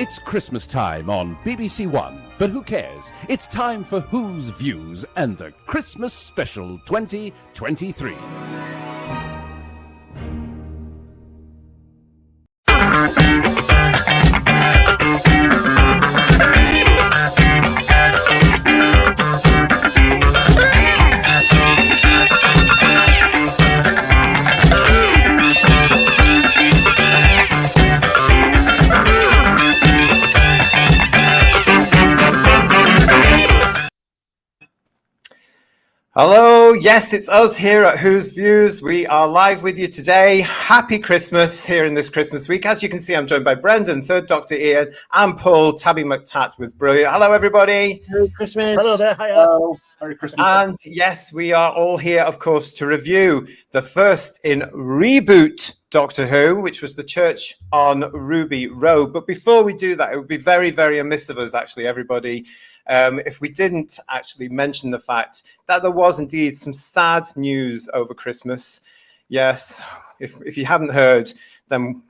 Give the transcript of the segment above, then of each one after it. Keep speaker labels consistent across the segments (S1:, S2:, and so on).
S1: It's Christmas time on BBC One, but who cares? It's time for Who's Views and the Christmas Special 2023.
S2: Hello, yes, it's us here at Who's Views. We are live with you today. Happy Christmas here in this Christmas week. As you can see, I'm joined by Brendan, Third Doctor Ian, and Paul. Tabby McTat was brilliant. Hello, everybody.
S3: Merry Christmas.
S4: Hello there. Hiya.
S3: Hello. Merry Christmas.
S2: And yes, we are all here, of course, to review the first in reboot Doctor Who, which was the Church on Ruby Road. But before we do that, it would be very, very amiss of us, actually, everybody, if we didn't actually mention the fact that there was indeed some sad news over Christmas. Yes, if you haven't heard, then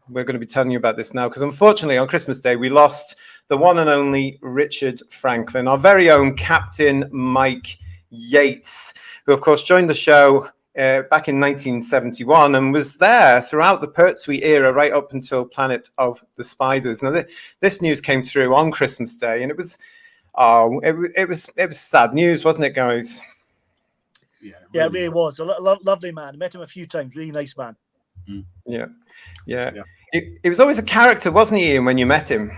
S2: we're going to be telling you about this now, because unfortunately on Christmas Day we lost the one and only Richard Franklin, our very own Captain Mike Yates, who of course joined the show back in 1971 and was there throughout the Pertwee era right up until Planet of the Spiders. Now this news came through on Christmas Day, and it was sad news, wasn't it, guys?
S4: Yeah, it really was. A lovely man. Met him a few times. Really nice man.
S2: Yeah. It was always a character, wasn't he, Ian, when you met him?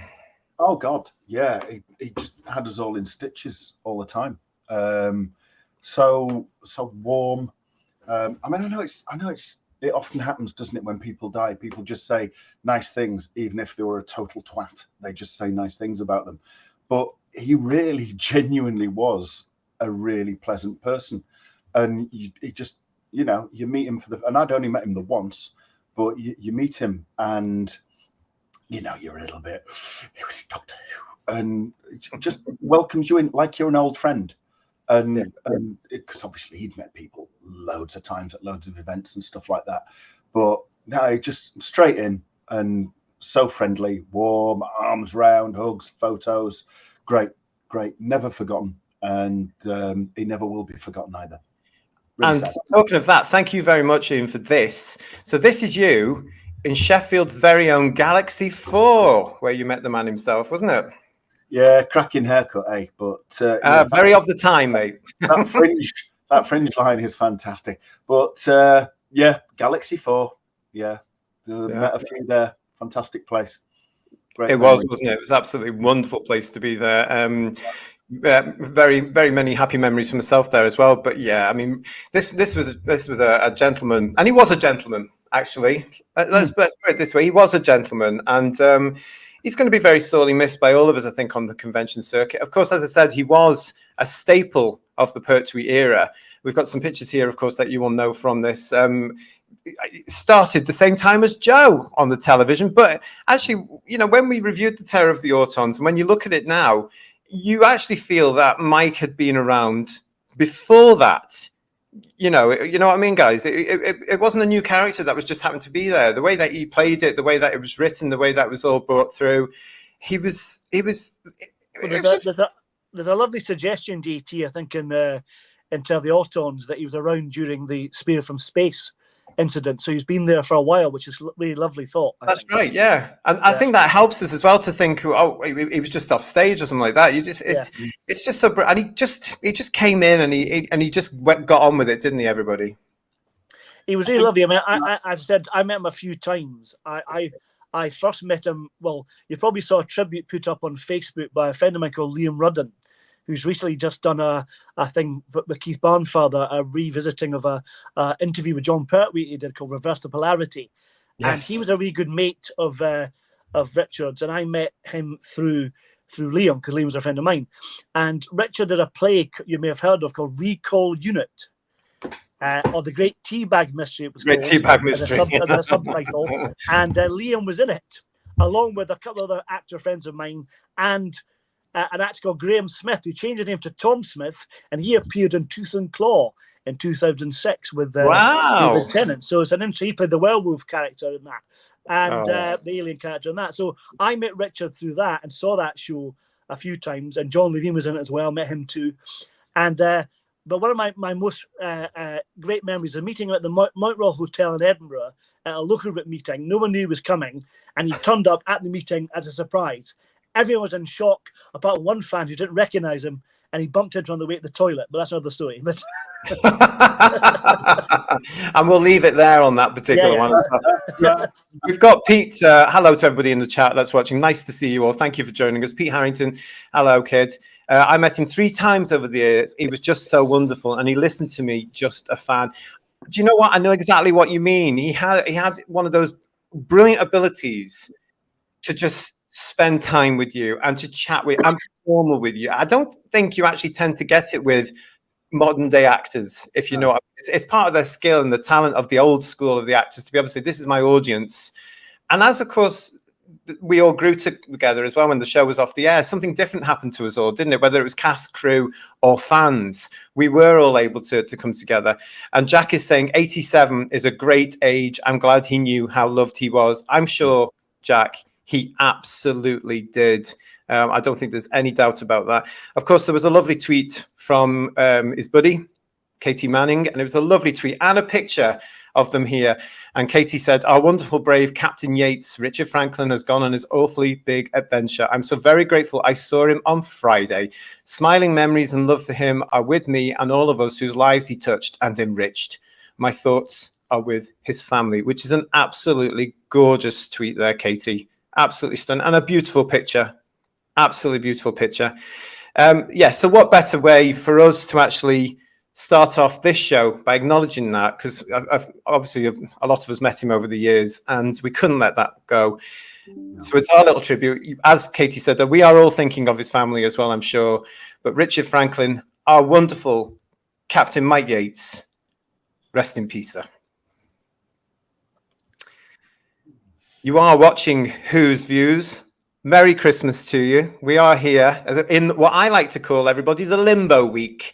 S3: Oh God, yeah. He just had us all in stitches all the time. So warm. I mean, I know it often happens, doesn't it, when people die? People just say nice things, even if they were a total twat. They just say nice things about them. But he really genuinely was a really pleasant person. And he just, you meet him and I'd only met him the once, but you meet him and, you're a little bit, it was Doctor Who, and just welcomes you in like you're an old friend. And because obviously he'd met people loads of times at loads of events and stuff like that. But no, just straight in and so friendly, warm, arms round, hugs, photos. Great, never forgotten, and he never will be forgotten either. Really
S2: and
S3: sad.
S2: Talking of that, thank you very much, Ian, for this. So this is you in Sheffield's very own Galaxy 4, where you met the man himself, wasn't it?
S3: Yeah, cracking haircut, eh? But
S2: very of the time, mate.
S3: that fringe line is fantastic. But Galaxy 4, met a few there. Fantastic place. Great
S2: wasn't it? It was absolutely wonderful place to be there. Very, very many happy memories for myself there as well. But yeah, I mean, this was a gentleman, and he was a gentleman actually. Let's put it this way: he was a gentleman, and he's going to be very sorely missed by all of us, I think, on the convention circuit. Of course, as I said, he was a staple of the Pertwee era. We've got some pictures here, of course, that you will know from this. Started the same time as Joe on the television, but actually, when we reviewed the Terror of the Autons, and when you look at it now, you actually feel that Mike had been around before that. You know what I mean, guys? It wasn't a new character that was just happened to be there. The way that he played it, the way that it was written, the way that it was all brought through, there's
S4: a lovely suggestion, DT, I think, in Terror of the Autons, that he was around during the Spear from Space incident, so he's been there for a while, which is really lovely thought.
S2: That's right, yeah, and I think that helps us as well to think, he was just off stage or something like that. It's just so, and he just came in and he just got on with it, didn't he? Everybody.
S4: He was really lovely. I mean, I've said I met him a few times. I first met him. Well, you probably saw a tribute put up on Facebook by a friend of mine called Liam Rudden, who's recently just done a thing with Keith Barnfather, a revisiting of a interview with John Pertwee he did called Reverse the Polarity. Yes. And he was a really good mate of Richard's, and I met him through Liam, because Liam was a friend of mine. And Richard did a play you may have heard of called Recall Unit, or The Great Teabag Mystery. It was
S2: Great Teabag Mystery.
S4: As a subtitle. And Liam was in it, along with a couple of other actor friends of mine, and an actor called Graham Smith, who changed his name to Tom Smith, and he appeared in Tooth and Claw in 2006 with the Tennant. So it's an interesting. He played the werewolf character in that. and the alien character and that. So I met Richard through that and saw that show a few times, and John Levine was in it as well. Met him too, and but one of my most great memories of meeting him at the Mount Royal Hotel in Edinburgh at a local group meeting. No one knew he was coming, and he turned up at the meeting as a surprise. Everyone was in shock, apart one fan who didn't recognise him, and he bumped into him on the way to the toilet. But that's another story. But
S2: and we'll leave it there on that particular one. We've got Pete. Hello to everybody in the chat that's watching. Nice to see you all. Thank you for joining us. Pete Harrington. Hello, kid. I met him 3 times over the years. He was just so wonderful, and he listened to me. Just a fan. Do you know what? I know exactly what you mean. He had one of those brilliant abilities to just spend time with you and to chat with and perform with you. I don't think you actually tend to get it with modern day actors, if you know what I mean. It's part of their skill and the talent of the old school of the actors to be able to say, this is my audience. And as, of course, we all grew together as well when the show was off the air, something different happened to us all, didn't it? Whether it was cast, crew, or fans, we were all able to come together. And Jack is saying 87 is a great age. I'm glad he knew how loved he was. I'm sure, Jack, he absolutely did. I don't think there's any doubt about that. Of course, there was a lovely tweet from his buddy, Katie Manning, and it was a lovely tweet and a picture of them here. And Katie said, our wonderful, brave Captain Yates, Richard Franklin, has gone on his awfully big adventure. I'm so very grateful I saw him on Friday. Smiling memories and love for him are with me and all of us whose lives he touched and enriched. My thoughts are with his family, which is an absolutely gorgeous tweet there, Katie. Absolutely stunning. And a beautiful picture. Absolutely beautiful picture. So what better way for us to actually start off this show by acknowledging that, because obviously a lot of us met him over the years and we couldn't let that go. So it's our little tribute. As Katie said, that we are all thinking of his family as well, I'm sure. But Richard Franklin, our wonderful Captain Mike Yates, rest in peace, sir. You are watching Who's Views. Merry Christmas to you. We are here in what I like to call, everybody, the limbo week.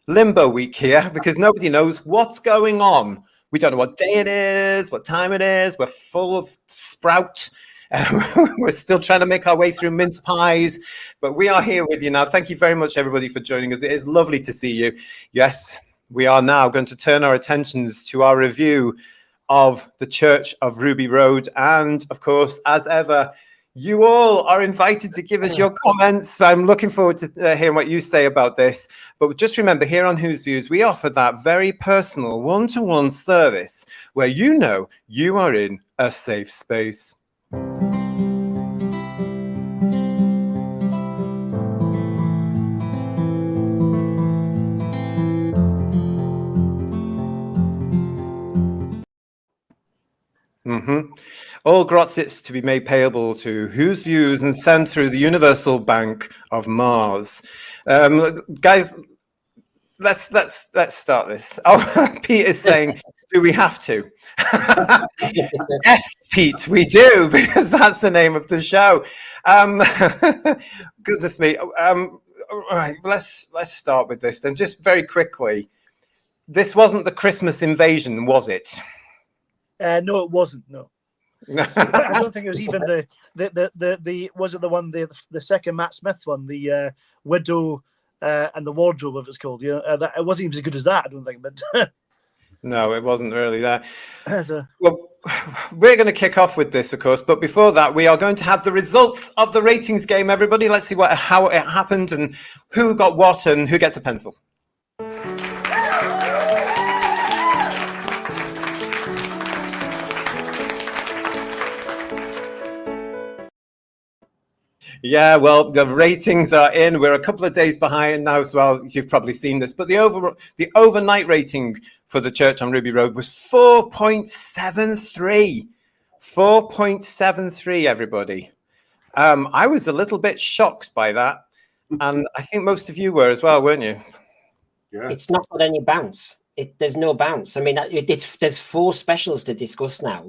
S2: Limbo week here, because nobody knows what's going on. We don't know what day it is, what time it is. We're full of sprout. We're still trying to make our way through mince pies, but we are here with you now. Thank you very much, everybody, for joining us. It is lovely to see you. Yes, we are now going to turn our attentions to our review of the Church of Ruby Road. And of course, as ever, you all are invited to give us your comments. I'm looking forward to hearing what you say about this. But just remember, here on Who's Views, we offer that very personal one-to-one service where you know you are in a safe space. All grotsits to be made payable to Who's Views and sent through the Universal Bank of Mars. Guys, let's start this. Oh, Pete is saying, do we have to? Yes, Pete, we do, because that's the name of the show. Goodness me. All right, let's start with this then, just very quickly. This wasn't the Christmas invasion, was it?
S4: No, it wasn't. No, I don't think it was even the was it the one the second Matt Smith one, the widow and the wardrobe, if it's called. You know, that, it wasn't even as good as that. I don't think, but
S2: no, it wasn't really that. Well, we're going to kick off with this, of course, but before that, we are going to have the results of the ratings game. Everybody, let's see how it happened and who got what and who gets a pencil. Yeah, well, the ratings are in. We're a couple of days behind now as well. You've probably seen this, but the overnight rating for the Church on Ruby Road was 4.73. 4.73, everybody. I was a little bit shocked by that, and I think most of you were as well, weren't you?
S5: Yeah. It's not got any bounce. There's no bounce. I mean, there's 4 specials to discuss now.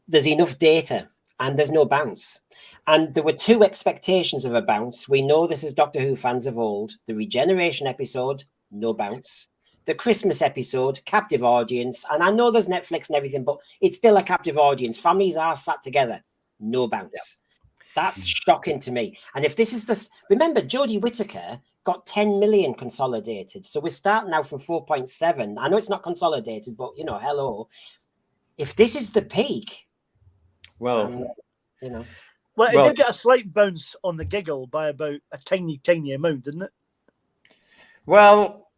S5: There's enough data, and there's no bounce. And there were 2 expectations of a bounce. We know this is Doctor Who fans of old. The Regeneration episode, no bounce. the Christmas episode, captive audience. And I know there's Netflix and everything, but it's still a captive audience. Families are sat together, no bounce. That's shocking to me. And if this is the... Remember, Jodie Whittaker got 10 million consolidated. So we're starting now from 4.7. I know it's not consolidated, but, you know, hello. If this is the peak...
S2: Well,
S5: you know...
S4: Well, it did get a slight bounce on the giggle by about a tiny amount, didn't it?
S2: Well,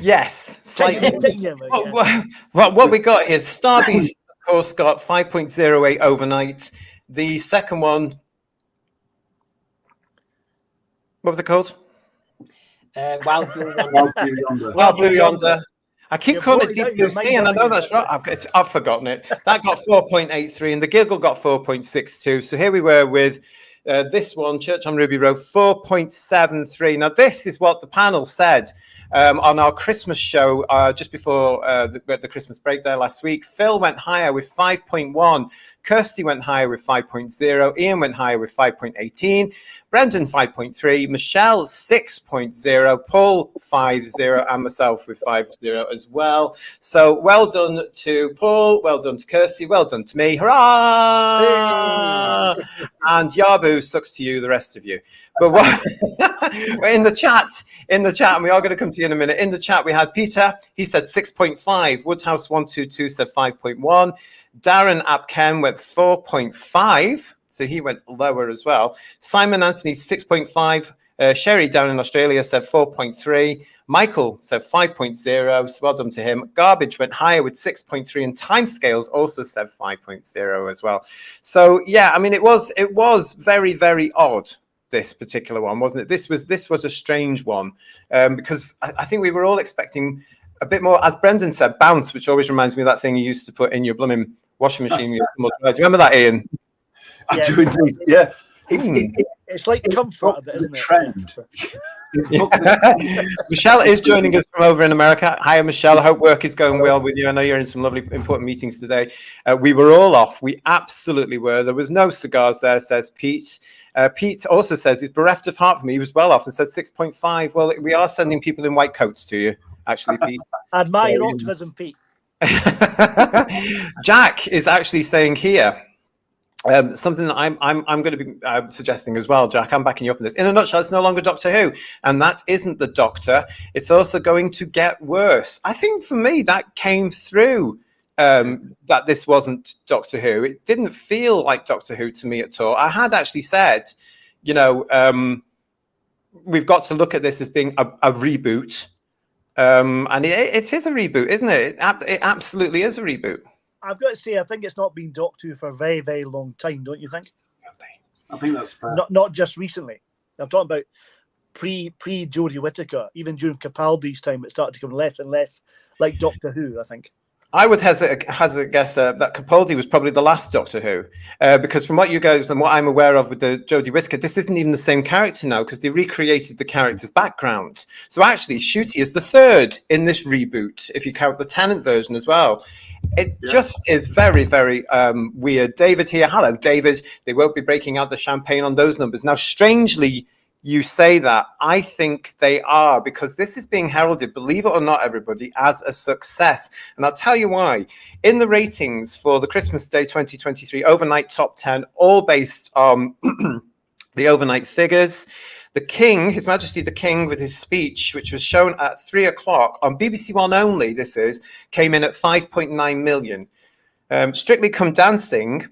S2: yes. Slightly.
S4: Tiny amount, yeah.
S2: What we got is Starbeast, of course, got 5.08 overnight. The second one... What was it called?
S5: Wild Blue Yonder.
S2: Wild Blue Yonder. I keep calling it DW60, and I know that's right. I've forgotten it. That got 4.83, and the Giggle got 4.62. So here we were with this one, Church on Ruby Road, 4.73. Now, this is what the panel said on our Christmas show just before the Christmas break there last week. Phil went higher with 5.1. Kirsty went higher with 5.0. Ian went higher with 5.18. Brendan 5.3. Michelle 6.0. Paul 5.0. And myself with 5.0 as well. So well done to Paul. Well done to Kirsty. Well done to me. Hurrah! And Yabu, sucks to you, the rest of you. But what, in the chat, and we are going to come to you in a minute. In the chat, we had Peter. He said 6.5. Woodhouse 122 said 5.1. Darren Apken went 4.5, so he went lower as well. Simon Anthony 6.5. Sherry down in Australia said 4.3. Michael said 5.0, so well done to him. Garbage went higher with 6.3, and Timescales also said 5.0 as well. So yeah, I mean, it was very, very odd, this particular one, wasn't it? This was a strange one because I think we were all expecting a bit more, as Brendan said, bounce, which always reminds me of that thing you used to put in your blooming washing machine. Do you remember that, Ian?
S3: I do indeed. Yeah,
S4: it's like comfort of it, isn't it?
S3: Trend.
S2: Michelle is joining us from over in America. Hi, Michelle. I hope work is going well with you. I know you're in some lovely, important meetings today. We were all off. We absolutely were. There was no cigars there, says Pete. Pete also says he's bereft of heart for me. He was well off and says 6.5. Well, we are sending people in white coats to you, actually, Pete.
S4: I admire your optimism, Pete.
S2: Jack is actually saying here something that I'm going to be suggesting as well, Jack. I'm backing you up on this. In a nutshell, it's no longer Doctor Who, and that isn't the Doctor. It's also going to get worse. I think for me that came through that this wasn't Doctor Who. It didn't feel like Doctor Who to me at all. I had actually said, you know, we've got to look at this as being a reboot. And it is a reboot, isn't it? It absolutely is a reboot.
S4: I've got to say, I think it's not been Doctor Who for a very, very long time, don't you think?
S3: I think that's fair.
S4: Not just recently. I'm talking about pre Jodie Whittaker. Even during Capaldi's time, it started to become less and less like Doctor Who, I think.
S2: I would hazard a guess that Capaldi was probably the last Doctor Who, because from what you guys and what I'm aware of with the Jodie Whittaker, this isn't even the same character now because they recreated the character's background. So actually, Ncuti is the third in this reboot, if you count the Tennant version as well. It just is very, very weird. David here. Hello, David. They won't be breaking out the champagne on those numbers. Now, strangely, you say that. I think they are, because this is being heralded, believe it or not, everybody, as a success. And I'll tell you why. In the ratings for the Christmas Day 2023 overnight top 10, all based on the overnight figures, the King, His Majesty the King, with his speech, which was shown at 3 o'clock on BBC One only, came in at 5.9 million. Strictly Come Dancing,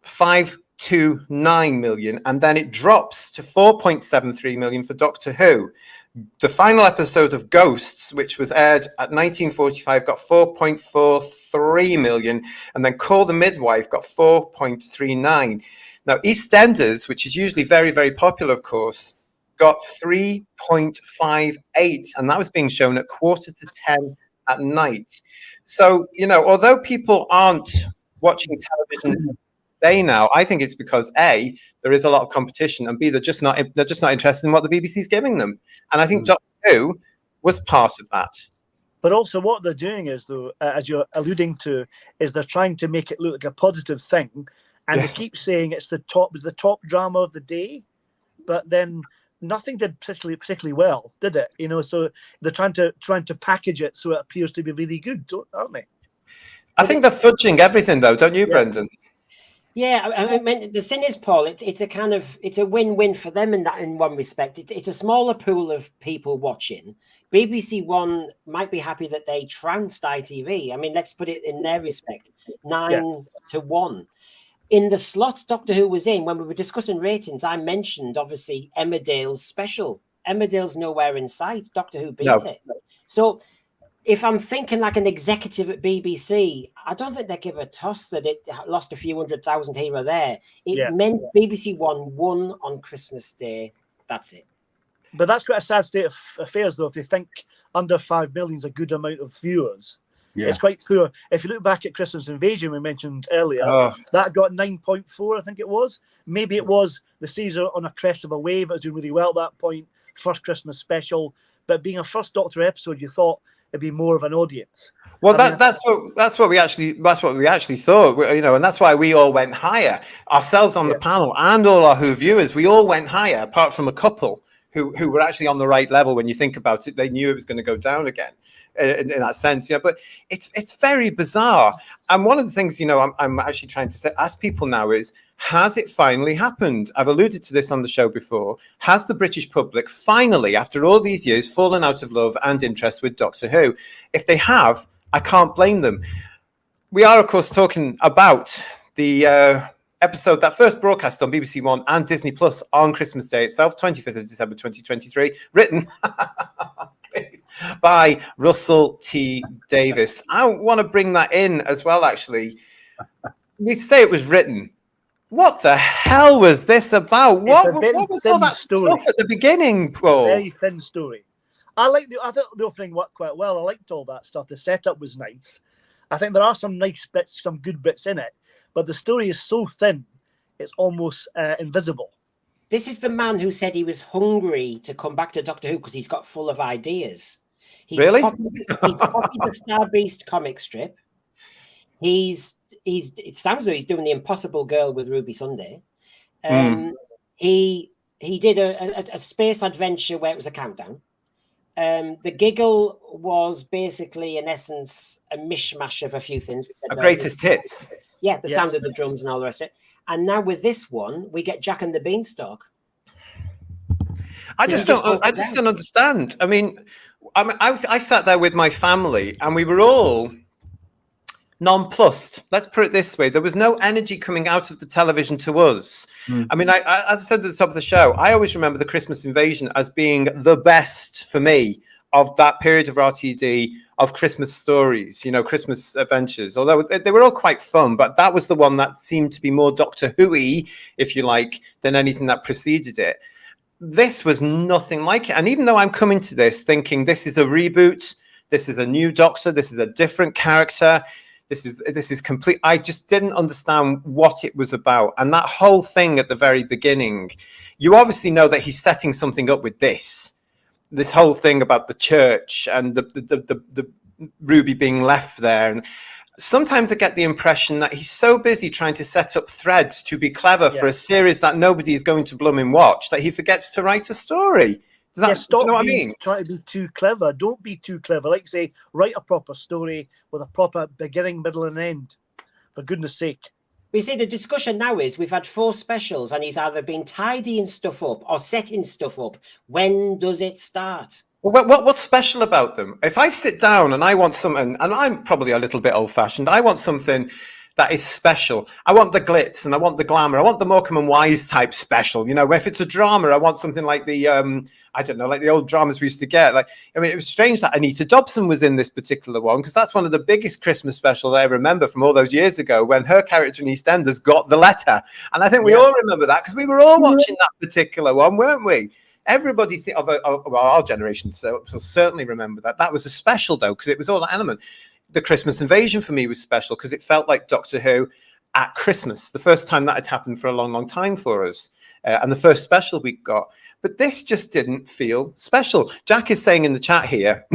S2: 5.29 million, and then it drops to 4.73 million for Doctor Who. The final episode of Ghosts, which was aired at 1945, got 4.43 million, and then Call the Midwife got 4.39. Now, EastEnders, which is usually very, very popular, of course, got 3.58, and that was being shown at 9:45 at night. So, you know, although people aren't watching television today now, I think it's because A, there is a lot of competition, and B, they're just not interested in what the BBC is giving them. And I think Doctor Who was part of that.
S4: But also what they're doing is, though, as you're alluding to, is they're trying to make it look like a positive thing. And they keep saying it's the top drama of the day. But then nothing did particularly well, did it? You know, so they're trying to package it so it appears to be really good, aren't they?
S2: I think they're fudging everything, though, don't you, Brendan?
S5: Yeah, I mean, the thing is, Paul, it's a win-win for them in one respect. It's a smaller pool of people watching. BBC One might be happy that they trounced ITV. I mean, let's put it in their respect, 9-1. In the slot Doctor Who was in, when we were discussing ratings, I mentioned, obviously, Emmerdale's special. Emmerdale's nowhere in sight. Doctor Who beat it. So if I'm thinking like an executive at BBC, I don't think they give a toss that it lost a few 100,000 here or there. It meant BBC One won on Christmas Day. That's it.
S4: But that's quite a sad state of affairs, though, if they think under 5 million is a good amount of viewers. Yeah. It's quite poor. If you look back at Christmas Invasion, we mentioned earlier, that got 9.4, I think it was. Maybe it was the Caesar on a crest of a wave. It was doing really well at that point. First Christmas special. But being a first Doctor episode, you thought it'd be more of an audience.
S2: Well, that's what we actually thought, you know, and that's why we all went higher ourselves on the panel, and all our Who viewers. We all went higher, apart from a couple who were actually on the right level. When you think about it, they knew it was going to go down again in that sense. Yeah, but it's very bizarre. And one of the things, you know, I'm actually trying to ask people now is, has it finally happened? I've alluded to this on the show before. Has the British public finally, after all these years, fallen out of love and interest with Doctor Who? If they have, I can't blame them. We are, of course, talking about the episode that first broadcast on BBC One and Disney Plus on Christmas Day itself, 25th of December 2023, written by Russell T. Davies. I want to bring that in as well, actually. We say it was written. What the hell was this about? What was all that stuff at the beginning, Paul?
S4: Very thin story. I thought the opening worked quite well. I liked all that stuff. The setup was nice. I think there are some nice bits, some good bits in it, but the story is so thin, it's almost invisible.
S5: This is the man who said he was hungry to come back to Doctor Who because he's got full of ideas.
S2: Really?
S5: He's copied the Star Beast comic strip. It sounds like he's doing the Impossible Girl with Ruby Sunday. He did a space adventure where it was a countdown. The Giggle was basically, in essence, a mishmash of a few things. We said
S2: greatest hits.
S5: Yeah, the sound of the drums and all the rest of it. And now with this one, we get Jack and the Beanstalk.
S2: I just don't understand. I mean, I sat there with my family, and we were all nonplussed. Let's put it this way: there was no energy coming out of the television to us. I mean, as I said at the top of the show, I always remember the Christmas Invasion as being the best for me of that period of RTD, of Christmas stories, you know, Christmas adventures. Although they were all quite fun, but that was the one that seemed to be more Doctor Who-y, if you like, than anything that preceded it. This was nothing like it. And even though I'm coming to this thinking this is a reboot, this is a new Doctor, this is a different character, this is complete. I just didn't understand what it was about. And that whole thing at the very beginning, you obviously know that he's setting something up with this whole thing about the church and the Ruby being left there. And sometimes I get the impression that he's so busy trying to set up threads to be clever for a series that nobody is going to blooming watch that he forgets to write a story. Do you know what I mean?
S4: Trying to be too clever. Don't be too clever. Like say, write a proper story with a proper beginning, middle, and end. For goodness sake.
S5: We see the discussion now is we've had 4 specials and he's either been tidying stuff up or setting stuff up. When does it start?
S2: Well, what's special about them? If I sit down and I want something, and I'm probably a little bit old-fashioned, I want something that is special. I want the glitz and I want the glamour. I want the Morecambe and Wise type special. You know, if it's a drama, I want something like the, I don't know, like the old dramas we used to get. Like, I mean, it was strange that Anita Dobson was in this particular one because that's one of the biggest Christmas specials I remember from all those years ago when her character in EastEnders got the letter. And I think we all remember that because we were all watching that particular one, weren't we? Everybody of our generation will certainly remember that. That was a special, though, because it was all that element. The Christmas Invasion for me was special because it felt like Doctor Who at Christmas, the first time that had happened for a long, long time for us, and the first special we got. But this just didn't feel special. Jack is saying in the chat here,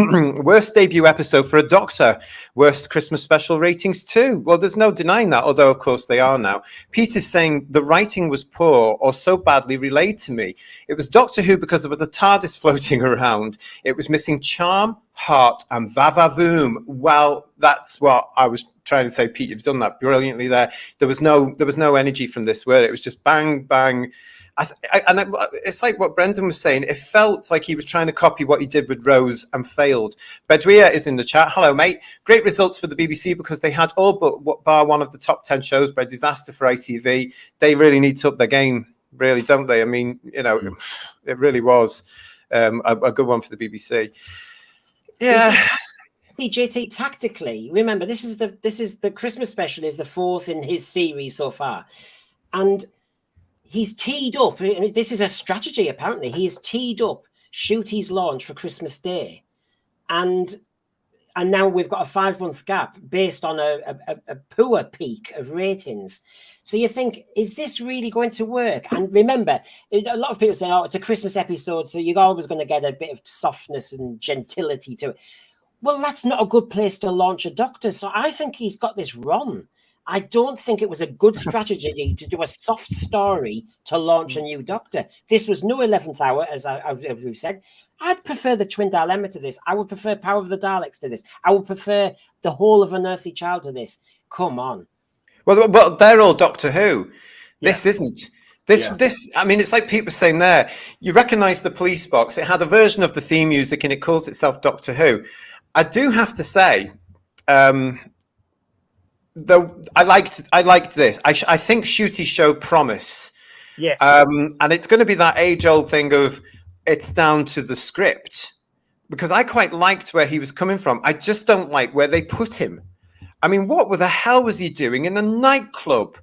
S2: worst debut episode for a Doctor. Worst Christmas special ratings too. Well, there's no denying that, although of course they are now. Pete is saying the writing was poor or so badly relayed to me. It was Doctor Who because there was a TARDIS floating around. It was missing charm, heart, and va-va-voom. Well, that's what I was trying to say. Pete, you've done that brilliantly there. There was no energy from this word. It was just bang, bang. It's like what Brendan was saying. It felt like he was trying to copy what he did with Rose and failed. Bedouia is in the chat. Hello, mate. Great results for the BBC because they had all but bar one of the top 10 shows, but a disaster for ITV. They really need to up their game, really, don't they? I mean, you know, it really was a good one for the BBC. Yeah.
S5: See, JT, tactically, remember this is the Christmas special is the 4th in his series so far, and he's teed up. I mean, this is a strategy, apparently. He's teed up Ncuti's launch for Christmas Day. And now we've got a 5-month gap based on a poor peak of ratings. So you think, is this really going to work? And remember, a lot of people say, oh, it's a Christmas episode, so you're always going to get a bit of softness and gentility to it. Well, that's not a good place to launch a Doctor. So I think he's got this wrong. I don't think it was a good strategy to do a soft story to launch a new Doctor. This was no 11th hour, as we've said. I'd prefer the Twin Dilemma to this. I would prefer Power of the Daleks to this. I would prefer The Whole of Unearthly Child to this. Come on.
S2: Well, they're all Doctor Who. This isn't. This, I mean, it's like Pete was saying there. You recognise the police box. It had a version of the theme music and it calls itself Doctor Who. I do have to say... though I liked this. I think Ncuti showed promise.
S4: Yes.
S2: And it's going to be that age-old thing of it's down to the script, because I quite liked where he was coming from. I just don't like where they put him. I mean, what the hell was he doing in a nightclub?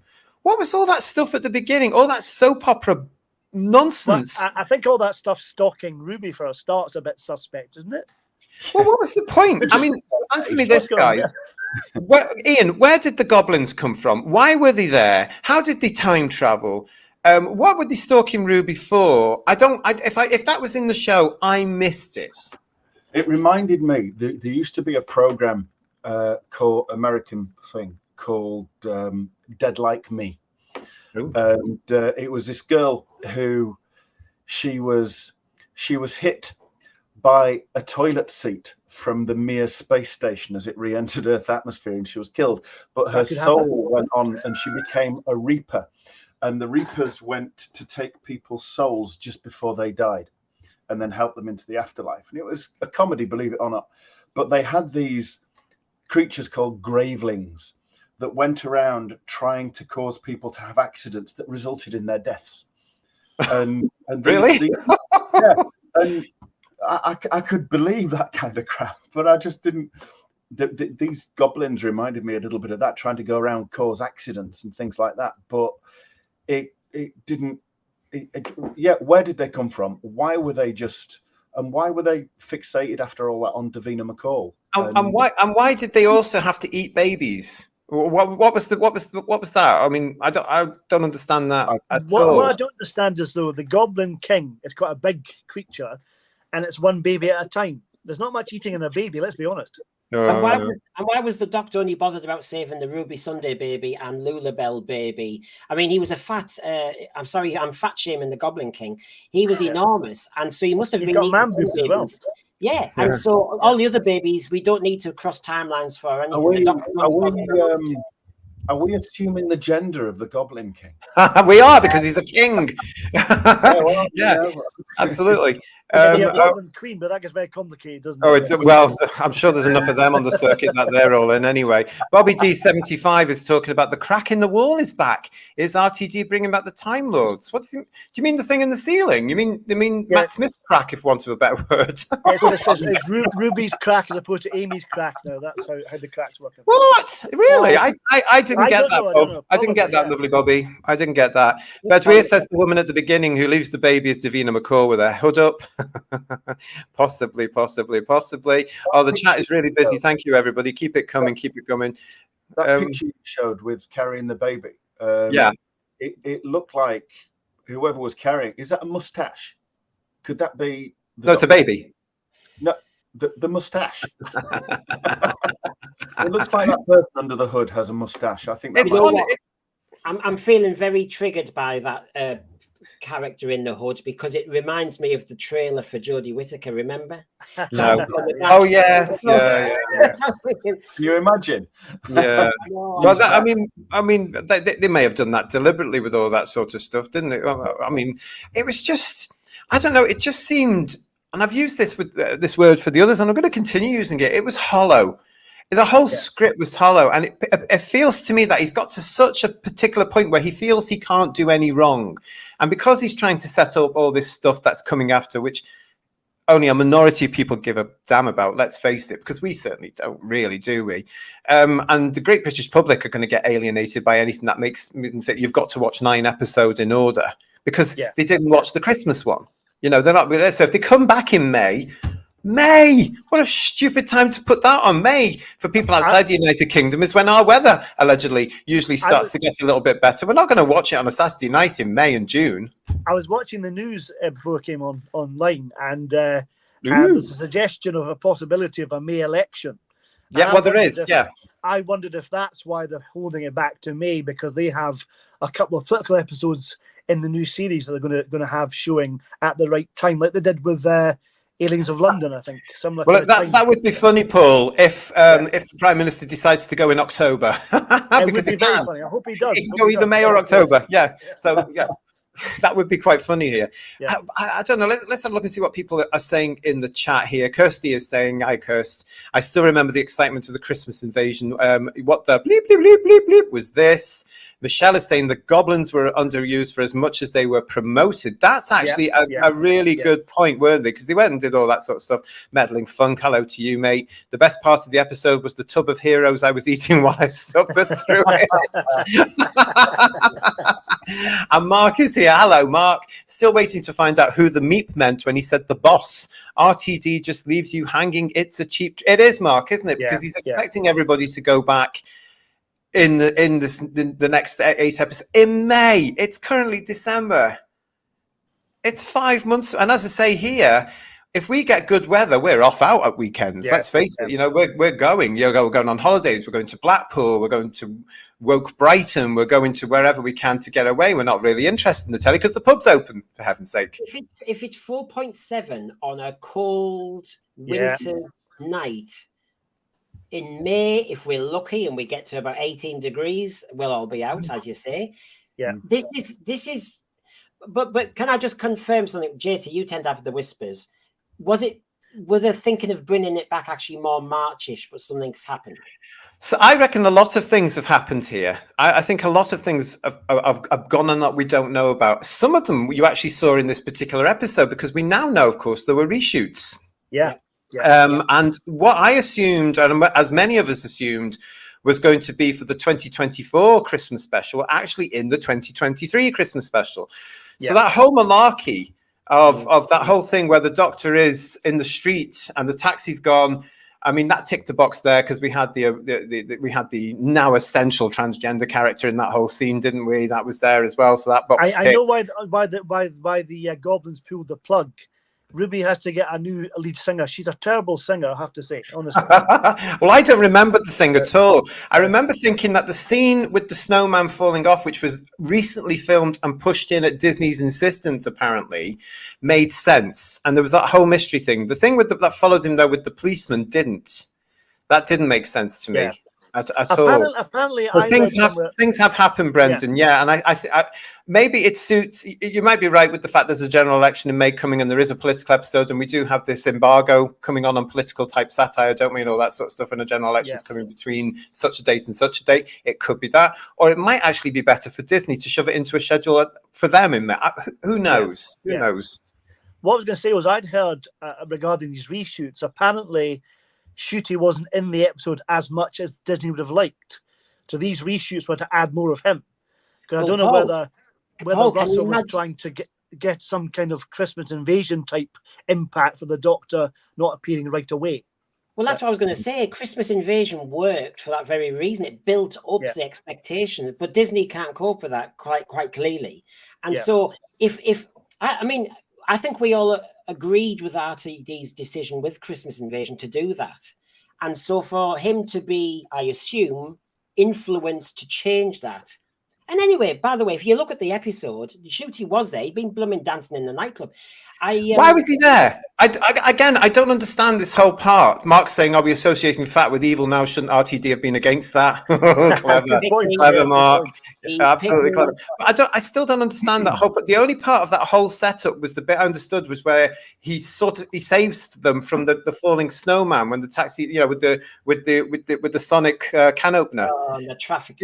S2: What was all that stuff at the beginning? All that soap opera nonsense.
S4: Well, I think all that stuff stalking Ruby for a start is a bit suspect, isn't it?
S2: Well, what was the point? I mean, answer me this, guys. Ian, where did the goblins come from? Why were they there? How did they time travel? What were they stalking Ruby for? If that was in the show, I missed it.
S3: It reminded me, there used to be a program called American thing called Dead Like Me.
S2: Ooh.
S3: And it was this girl who she was hit by a toilet seat from the Mir space station as it re-entered Earth atmosphere, and she was killed. But her soul went on and she became a Reaper. And the Reapers went to take people's souls just before they died and then help them into the afterlife. And it was a comedy, believe it or not. But they had these creatures called gravelings that went around trying to cause people to have accidents that resulted in their deaths. And
S2: Really?
S3: Yeah. And I could believe that kind of crap, but I just didn't. These goblins reminded me a little bit of that, trying to go around cause accidents and things like that. But it didn't. Where did they come from? Why were they fixated after all that on Davina McCall?
S2: And why did they also have to eat babies? What was that? I mean, I don't understand that at all.
S4: What I don't understand is, though, the Goblin King is quite a big creature, and it's one baby at a time. There's not much eating in a baby, let's be honest.
S5: And why was the Doctor only bothered about saving the Ruby Sunday baby and Lulabelle baby? I mean, he was a fat. I'm sorry, I'm fat shaming the Goblin King. He was enormous, and so he must have
S4: He's
S5: been
S4: got man boobs as well.
S5: Yeah, and so all the other babies, we don't need to cross timelines for anything.
S3: Are we assuming the gender of the Goblin King?
S2: We are, because he's a king. Absolutely.
S4: Goblin Queen, but that gets very complicated, doesn't it?
S2: Well, I'm sure there's enough of them on the circuit that they're all in anyway. Bobby D75 is talking about the crack in the wall is back. Is RTD bringing back the Time Lords? Do you mean the thing in the ceiling? You mean Matt Smith's crack, if want of a better word?
S4: It's Ruby's crack as opposed to Amy's crack now. That's how the crack's working.
S2: What? Really? I didn't get that, Bob. I didn't get that, lovely Bobby. I didn't get that. Bedouia says the woman at the beginning who leaves the baby is Davina McCall with her hood up. Possibly. Oh, the chat is really busy. Thank you, everybody. Keep it coming.
S3: That picture you showed with carrying the baby. It looked like whoever was carrying. Is that a mustache? Could that be?
S2: No, it's a baby.
S3: No, the mustache. It looks like that person under the hood has a mustache. I think that's
S5: I'm feeling very triggered by that character in the hood because it reminds me of the trailer for Jodie Whittaker. Remember?
S2: No. Oh yes, yeah.
S3: Can you imagine?
S2: Yeah. Well, I mean, they may have done that deliberately with all that sort of stuff, didn't it? I mean, it was just, I don't know. It just seemed, and I've used this with this word for the others, and I'm going to continue using it. It was hollow. The whole script was hollow, and it feels to me that he's got to such a particular point where he feels he can't do any wrong. And because he's trying to set up all this stuff that's coming after, which only a minority of people give a damn about, let's face it, because we certainly don't really, do we? And the great British public are going to get alienated by anything that makes them think you've got to watch 9 episodes in order because they didn't watch the Christmas one. You know, they're not. So if they come back in May, what a stupid time to put that on. May for people outside the United Kingdom is when our weather allegedly usually starts to get a little bit better. We're not going to watch it on a Saturday night in May and June.
S4: I was watching the news before it came online, and there's a suggestion of a possibility of a May election.
S2: Yeah, well, there is.
S4: I wondered if that's why they're holding it back to May, because they have a couple of political episodes in the new series that they're going to have showing at the right time, like they did with Aliens of London, I think.
S2: Well, that would be funny, Paul, if the Prime Minister decides to go in October.
S4: It would be very funny. I hope he does.
S2: He can go either May or October. Yeah. So, yeah. That would be quite funny here.
S4: Yeah.
S2: I don't know. Let's have a look and see what people are saying in the chat here. Kirsty is saying, "Hi, Kirst. I still remember the excitement of the Christmas invasion. What the bleep bleep bleep bleep bleep was this?" Michelle is saying the goblins were underused for as much as they were promoted. That's actually a really good point, weren't they? Because they went and did all that sort of stuff. Meddling funk. Hello to you, mate. The best part of the episode was the tub of heroes I was eating while I suffered through it. And Mark is here. Hello, Mark. Still waiting to find out who the meep meant when he said the boss. RTD just leaves you hanging. It's a cheap. It is, Mark, isn't it? Because he's expecting everybody to go back in the next 8 episodes in May. It's currently December. It's 5 months, and as I say here, if we get good weather, we're off out at weekends. Let's face it. You know, we're going. We're going on holidays. We're going to Blackpool. We're going to Woke Brighton. We're going to wherever we can to get away. We're not really interested in the telly because the pub's open, for heaven's sake.
S5: If it's 4.7 on a cold winter night in May, if we're lucky and we get to about 18 degrees, we'll all be out, as you say.
S4: Yeah.
S5: This is. But can I just confirm something, JT? You tend to have the whispers. Were they thinking of bringing it back actually more Marchish, but something's happened?
S2: So I reckon a lot of things have happened here. I think a lot of things have gone on that we don't know about. Some of them you actually saw in this particular episode, because we now know, of course, there were reshoots.
S4: Yeah.
S2: And what I assumed, and as many of us assumed, was going to be for the 2024 Christmas special, actually in the 2023 Christmas special. So that whole malarkey of that whole thing where the doctor is in the street and the taxi's gone. I mean, that ticked a box there because we had the now essential transgender character in that whole scene, didn't we? That was there as well. So that box.
S4: I know why the goblins pulled the plug. Ruby has to get a new lead singer. She's a terrible singer, I have to say, honestly.
S2: Well, I don't remember the thing at all. I remember thinking that the scene with the snowman falling off, which was recently filmed and pushed in at Disney's insistence, apparently, made sense. And there was that whole mystery thing. The thing that followed him, though, with the policeman didn't. That didn't make sense to me. At all.
S4: Apparently,
S2: well, things have happened, Brendan. And I maybe it suits. You might be right with the fact there's a general election in May coming, and there is a political episode, and we do have this embargo coming on political type satire, don't we, and all that sort of stuff. And a general election is coming between such a date and such a date. It could be that, or it might actually be better for Disney to shove it into a schedule for them in May. Who knows? Who knows?
S4: What I was going to say was I'd heard regarding these reshoots. Apparently, Ncuti wasn't in the episode as much as Disney would have liked, so these reshoots were to add more of him. Because I don't know whether Russell was trying to get some kind of Christmas invasion type impact for the Doctor not appearing right away.
S5: Well, that's what I was going to say. Christmas Invasion worked for that very reason. It built up the expectation, but Disney can't cope with that quite clearly. And so, if I mean, I think we all agreed with RTD's decision with Christmas Invasion to do that. And so for him to be, I assume, influenced to change that. And anyway, by the way, if you look at the episode, Ncuti was there. He'd been blooming dancing in the nightclub.
S2: Why was he there? Again, I don't understand this whole part. Mark's saying, "Are we associating fat with evil now? Shouldn't RTD have been against that?" Clever, Mark. Absolutely clever. But I still don't understand that whole. But the only part of that whole setup was the bit I understood was where he saves them from the falling snowman when the taxi, with the sonic can opener.
S5: The traffic.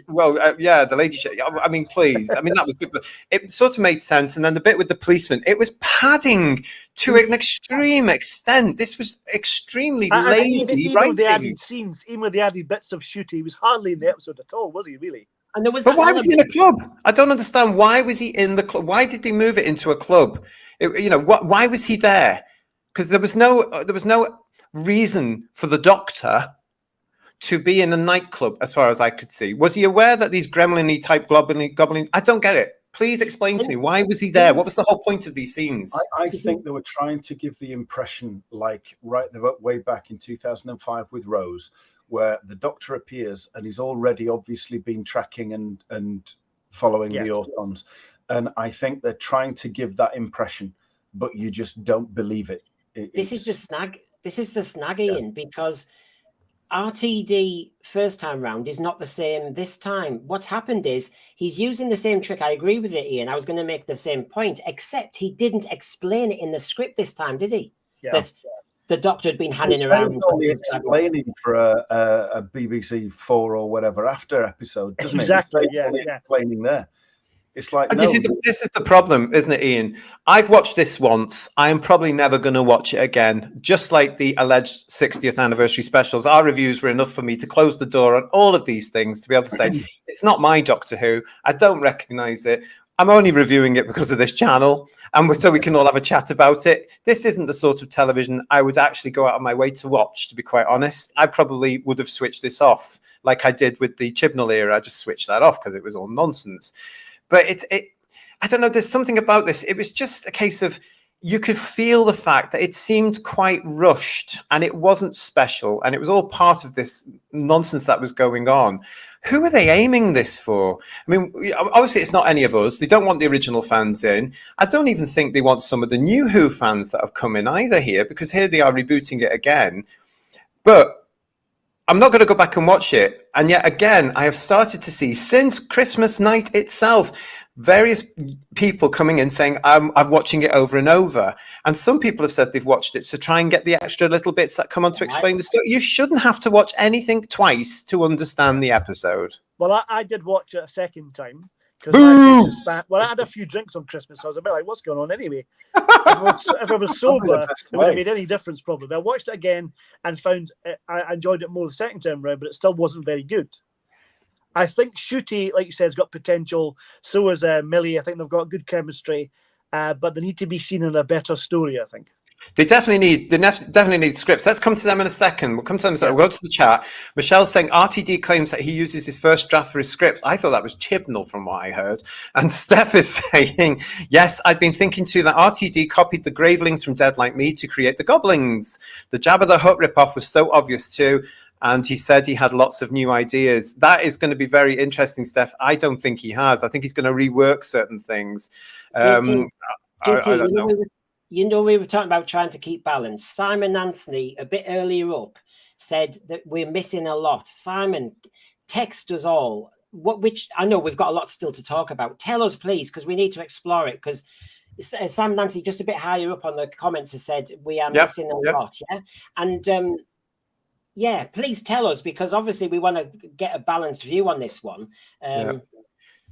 S2: Well, the lady. I mean, please. I mean, that was good. It sort of made sense. And then the bit with the policeman, it was padding to an extreme extent. This was extremely lazy writing.
S4: The added scenes, even with the added bits of Ncuti, he was hardly in the episode at all, was he? Really?
S5: And there was.
S2: But why was he in a club? I don't understand. Why was he in the club? Why did they move it into a club? Why was he there? Because there was no reason for the Doctor to be in a nightclub, as far as I could see. Was he aware that these gremlin-y type goblin? I don't get it. Please explain to me. Why was he there? What was the whole point of these scenes?
S3: I think they were trying to give the impression, like way back in 2005 with Rose, where the Doctor appears and he's already obviously been tracking and following the Autons. And I think they're trying to give that impression, but you just don't believe it.
S5: This is the snag. This is the snag, Ian, because RTD first time round is not the same this time. What's happened is he's using the same trick. I agree with it, Ian. I was going to make the same point, except he didn't explain it in the script this time, did he? Yeah. That the Doctor had been hanging around.
S3: Only explaining for a BBC 4 or whatever after episode, doesn't
S4: exactly,
S3: it? Exactly, explaining there. It's like,
S2: this is the problem, isn't it, Ian? I've watched this once. I'm probably never going to watch it again. Just like the alleged 60th anniversary specials, our reviews were enough for me to close the door on all of these things, to be able to say, it's not my Doctor Who. I don't recognize it. I'm only reviewing it because of this channel, and so we can all have a chat about it. This isn't the sort of television I would actually go out of my way to watch, to be quite honest. I probably would have switched this off, like I did with the Chibnall era. I just switched that off because it was all nonsense. But I don't know, there's something about this. It was just a case of, you could feel the fact that it seemed quite rushed and it wasn't special and it was all part of this nonsense that was going on. Who are they aiming this for? I mean, obviously it's not any of us. They don't want the original fans in. I don't even think they want some of the new Who fans that have come in either here, because here they are rebooting it again. But I'm not going to go back and watch it. And yet again, I have started to see, since Christmas night itself, various people coming in saying, I'm watching it over and over. And some people have said they've watched it to try and get the extra little bits that come on to explain the story. You shouldn't have to watch anything twice to understand the episode.
S4: Well, I did watch it a second time. I had a few drinks on Christmas, so I was a bit like, what's going on anyway? If I was sober, it wouldn't have made any difference probably. I watched it again and found I enjoyed it more the second time around, but it still wasn't very good. I think Ncuti, like you said, has got potential. So has Millie. I think they've got good chemistry, but they need to be seen in a better story, I think.
S2: They definitely need scripts. Let's come to them in a second. We'll come to them in a second. We'll go to the chat. Michelle's saying RTD claims that he uses his first draft for his scripts. I thought that was Chibnall from what I heard. And Steph is saying, yes, I've been thinking too that RTD copied the Gravelings from Dead Like Me to create the Goblins. The Jabba the Hutt ripoff was so obvious too. And he said he had lots of new ideas. That is going to be very interesting, Steph. I don't think he has. I think he's going to rework certain things. I don't know.
S5: You know, we were talking about trying to keep balance. Simon Anthony, a bit earlier up, said that we're missing a lot. Simon, text us all. Which I know we've got a lot still to talk about. Tell us, please, because we need to explore it. Because Simon Anthony, just a bit higher up on the comments, has said we are missing a lot. Yeah, and please tell us, because obviously we want to get a balanced view on this one.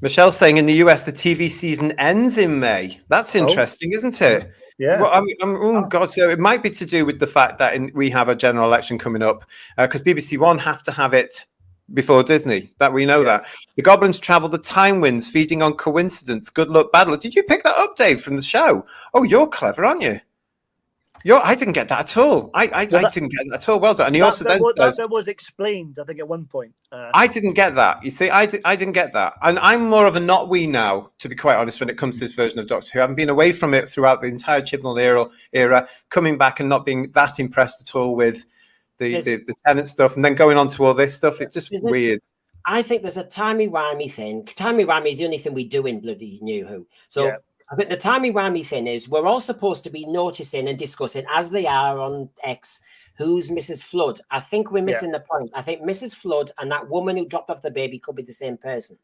S2: Michelle's saying in the US the TV season ends in May. That's interesting, isn't it?
S4: Yeah.
S2: Well, I mean, oh God, so it might be to do with the fact that we have a general election coming up, because BBC One have to have it before Disney. That we know that. The Goblins travel the time winds, feeding on coincidence. Good luck, bad luck. Did you pick that up, Dave, from the show? Oh, you're clever, aren't you? I didn't get that at all. I didn't get that at all. Well done. And he also then says
S4: that was explained, I think, at one point.
S2: I didn't get that. You see, I didn't get that. And I'm more of a not we now, to be quite honest, when it comes to this version of Doctor Who. I haven't been away from it throughout the entire Chibnall era, coming back and not being that impressed at all with the Tennant stuff, and then going on to all this stuff. It's just weird.
S5: I think there's a timey-wimey thing. Timey-wimey is the only thing we do in bloody New Who. So yeah. I think the timey-wimey thing is we're all supposed to be noticing and discussing, as they are on X, who's Mrs. Flood. I think we're missing the point. I think Mrs. Flood and that woman who dropped off the baby could be the same person.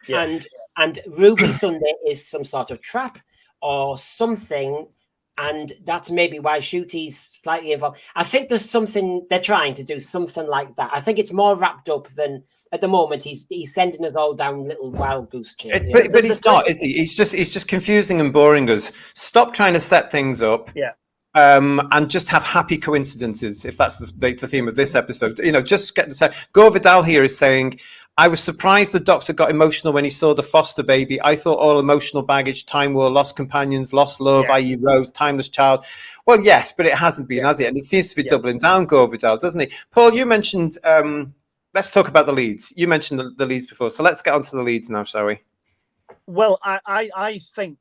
S5: Yeah. And Ruby Sunday is some sort of trap or something. And that's maybe why Ncuti's slightly involved. I think there's something they're trying to do, something like that. I think it's more wrapped up than at the moment. He's sending us all down little wild goose chase.
S2: But he's not, is he? He's just confusing and boring us. Stop trying to set things up.
S4: Yeah.
S2: And just have happy coincidences, if that's the theme of this episode. You know, just get the Go Vidal here is saying, I was surprised the Doctor got emotional when he saw the foster baby. I thought all emotional baggage, time war, lost companions, lost love, i.e. Rose, timeless child. Well, yes, but it hasn't been, has it? And it seems to be doubling down, Go Vidal, doesn't he? Paul, you mentioned, let's talk about the leads. You mentioned the leads before, so let's get onto the leads now, shall we?
S4: Well, I think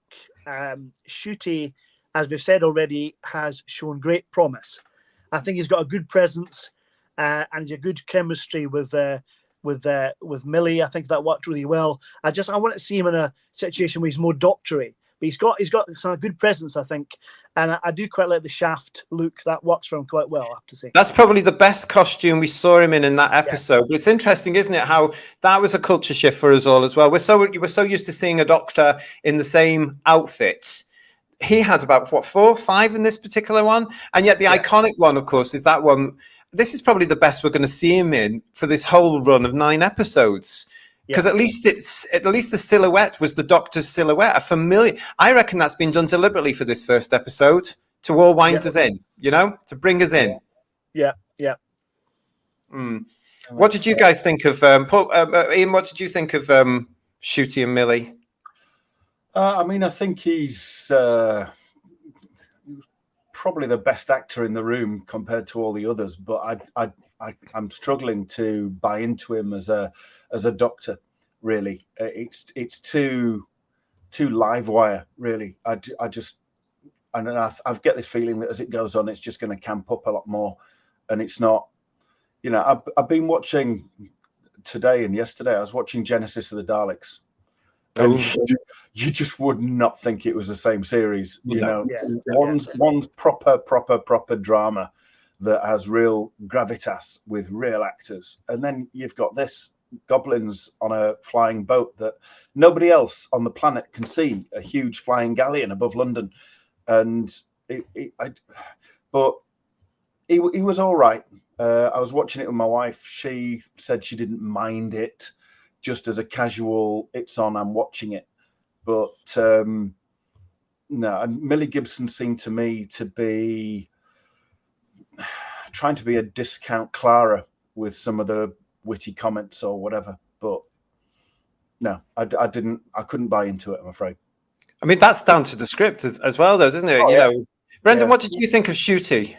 S4: Ncuti, as we've said already, has shown great promise. I think he's got a good presence and he's a good chemistry with Millie. I think that worked really well. I want to see him in a situation where he's more doctory, but he's got some good presence, I think, and I do quite like the Shaft look. That works for him quite well, I have to say.
S2: That's probably the best costume we saw him in that episode. But it's interesting, isn't it, how that was a culture shift for us all as well. We're so used to seeing a Doctor in the same outfit. He had about 4 or 5 in this particular one, and yet the iconic one, of course, is that one. This is probably the best we're going to see him in for this whole run of 9 episodes, because at least the silhouette was the Doctor's silhouette, a familiar. I reckon that's been done deliberately for this first episode to all wind us in, you know, to bring us in.
S4: Yeah.
S2: What did you guys think of Paul, Ian? What did you think of Ncuti and Millie?
S3: I mean, I think he's probably the best actor in the room compared to all the others, but I'm struggling to buy into him as a Doctor. Really, it's too live wire. Really, I get this feeling that as it goes on, it's just going to camp up a lot more, and it's not. You know, I've been watching today and yesterday. I was watching Genesis of the Daleks. And you just would not think it was the same series, one's proper drama that has real gravitas with real actors, and then you've got this goblins on a flying boat that nobody else on the planet can see, a huge flying galleon above London, and but he was all right. I was watching it with my wife. She said she didn't mind it. Just as a casual, it's on, I'm watching it. But no, and Millie Gibson seemed to me to be trying to be a discount Clara with some of the witty comments or whatever. But no, I couldn't buy into it, I'm afraid.
S2: I mean, that's down to the script as well, though, doesn't it? Know, Brendan, what did you think of Ncuti?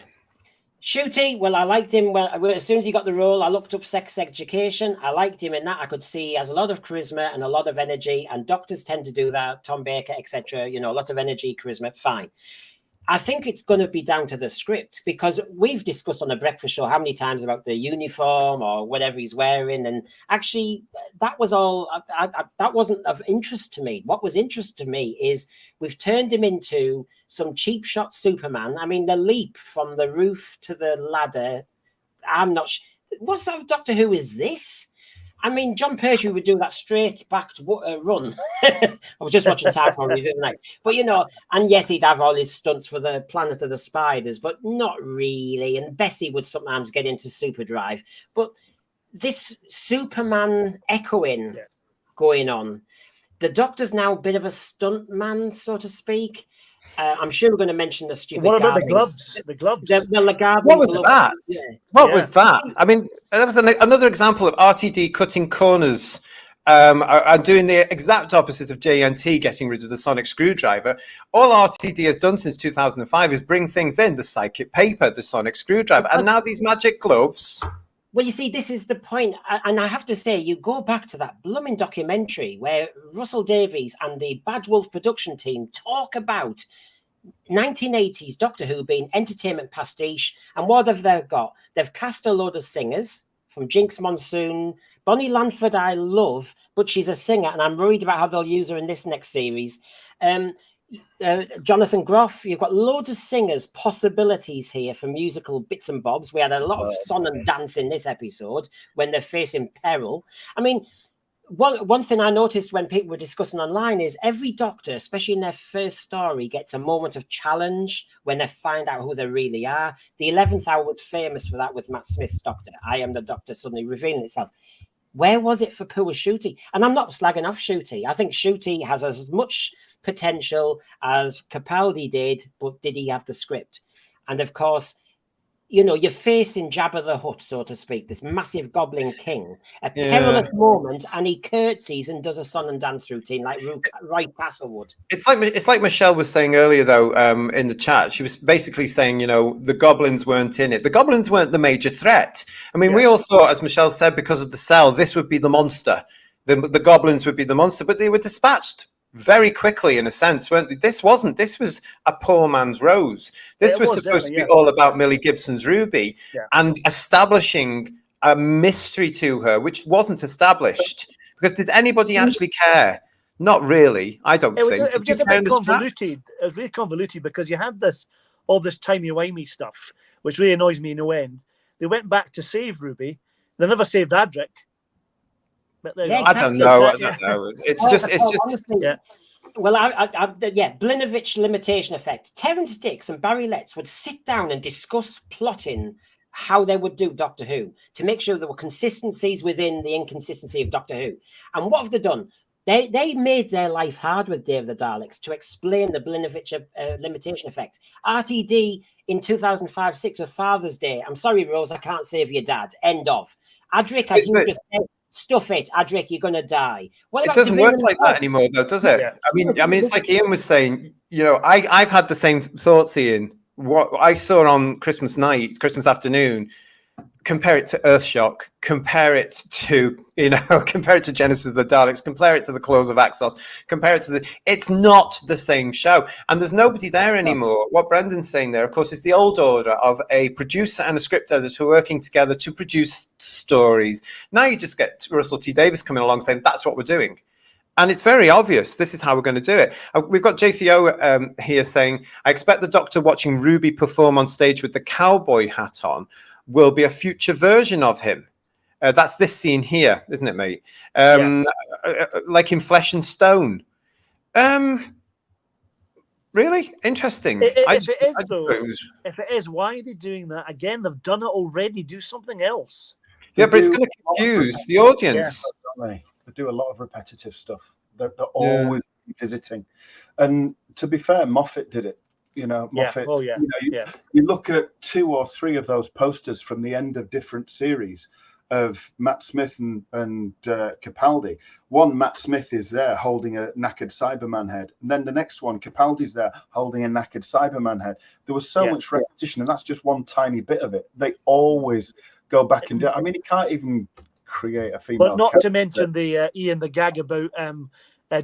S5: Ncuti, well, I liked him. Well, as soon as he got the role, I looked up Sex Education. I liked him in that. I could see he has a lot of charisma and a lot of energy, and doctors tend to do that. Tom Baker, etc. You know, lots of energy, charisma. Fine. I think it's going to be down to the script, because we've discussed on the breakfast show how many times about the uniform or whatever he's wearing, and actually that was all. That wasn't of interest to me. What was interest to me is we've turned him into some cheap shot Superman. I mean, the leap from the roof to the ladder. I'm not. What sort of Doctor Who is this? I mean, John Pertwee would do that straight-backed run. I was just watching Time on the other night. But, you know, and yes, he'd have all his stunts for the Planet of the Spiders, but not really. And Bessie would sometimes get into Superdrive. But this Superman echoing going on, the Doctor's now a bit of a stunt man, so to speak. I'm sure we're going to mention the stupid.
S4: What about the gloves? The gloves.
S5: The
S2: what was that? Yeah. What was that? I mean, that was another example of RTD cutting corners are doing the exact opposite of JNT getting rid of the sonic screwdriver. All RTD has done since 2005 is bring things in, the psychic paper, the sonic screwdriver, and now these magic gloves.
S5: Well, you see, this is the point. And I have to say, you go back to that blooming documentary where Russell Davies and the Bad Wolf production team talk about 1980s Doctor Who being entertainment pastiche. And what have they got? They've cast a load of singers from Jinx Monsoon. Bonnie Lanford I love, but she's a singer, and I'm worried about how they'll use her in this next series. Jonathan Groff, you've got loads of singers, possibilities here for musical bits and bobs. We had a lot of song and dance in this episode when they're facing peril. I mean, one thing I noticed when people were discussing online is every Doctor, especially in their first story, gets a moment of challenge when they find out who they really are. The 11th hour was famous for that with Matt Smith's Doctor. I am the Doctor suddenly revealing itself. Where was it for poor Ncuti? And I'm not slagging off Ncuti. I think Ncuti has as much potential as Capaldi did, but did he have the script? And of course, you know, you're facing Jabba the Hutt, so to speak, this massive goblin king, a perilous moment, and he curtsies and does a song and dance routine like Roy Castlewood.
S2: It's like Michelle was saying earlier, though, in the chat. She was basically saying, you know, the goblins weren't in it. The goblins weren't the major threat. I mean, we all thought, as Michelle said, because of the cell, this would be the monster. The goblins would be the monster, but they were dispatched very quickly, in a sense, weren't they? This wasn't. This was a poor man's Rose. This was supposed to be all about Millie Gibson's Ruby and establishing a mystery to her, which wasn't established. Because did anybody actually care? Not really. I don't think.
S4: It was just a bit convoluted. It was really convoluted because you had all this timey-wimey stuff, which really annoys me in no end. They went back to save Ruby. They never saved Adric.
S2: I don't know. It's just.
S5: Honestly, well, Blinovitch limitation effect. Terence Dix and Barry Letts would sit down and discuss plotting how they would do Doctor Who to make sure there were consistencies within the inconsistency of Doctor Who. And what have they done? They made their life hard with Day of the Daleks to explain the Blinovitch limitation effect. RTD in 2005-6 of Father's Day. I'm sorry, Rose, I can't save your dad. End of. Adric, as you just said, stuff it, Adric, you're going to die.
S2: It doesn't work like that anymore, though, does it? Yeah. I mean, it's like Ian was saying. You know, I've had the same thoughts, Ian. What I saw on Christmas night, Christmas afternoon. Compare it to Earthshock. Compare it to Genesis of the Daleks. Compare it to the Claws of Axos. Compare it to It's not the same show, and there's nobody there anymore. What Brendan's saying there, of course, is the old order of a producer and a script editor working together to produce stories. Now you just get Russell T Davies coming along saying that's what we're doing. And it's very obvious. This is how we're going to do it. We've got JFO here saying, I expect the Doctor watching Ruby perform on stage with the cowboy hat on will be a future version of him. That's this scene here, isn't it, mate? Like in Flesh and Stone. Really? Interesting.
S4: If it is, why are they doing that? Again, they've done it already. Do something else.
S2: Yeah, but it's going to confuse the audience.
S3: Yeah, they do a lot of repetitive stuff. They're always visiting. And to be fair, Moffat did it. You know, Moffat. You look at 2 or 3 of those posters from the end of different series of Matt Smith and Capaldi. One, Matt Smith is there holding a knackered Cyberman head. And then the next one, Capaldi's there holding a knackered Cyberman head. There was so much repetition, and that's just one tiny bit of it. They always go back and do it. I mean, you can't even create a female.
S4: But not to mention the Ian, the gag about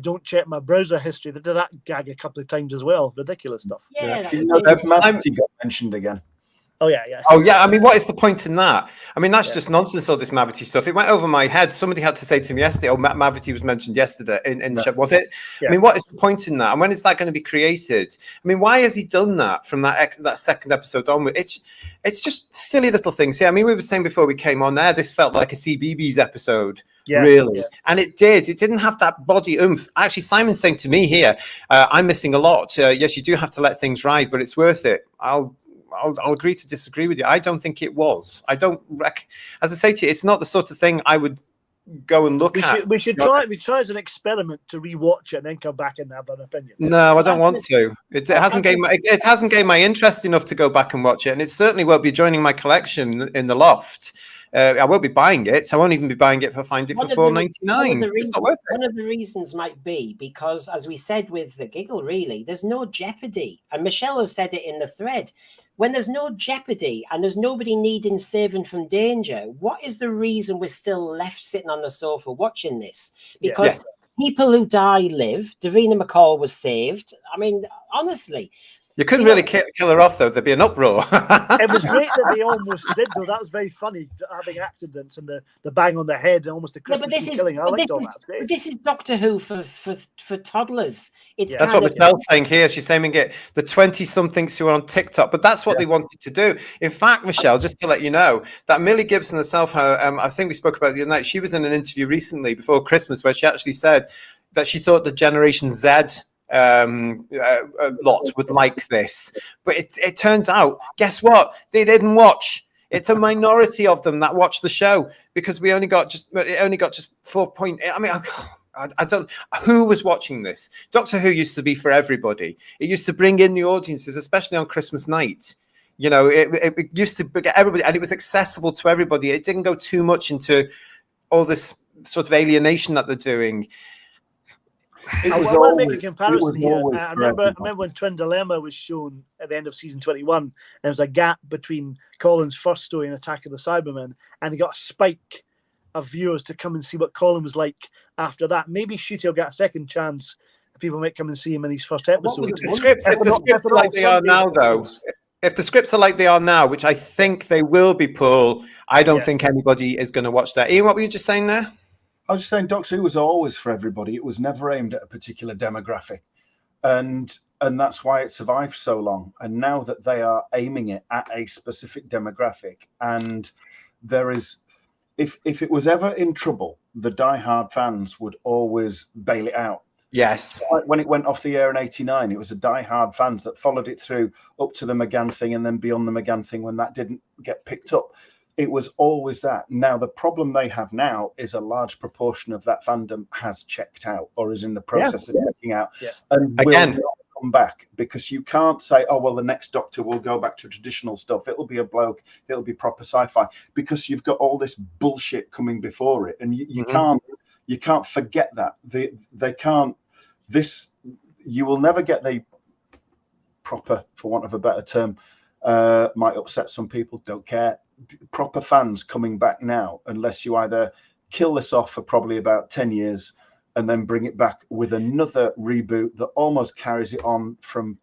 S4: don't check my browser history. They did that gag a couple of times as well. Ridiculous stuff.
S3: Mavity got mentioned again.
S4: Oh yeah.
S2: I mean, what is the point in that? I mean, that's just nonsense. All this Mavity stuff. It went over my head. Somebody had to say to me yesterday, "Oh, Mavity was mentioned yesterday in the show." Was it? Yeah. I mean, what is the point in that? And when is that going to be created? I mean, why has he done that from that second episode onward? It's just silly little things. Yeah, I mean, we were saying before we came on there, this felt like a CBeebies episode. Yeah, really. Yeah. And it did. It didn't have that body oomph. Actually, Simon's saying to me here, I'm missing a lot. Yes, you do have to let things ride, but it's worth it. I'll agree to disagree with you. I don't think it was. I don't as I say to you, it's not the sort of thing I would go and look at.
S4: We try as an experiment to rewatch it and then come back and have an opinion.
S2: No, I don't want to. It hasn't gained my interest enough to go back and watch it, and it certainly won't be joining my collection in the loft. I won't be buying it. I won't even be buying it if I find it for $4.99. It's not worth it.
S5: One of the reasons might be because, as we said with the giggle, really, there's no jeopardy. And Michelle has said it in the thread. When there's no jeopardy and there's nobody needing saving from danger, what is the reason we're still left sitting on the sofa watching this? Because people who die live. Davina McCall was saved. I mean, honestly.
S2: You couldn't really kill her off, though. There'd be an uproar.
S4: It was great that they almost did, though. That was very funny, having accidents and the bang on the head and almost the Christmas killing. I liked all that.
S5: This is Doctor Who for toddlers.
S2: That's what Michelle's saying here. She's saying it the 20-somethings who are on TikTok, but that's what they wanted to do. In fact, Michelle, just to let you know, that Millie Gibson herself, I think we spoke about it the other night, she was in an interview recently before Christmas where she actually said that she thought the Generation Z lot would like this, but it turns out, guess what, they didn't watch. It's a minority of them that watched the show, because it only got just 4 point. I mean, I don't, who was watching this? Doctor Who used to be for everybody. It used to bring in the audiences, especially on Christmas night. You know, it used to get everybody, and it was accessible to everybody. It didn't go too much into all this sort of alienation that they're doing.
S4: I'll make a comparison here. I remember when Twin Dilemma was shown at the end of season 21, there was a gap between Colin's first story and Attack of the Cybermen, and they got a spike of viewers to come and see what Colin was like after that. Maybe Ncuti will get a second chance. People might come and see him in these first episodes.
S2: If the scripts are like they are now, though, if the scripts are like they are now, which I think they will be, Paul, I don't think anybody is going to watch that. Ian, what were you just saying there?
S3: I was just saying Doctor Who was always for everybody. It was never aimed at a particular demographic. And that's why it survived so long. And now that they are aiming it at a specific demographic, and there is, if it was ever in trouble, the diehard fans would always bail it out.
S2: Yes.
S3: When it went off the air in '89, it was the diehard fans that followed it through up to the McGann thing and then beyond the McGann thing when that didn't get picked up. It was always that. Now, the problem they have now is a large proportion of that fandom has checked out or is in the process of checking out. Yeah. And will not come back, because you can't say, oh, well, the next Doctor will go back to traditional stuff. It'll be a bloke. It'll be proper sci-fi, because you've got all this bullshit coming before it. And you can't forget that. They can't. You will never get the proper, for want of a better term, might upset some people, don't care, proper fans coming back now, unless you either kill this off for probably about 10 years and then bring it back with another reboot that almost carries it on from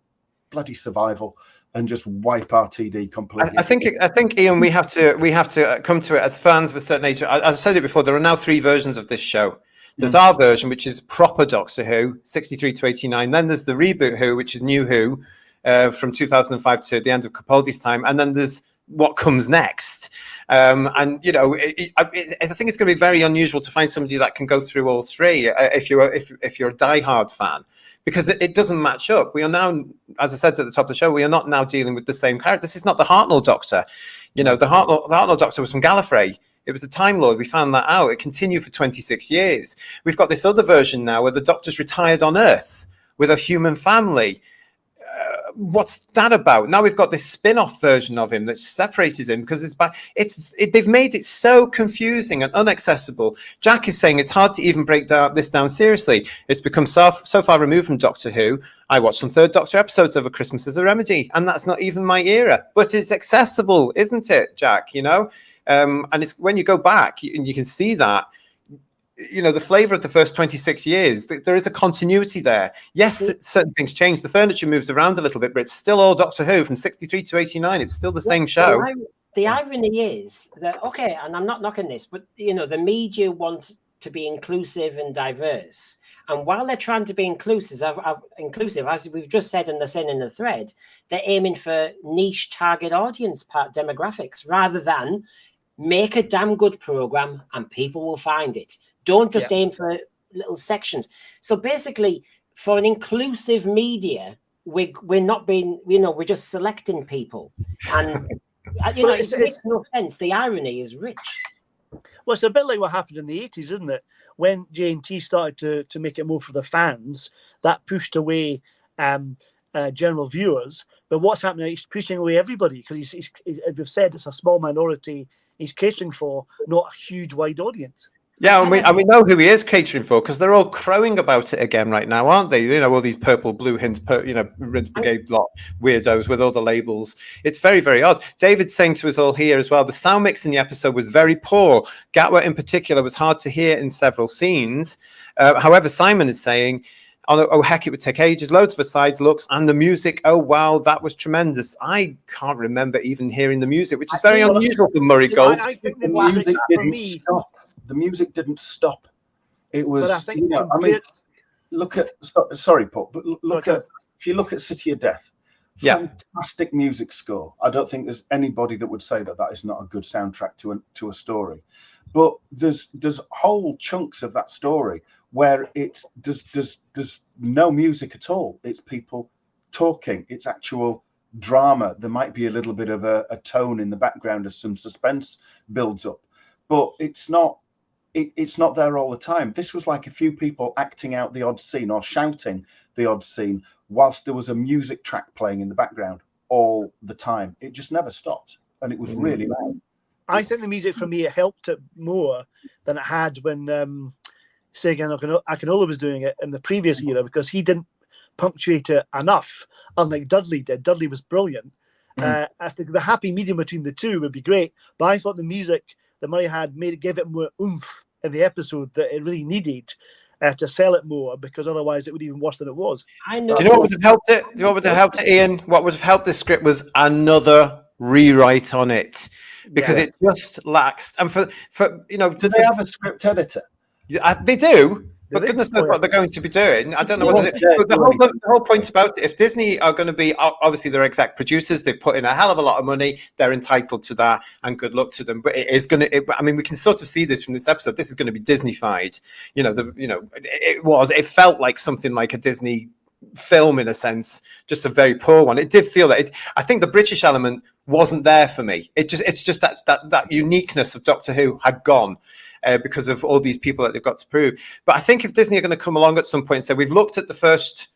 S3: bloody Survival and just wipe RTD completely.
S2: I think Ian, we have to come to it as fans of a certain age. As I said it before, there are now 3 versions of this show. There's our version, which is proper Doctor Who, 63 to 89. Then there's the reboot Who, which is New Who, from 2005 to the end of Capaldi's time. And then there's what comes next. And, you know, I think it's going to be very unusual to find somebody that can go through all 3 if you're a diehard fan, because it doesn't match up. We are now, as I said at the top of the show, we are not now dealing with the same character. This is not the Hartnell Doctor. You know, the Hartnell Doctor was from Gallifrey. It was a Time Lord. We found that out. It continued for 26 years. We've got this other version now where the Doctor's retired on Earth with a human family. What's that about? Now we've got this spin-off version of him that's separated him, because they've made it so confusing and inaccessible. Jack is saying it's hard to even break this down seriously. It's become so far removed from Doctor Who. I watched some Third Doctor episodes over Christmas as a remedy, and that's not even my era. But it's accessible, isn't it, Jack? You know, and it's when you go back and you can see that. You know, the flavor of the first 26 years, there is a continuity there. Yes, certain things change. The furniture moves around a little bit, but it's still all Doctor Who from 63 to 89. It's still the same show.
S5: The irony is that, okay, and I'm not knocking this, but, you know, the media want to be inclusive and diverse. And while they're trying to be inclusive, as we've just said in the thread, they're aiming for niche target audience demographics rather than make a damn good program and people will find it. Don't just aim for little sections. So basically, for an inclusive media, we're not being, you know, we're just selecting people. And, you know, it makes no sense. The irony is rich.
S4: Well, it's a bit like what happened in the 80s, isn't it? When J&T started to make it more for the fans, that pushed away general viewers. But what's happening? He's pushing away everybody, because he's, as we've said, it's a small minority he's catering for, not a huge wide audience.
S2: Yeah, and we know who he is catering for, because they're all crowing about it again right now, aren't they? You know, all these purple, blue hints, Rinse Brigade lot weirdos with all the labels. It's very, very odd. David's saying to us all here as well, the sound mix in the episode was very poor. Gatwa in particular was hard to hear in several scenes. However, Simon is saying, oh heck, it would take ages, loads of asides, looks, and the music, oh wow, that was tremendous. I can't remember even hearing the music, which is very unusual for Murray Gold.
S4: I think
S3: the music didn't stop. The music didn't stop. It was,
S4: but I think
S3: look at, sorry, Paul, but if you look at City of Death, fantastic music score. I don't think there's anybody that would say that is not a good soundtrack to a story. But there's whole chunks of that story where there's no music at all. It's people talking. It's actual drama. There might be a little bit of a tone in the background as some suspense builds up, but it's not there all the time. This was like a few people acting out the odd scene or shouting the odd scene whilst there was a music track playing in the background all the time. It just never stopped, and it was really loud.
S4: I think the music for me helped it more than it had when Seigan Akinola was doing it in the previous era, because he didn't punctuate it enough, unlike Dudley did. Dudley was brilliant. I think the happy medium between the two would be great, but I thought the music that Murray had gave it more oomph in the episode that it really needed to sell it more, because otherwise it would be even worse than it was.
S5: I know.
S2: Do you know what would have helped it? Do you know what would have helped it, Ian? What would have helped this script was another rewrite on it, because it just lacks. And for
S3: do they have a script editor?
S2: They do. But goodness knows what they're going to be doing. I don't know what they do. But the whole point about it, if Disney are going to be, obviously they're exec producers, they've put in a hell of a lot of money, they're entitled to that, and good luck to them. But it is going to, I mean, we can sort of see this from this episode. This is going to be Disney-fied. It felt like something like a Disney film in a sense, just a very poor one. It did feel that I think the British element wasn't there for me. It's just that uniqueness of Doctor Who had gone. Because of all these people that they've got to prove. But I think if Disney are going to come along at some point and say, we've looked at the first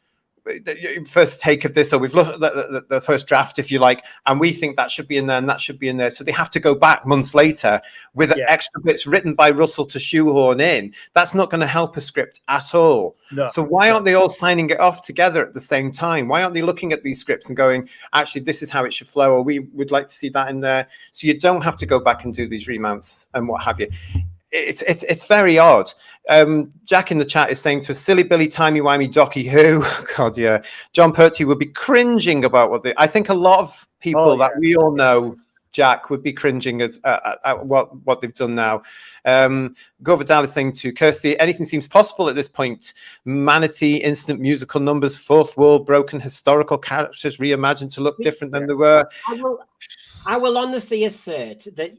S2: take of this, or we've looked at the first draft, if you like, and we think that should be in there and that should be in there. So they have to go back months later with extra bits written by Russell to shoehorn in. That's not going to help a script at all. No. So why aren't they all signing it off together at the same time? Why aren't they looking at these scripts and going, actually, this is how it should flow, or we would like to see that in there? So you don't have to go back and do these remounts and what have you. It's very odd. Jack in the chat is saying to us, silly Billy, timey-wimey, Docky Who. God, yeah. John Pertwee would be cringing about I think a lot of people that we all know, Jack, would be cringing at what they've done now. Govardal is saying to Kirsty, anything seems possible at this point. Manatee, instant musical numbers, fourth wall, broken historical characters reimagined to look different than they were.
S5: I will honestly assert that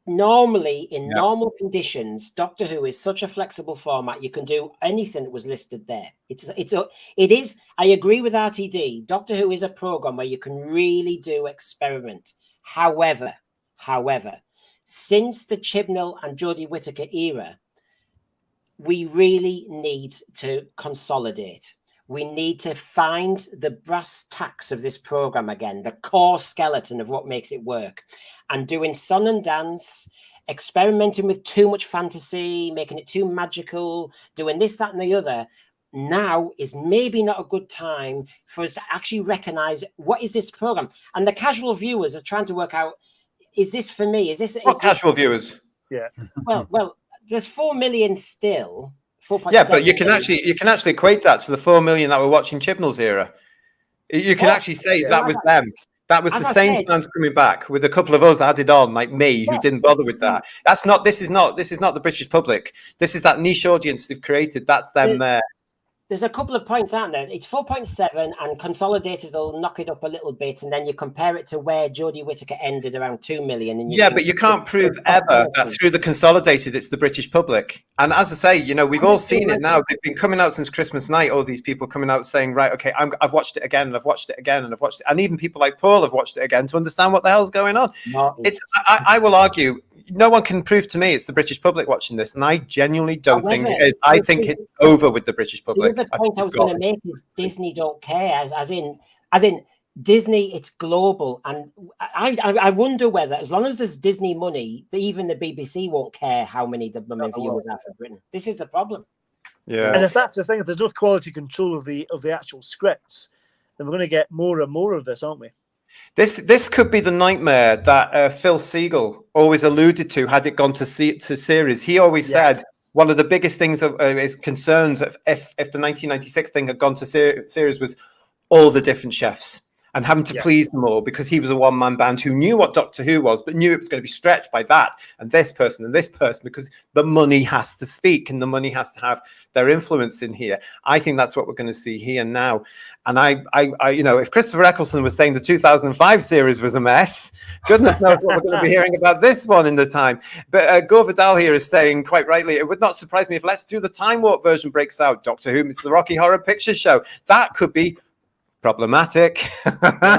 S5: normally, in normal conditions, Doctor Who is such a flexible format. You can do anything that was listed there. It is. I agree with RTD. Doctor Who is a program where you can really do experiment. However, since the Chibnall and Jodie Whittaker era, we really need to consolidate. We need to find the brass tacks of this program again, the core skeleton of what makes it work. And doing Son and Dance, experimenting with too much fantasy, making it too magical, doing this, that, and the other, now is maybe not a good time for us to actually recognize what is this program. And the casual viewers are trying to work out, is this for me? Is this
S2: casual viewers?
S4: Yeah.
S5: Well, there's 4 million still.
S2: Yeah, but you can actually equate that to the 4 million that were watching Chibnall's era. You can actually say that was them. That was the same fans coming back with a couple of us added on, like me, who didn't bother with that. This is not the British public. This is that niche audience they've created. That's them there.
S5: There's a couple of points, aren't there? It's 4.7 and consolidated will knock it up a little bit, and then you compare it to where Jodie Whittaker ended around 2 million. And but
S2: you can't prove ever that through the consolidated it's the British public. And as I say, we've all seen it now. They've been coming out since Christmas night. All these people coming out saying, right, okay, I've watched it again, and I've watched it again, and I've watched it, and even people like Paul have watched it again to understand what the hell's going on. I will argue. No one can prove to me it's the British public watching this, and I genuinely don't think it is. I think it's over with the British public.
S5: The other point I was going to make is Disney don't care, as in Disney, it's global, and I wonder whether, as long as there's Disney money, even the BBC won't care how many the viewers are for Britain. This is the problem.
S2: Yeah.
S4: And if that's the thing, if there's no quality control of the actual scripts, then we're going to get more and more of this, aren't we?
S2: This could be the nightmare that Phil Segal always alluded to had it gone to series. He always said one of the biggest things of his concerns if the 1996 thing had gone to series was all the different chefs and having to please them all, because he was a one-man band who knew what Doctor Who was, but knew it was going to be stretched by that and this person, because the money has to speak and the money has to have their influence in here. I think that's what we're going to see here now. And I if Christopher Eccleston was saying the 2005 series was a mess, goodness knows what we're going to be hearing about this one in the time. But Gore Vidal here is saying quite rightly, it would not surprise me if Let's Do the Time Warp version breaks out. Doctor Who, it's the Rocky Horror Picture Show. That could be problematic.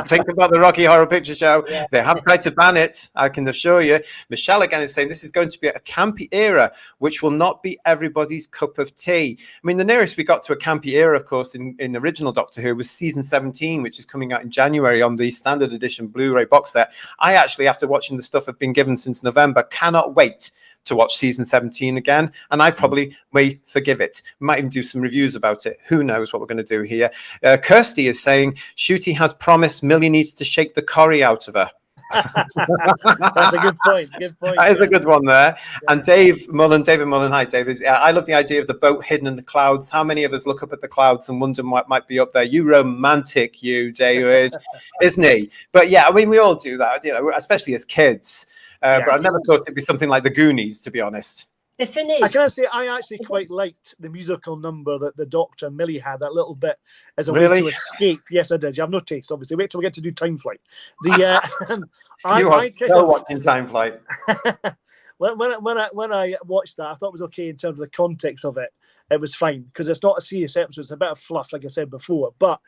S2: Think about the Rocky Horror Picture Show. They have tried to ban it, I can assure you. Michelle again is saying this is going to be a campy era, which will not be everybody's cup of tea. I mean, the nearest we got to a campy era, of course, in original Doctor Who was season 17, which is coming out in January on the standard edition Blu-ray box set. I actually, after watching the stuff I've been given since November, cannot wait to watch season 17 again, and I probably may forgive it. We might even do some reviews about it. Who knows what we're going to do here. Kirsty is saying Ncuti has promised Millie needs to shake the curry out of her.
S4: That's a good point.
S2: That is a good one there. And David Mullen, hi David. I love the idea of the boat hidden in the clouds. How many of us look up at the clouds and wonder what might be up there? You romantic, you, David, isn't he? But yeah, I mean, we all do that, especially as kids. But I never thought it'd be something like the Goonies, to be honest.
S5: The thing is,
S4: I can say I actually quite liked the musical number that the Doctor and Millie had, that little bit as a way to escape. Yes, I did. You have no taste, obviously. Wait till we get to do Time Flight.
S2: Watching Time Flight.
S4: when I watched that, I thought it was okay in terms of the context of it. It was fine because it's not a serious episode. It's a bit of fluff, like I said before, but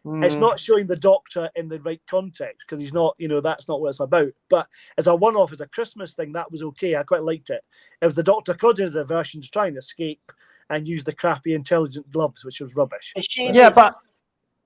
S4: it's not showing the Doctor in the right context because he's not, that's not what it's about. But as a one-off, as a Christmas thing, that was okay. I quite liked it. It was the Doctor coordinated version to try and escape and use the crappy intelligent gloves, which was rubbish.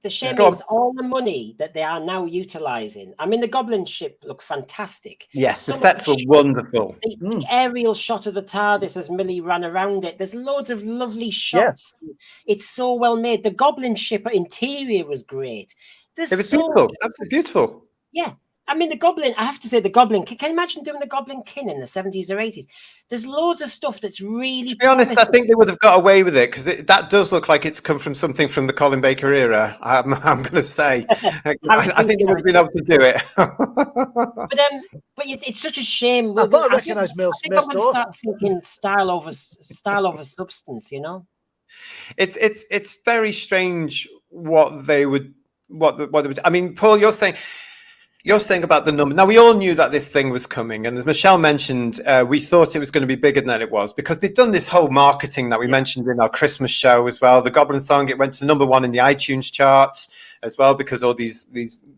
S5: The shame is all the money that they are now utilising. I mean, the Goblin ship looked fantastic.
S2: Yes, the sets were wonderful.
S5: The aerial shot of the TARDIS as Millie ran around it. There's loads of lovely shots. Yeah. It's so well made. The Goblin ship interior was great.
S2: It was beautiful. Absolutely beautiful.
S5: Yeah. I mean, the Goblin, I have to say, the Goblin, can you imagine doing the Goblin Kin in the 70s or 80s? There's loads of stuff that's really... To
S2: be honest, I think they would have got away with it because that does look like it's come from something from the Colin Baker era, I'm going to say. I think they would have been able to do it.
S5: but it's such a shame.
S4: I've got to recognise Mel Smith.
S5: I'm going to start thinking style over substance,
S2: It's very strange what they would... I mean, Paul, you're saying about the number. Now, we all knew that this thing was coming. And as Michelle mentioned, we thought it was going to be bigger than it was because they've done this whole marketing that we mentioned in our Christmas show as well. The Goblin song, it went to #1 in the iTunes charts as well because all these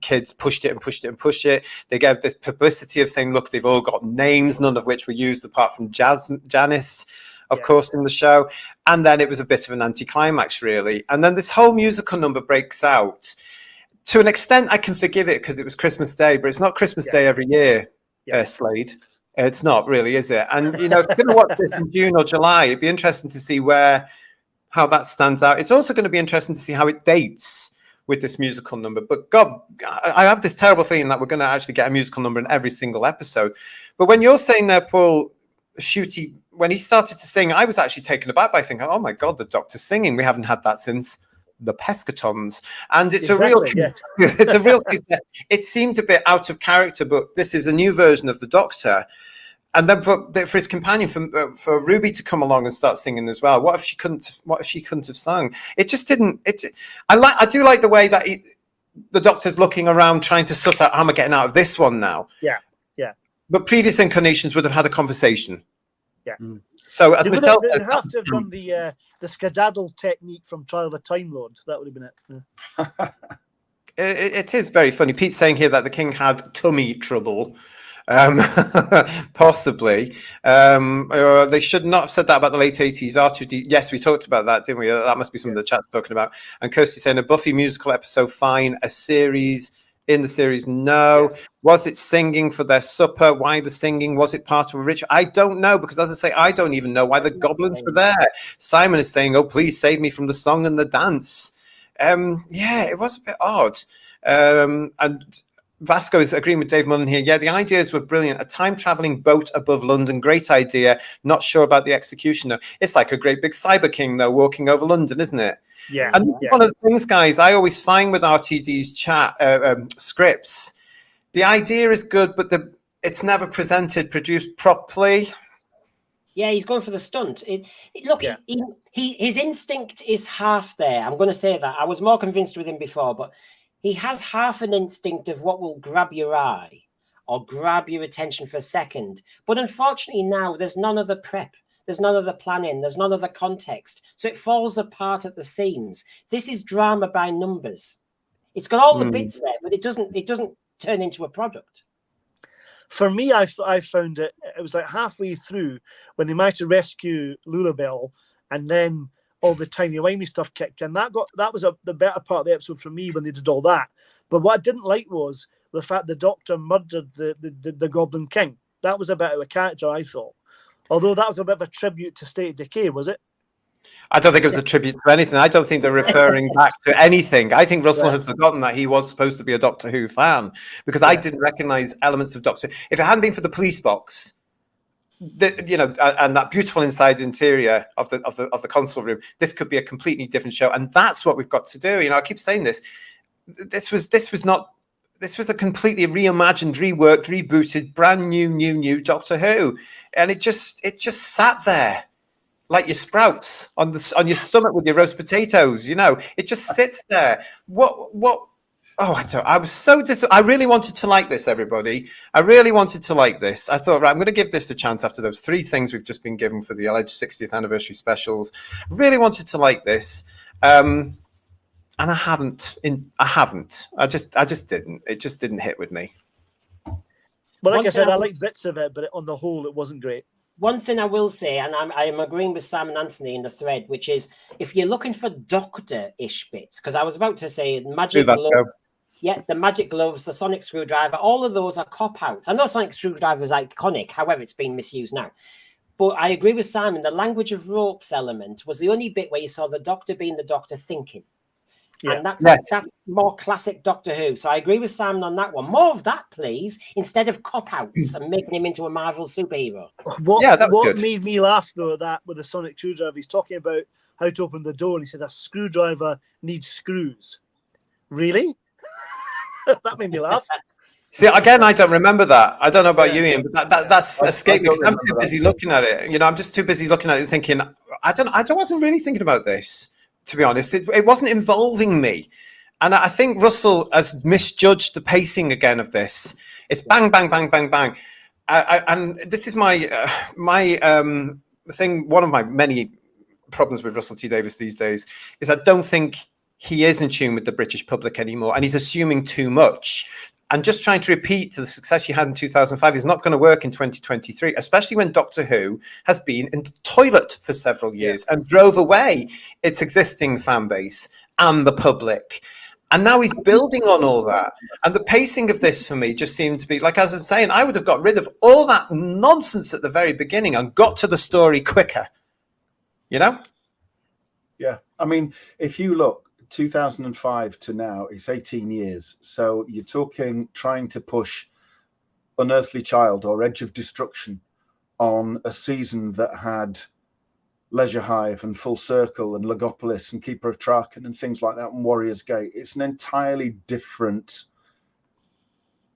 S2: kids pushed it. They gave this publicity of saying, look, they've all got names, none of which were used apart from Janice, of course, in the show. And then it was a bit of an anticlimax, really. And then this whole musical number breaks out. To an extent, I can forgive it because it was Christmas Day, but it's not Christmas Day every year, Slade. It's not really, is it? And, if you're going to watch this in June or July, it'd be interesting to see how that stands out. It's also going to be interesting to see how it dates with this musical number. But God, I have this terrible feeling that we're going to actually get a musical number in every single episode. But when you're saying there, Paul, Ncuti, when he started to sing, I was actually taken aback by thinking, oh my God, the Doctor's singing. We haven't had that since the Pescatons, and it's it's a real it seemed a bit out of character, but this is a new version of the Doctor. And then for his companion, for Ruby to come along and start singing as well, what if she couldn't have sung? It just didn't. I do like the way that the Doctor's looking around trying to suss out how am I getting out of this one now.
S4: Yeah.
S2: But previous incarnations would have had a conversation.
S4: Yeah.
S2: So as Michelle
S4: they have to have done the skedaddle technique from Trial of a Time Lord. That would have been it.
S2: It is very funny. Pete's saying here that the King had tummy trouble. Possibly. They should not have said that about the late 80s. R2D. Yes, we talked about that, didn't we? That must be some of the chat talking about. And Kirsty saying a Buffy musical episode, fine. A series in the series? No. Yeah. Was it singing for their supper? Why the singing? Was it part of a ritual? I don't know, because as I say, I don't even know why the goblins were there. Simon is saying, oh, please save me from the song and the dance. Yeah, it was a bit odd. And Vasco is agreeing with Dave Mullen here. Yeah, the ideas were brilliant. A time-traveling boat above London, great idea. Not sure about the execution, though. It's like a great big cyber king, though, walking over London, isn't it?
S4: Yeah.
S2: And one of the things, guys, I always find with RTD's scripts, the idea is good, but it's never produced properly.
S5: Yeah, he's going for the stunt. His instinct is half there. I'm going to say that. I was more convinced with him before, but he has half an instinct of what will grab your eye or grab your attention for a second. But unfortunately now, there's none of the prep. There's none of the planning. There's none of the context. So it falls apart at the seams. This is drama by numbers. It's got all the bits there, but it doesn't turn into a product.
S4: For me, I found it was like halfway through when they managed to rescue Lulabelle, and then all the timey-wimey stuff kicked in. That was the better part of the episode for me when they did all that. But what I didn't like was the fact the Doctor murdered the Goblin King. That was a bit of a character, I thought. Although that was a bit of a tribute to State of Decay, was it?
S2: I don't think it was a tribute to anything. I don't think they're referring back to anything. I think Russell has forgotten that he was supposed to be a Doctor Who fan, because I didn't recognize elements of Doctor Who. If it hadn't been for the police box, and that beautiful inside interior of the console room, this could be a completely different show. And that's what we've got to do. I keep saying this. This was a completely reimagined, reworked, rebooted, brand new Doctor Who, and it just sat there like your sprouts on your stomach with your roast potatoes. It just sits there. What? Oh, I was so I really wanted to like this, everybody. I really wanted to like this. I thought, right, I'm going to give this a chance after those 3 things we've just been given for the alleged 60th anniversary specials. I really wanted to like this. And I haven't. I just didn't. It just didn't hit with me.
S4: Well, like I said, I liked bits of it, but on the whole, it wasn't great.
S5: One thing I will say, and I'm agreeing with Sam and Anthony in the thread, which is if you're looking for Doctor-ish bits, because I was about to say magic gloves. Yeah, the magic gloves, the sonic screwdriver, all of those are cop-outs. I know sonic screwdriver is iconic, however, it's been misused now. But I agree with Simon, the language of ropes element was the only bit where you saw the Doctor being the Doctor thinking. Yeah. And that's more classic Doctor Who. So I agree with Simon on that one. More of that, please, instead of cop-outs and making him into a Marvel superhero.
S4: What made me laugh, though, that with the sonic screwdriver, he's talking about how to open the door, and he said a screwdriver needs screws. Really? That made me laugh.
S2: See, again, I don't remember that. I don't know about you, Ian, but that's escaped me because I'm too busy looking at it. I'm just too busy looking at it thinking, I wasn't really thinking about this, to be honest. It wasn't involving me. And I think Russell has misjudged the pacing again of this. It's bang, bang, bang, bang, bang. And this is my thing. One of my many problems with Russell T Davies these days is I don't think he is in tune with the British public anymore, and he's assuming too much. And just trying to repeat to the success you had in 2005 is not going to work in 2023, especially when Doctor Who has been in the toilet for several years and drove away its existing fan base and the public. And now he's building on all that. And the pacing of this for me just seemed to be, like as I'm saying, I would have got rid of all that nonsense at the very beginning and got to the story quicker. Yeah.
S3: I mean, if you look, 2005 to now, it's 18 years. So you're talking trying to push Unearthly Child or Edge of Destruction on a season that had Leisure Hive and Full Circle and Legopolis and Keeper of Traken and things like that and Warrior's Gate. It's an entirely different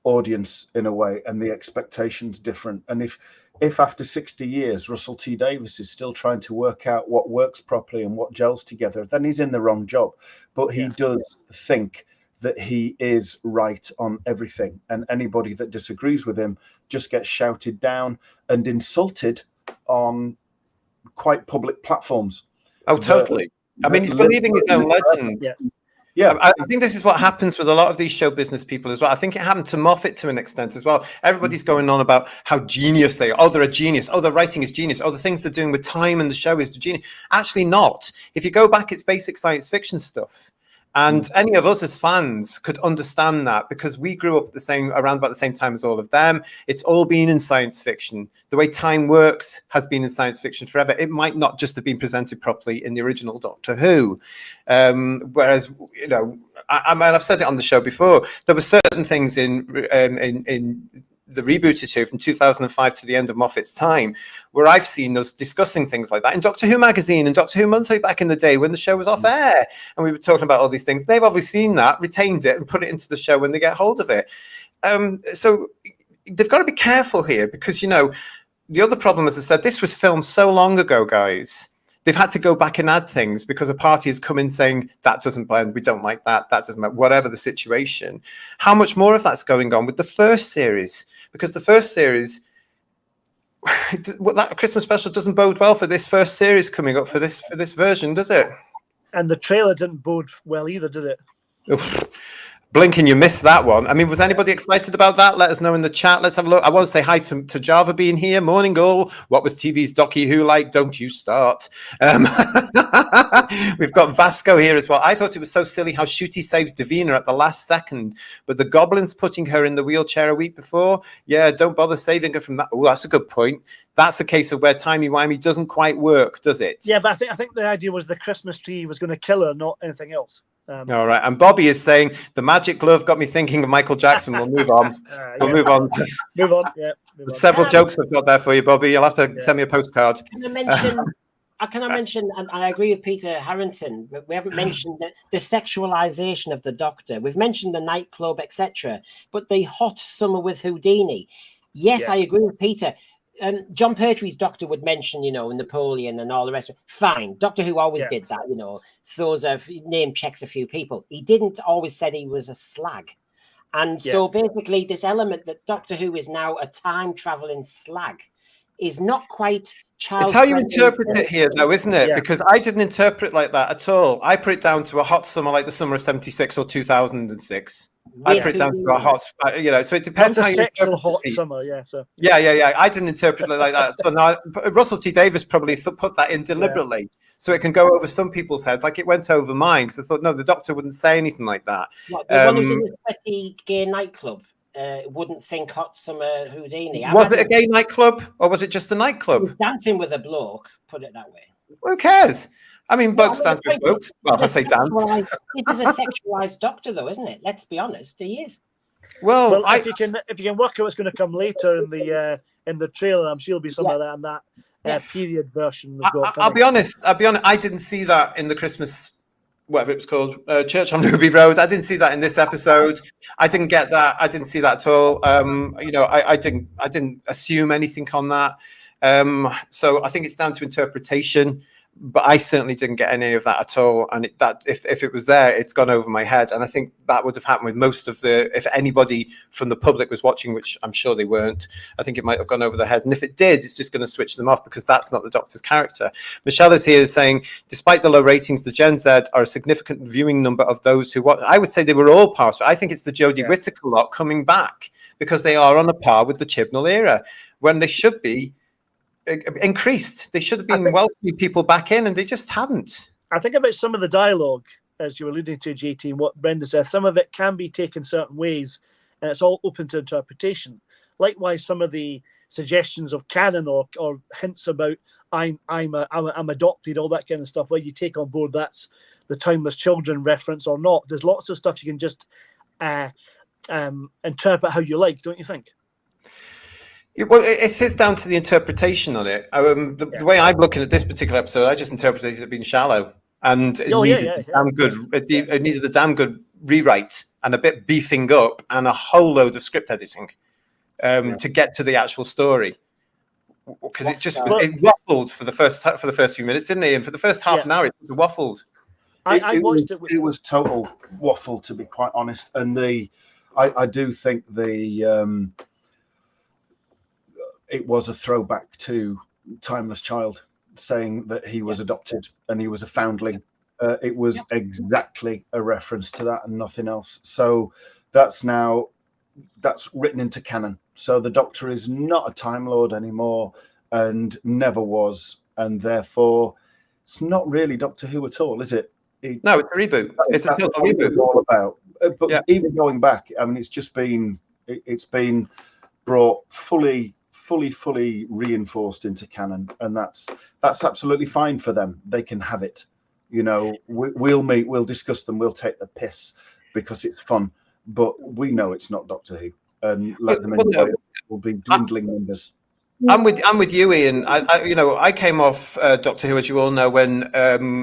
S3: audience in a way, and the expectation's different. And if after 60 years Russell T Davies is still trying to work out what works properly and what gels together, then he's in the wrong job. But he does think that he is right on everything, and anybody that disagrees with him just gets shouted down and insulted on quite public platforms.
S2: Oh, totally. I mean, he's believing his own legend. Yeah, I think this is what happens with a lot of these show business people as well. I think it happened to Moffat to an extent as well. Everybody's going on about how genius they are. Oh, they're a genius. Oh, their writing is genius. Oh, the things they're doing with time and the show is genius. Actually not. If you go back, it's basic science fiction stuff. And any of us as fans could understand that because we grew up around about the same time as all of them. It's all been in science fiction. The way time works has been in science fiction forever. It might not just have been presented properly in the original Doctor Who. Whereas, you know, I mean, I've said it on the show before, there were certain things in the rebooted Who from 2005 to the end of Moffat's time, where I've seen us discussing things like that in Doctor Who magazine and Doctor Who Monthly back in the day when the show was off air, and we were talking about all these things. They've obviously seen that, retained it, and put it into the show when they get hold of it. So they've got to be careful here because, you know, the other problem, as I said, this was filmed so long ago, guys. They've had to go back and add things because a party has come in saying that doesn't blend, we don't like that, that doesn't matter, whatever the situation. How much more of that's going on with the first series? Because the first series, that Christmas special doesn't bode well for this first series coming up for this version, does it?
S4: And the trailer didn't bode well either, did it?
S2: Oof. Blinking, you missed that one. I mean, was anybody excited about that? Let us know in the chat. Let's have a look. I want to say hi to Java being here. Morning, all. What was TV's Docky Who like? Don't you start. We've got Vasco here as well. I thought it was so silly how Ncuti saves Davina at the last second, but the goblins putting her in the wheelchair a week before. Yeah, don't bother saving her from that. Oh, that's a good point. That's a case of where timey-wimey doesn't quite work, does it?
S4: Yeah, but I think the idea was the Christmas tree was going to kill her, not anything else.
S2: All right. And Bobby is saying the magic glove got me thinking of Michael Jackson. We'll move on. We'll move on.
S4: Move on. Yeah. Move on.
S2: Several jokes I've got there for you, Bobby. You'll have to send me a postcard.
S5: Can I mention, and I agree with Peter Harrington, we haven't mentioned the sexualization of the Doctor. We've mentioned the nightclub, etc. But the hot summer with Houdini. Yes, I agree with Peter. John Pertwee's Doctor would mention, you know, Napoleon and all the rest of it. Fine. Doctor Who always did that, you know, throws name checks a few people. He didn't always said he was a slag. And so basically this element that Doctor Who is now a time-traveling slag is not quite child.
S2: It's how you interpret it here, though, isn't it? Because I didn't interpret like that at all. I put it down to a hot summer like the summer of 76 or 200006. I put it down to a hot, you know, so it depends how you interpret
S4: hot summer, so.
S2: Yeah. I didn't interpret it like that. So now Russell T Davies probably put that in deliberately, so it can go over some people's heads, like it went over mine. Because I thought, no, the Doctor wouldn't say anything like that.
S5: What, the one who's in the sweaty gay nightclub wouldn't think hot summer Houdini.
S2: Was it a gay nightclub or was it just a nightclub?
S5: Dancing with a bloke, put it that way.
S2: Who cares? I mean, blokes dance with blokes. Well, I say dance.
S5: It is a sexualized Doctor, though, isn't it? Let's be honest, he is.
S2: Well,
S4: if you can work out what's going to come later in the trailer, I'm sure there'll be some of that in that period version.
S2: I'll be honest. I didn't see that in the Christmas, whatever it was called, Church on Ruby Road. I didn't see that in this episode. I didn't get that. I didn't see that at all. You know, I didn't assume anything on that. So I think it's down to interpretation. But I certainly didn't get any of that at all. And if it was there, it's gone over my head. And I think that would have happened with most of if anybody from the public was watching, which I'm sure they weren't, I think it might have gone over their head. And if it did, it's just going to switch them off because that's not the Doctor's character. Michelle is here saying, despite the low ratings, the Gen Z are a significant viewing number of those who watch. I would say they were all past. I think it's the Jodie Whittaker lot coming back because they are on a par with the Chibnall era when they should be increased. They should have been welcoming people back in, and they just hadn't.
S4: I think about some of the dialogue, as you were alluding to, JT, and what Brenda said. Some of it can be taken certain ways, and it's all open to interpretation. Likewise, some of the suggestions of canon or hints about I'm adopted, all that kind of stuff, where you take on board that's the Timeless Children reference or not. There's lots of stuff you can just interpret how you like, don't you think?
S2: Well, it is down to the interpretation on it. The way I'm looking at this particular episode, I just interpreted it as being shallow, and it needed a damn good rewrite and a bit beefing up and a whole load of script editing to get to the actual story. Because it waffled for the first few minutes, didn't it? And for the first half an hour, it waffled.
S4: I watched it.
S3: It was total waffle, to be quite honest. And I do think it was a throwback to Timeless Child, saying that he was adopted and he was a foundling. It was exactly a reference to that and nothing else. So that's written into canon. So the Doctor is not a Time Lord anymore and never was. And therefore, it's not really Doctor Who at all, is it?
S2: No, it's a reboot. It's a
S3: That's
S2: total
S3: what it
S2: reboot.
S3: was all about. But
S2: Yeah.
S3: even going back, I mean, it's been brought fully reinforced into canon, and that's absolutely fine for them. They can have it. You know, we'll meet, we'll discuss them, we'll take the piss because it's fun, but we know it's not Doctor Who, and let them enjoy it. Will be dwindling numbers.
S2: I'm with you, Ian. I came off Doctor Who, as you all know, when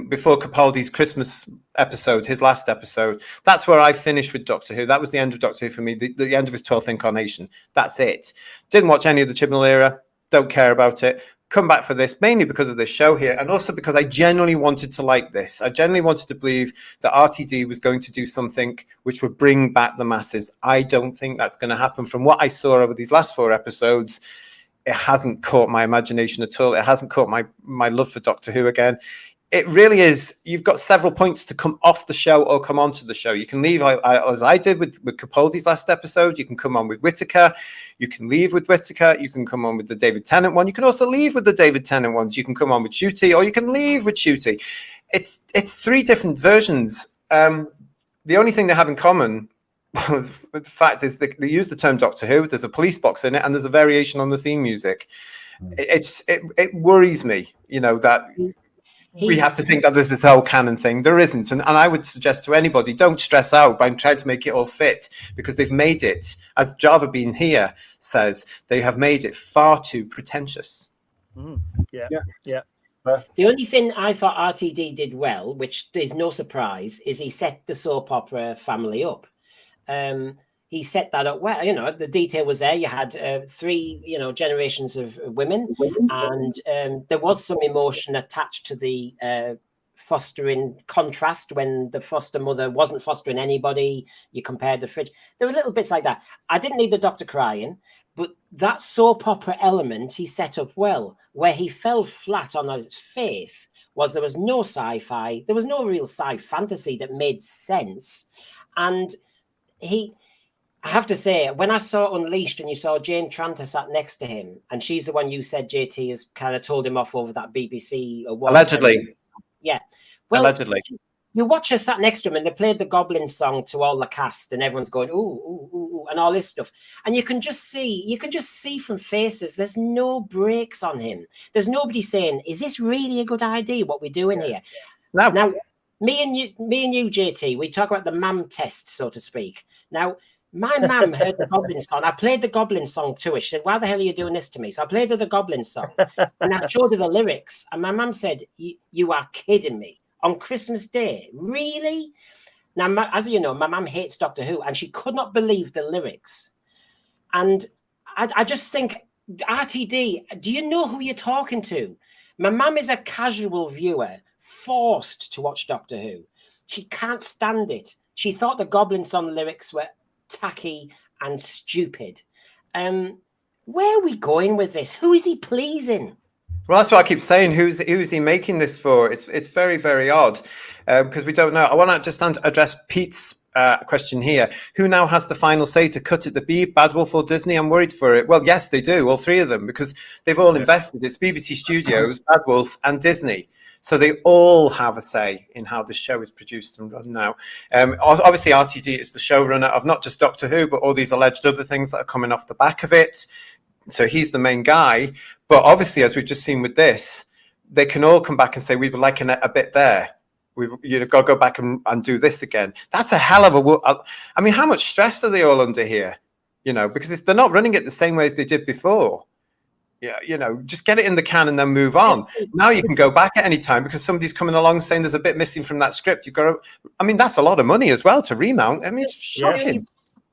S2: before Capaldi's Christmas episode, his last episode. That's where I finished with Doctor Who. That was the end of Doctor Who for me. The end of his 12th incarnation. That's it. Didn't watch any of the Chibnall era. Don't care about it. Come back for this mainly because of this show here, and also because I genuinely wanted to like this. I genuinely wanted to believe that RTD was going to do something which would bring back the masses. I don't think that's going to happen. From what I saw over these last 4 episodes, it hasn't caught my imagination at all. It hasn't caught my love for Doctor Who again. It really is. You've got several points to come off the show or come onto the show. You can leave, as I did with Capaldi's last episode. You can come on with Whittaker. You can leave with Whittaker. You can come on with the David Tennant one. You can also leave with the David Tennant ones. You can come on with Ncuti, or you can leave with Ncuti. It's 3 different versions. The only thing they have in common, the fact is, they use the term Doctor Who. There's a police box in it, and there's a variation on the theme music. It worries me, that we have to think that there's this whole canon thing. There isn't, and I would suggest to anybody, don't stress out by trying to make it all fit, because they've made it, as Java Bean here says, they have made it far too pretentious.
S4: Yeah.
S5: The only thing I thought RTD did well, which is no surprise, is he set the soap opera family up. He set that up well. The detail was there. You had 3, generations of women, and there was some emotion attached to the fostering contrast when the foster mother wasn't fostering anybody. You compared the fridge. There were little bits like that. I didn't need the doctor crying, but that soap opera element he set up well. Where he fell flat on his face was there was no sci-fi. There was no real sci fantasy that made sense, and I have to say, when I saw Unleashed and you saw Jane Tranter sat next to him, and she's the one you said, JT, has kind of told him off over that BBC award.
S2: Allegedly.
S5: Yeah. Well,
S2: allegedly.
S5: You watch her sat next to him, and they played the Goblin song to all the cast, and everyone's going, ooh, ooh, ooh, ooh, and all this stuff. And you can just see from faces, there's no brakes on him. There's nobody saying, is this really a good idea, what we're doing here?
S2: No.
S5: Now, me and you, JT, we talk about the mam test, so to speak. Now, my mum heard the Goblin song. I played the Goblin song to her. She said, why the hell are you doing this to me? So I played her the Goblin song, and I showed her the lyrics. And my mum said, you are kidding me. On Christmas Day? Really? Now, as you know, my mum hates Doctor Who, and she could not believe the lyrics. And I just think, RTD, do you know who you're talking to? My mum is a casual viewer, forced to watch Doctor Who. She can't stand it. She thought the Goblin song lyrics were tacky and stupid. Where are we going with this? Who is he pleasing?
S2: Well, that's what I keep saying. Who's he making this for? It's very, very odd, because we don't know. I want to just address Pete's question here. Who now has the final say to cut it? The Beeb, Bad Wolf, or Disney? I'm worried for it. Well, yes, they do. All 3 of them, because they've all invested. It's BBC Studios, Bad Wolf, and Disney. So they all have a say in how the show is produced and run now. Obviously, RTD is the showrunner of not just Doctor Who, but all these alleged other things that are coming off the back of it. So he's the main guy. But obviously, as we've just seen with this, they can all come back and say, we would like a bit there. You've got to go back and do this again. That's a hell of a... I mean, how much stress are they all under here? Because they're not running it the same way as they did before. Yeah, just get it in the can and then move on. Now you can go back at any time because somebody's coming along saying there's a bit missing from that script. You've got to... I mean, that's a lot of money as well to remount. I mean, it's shocking.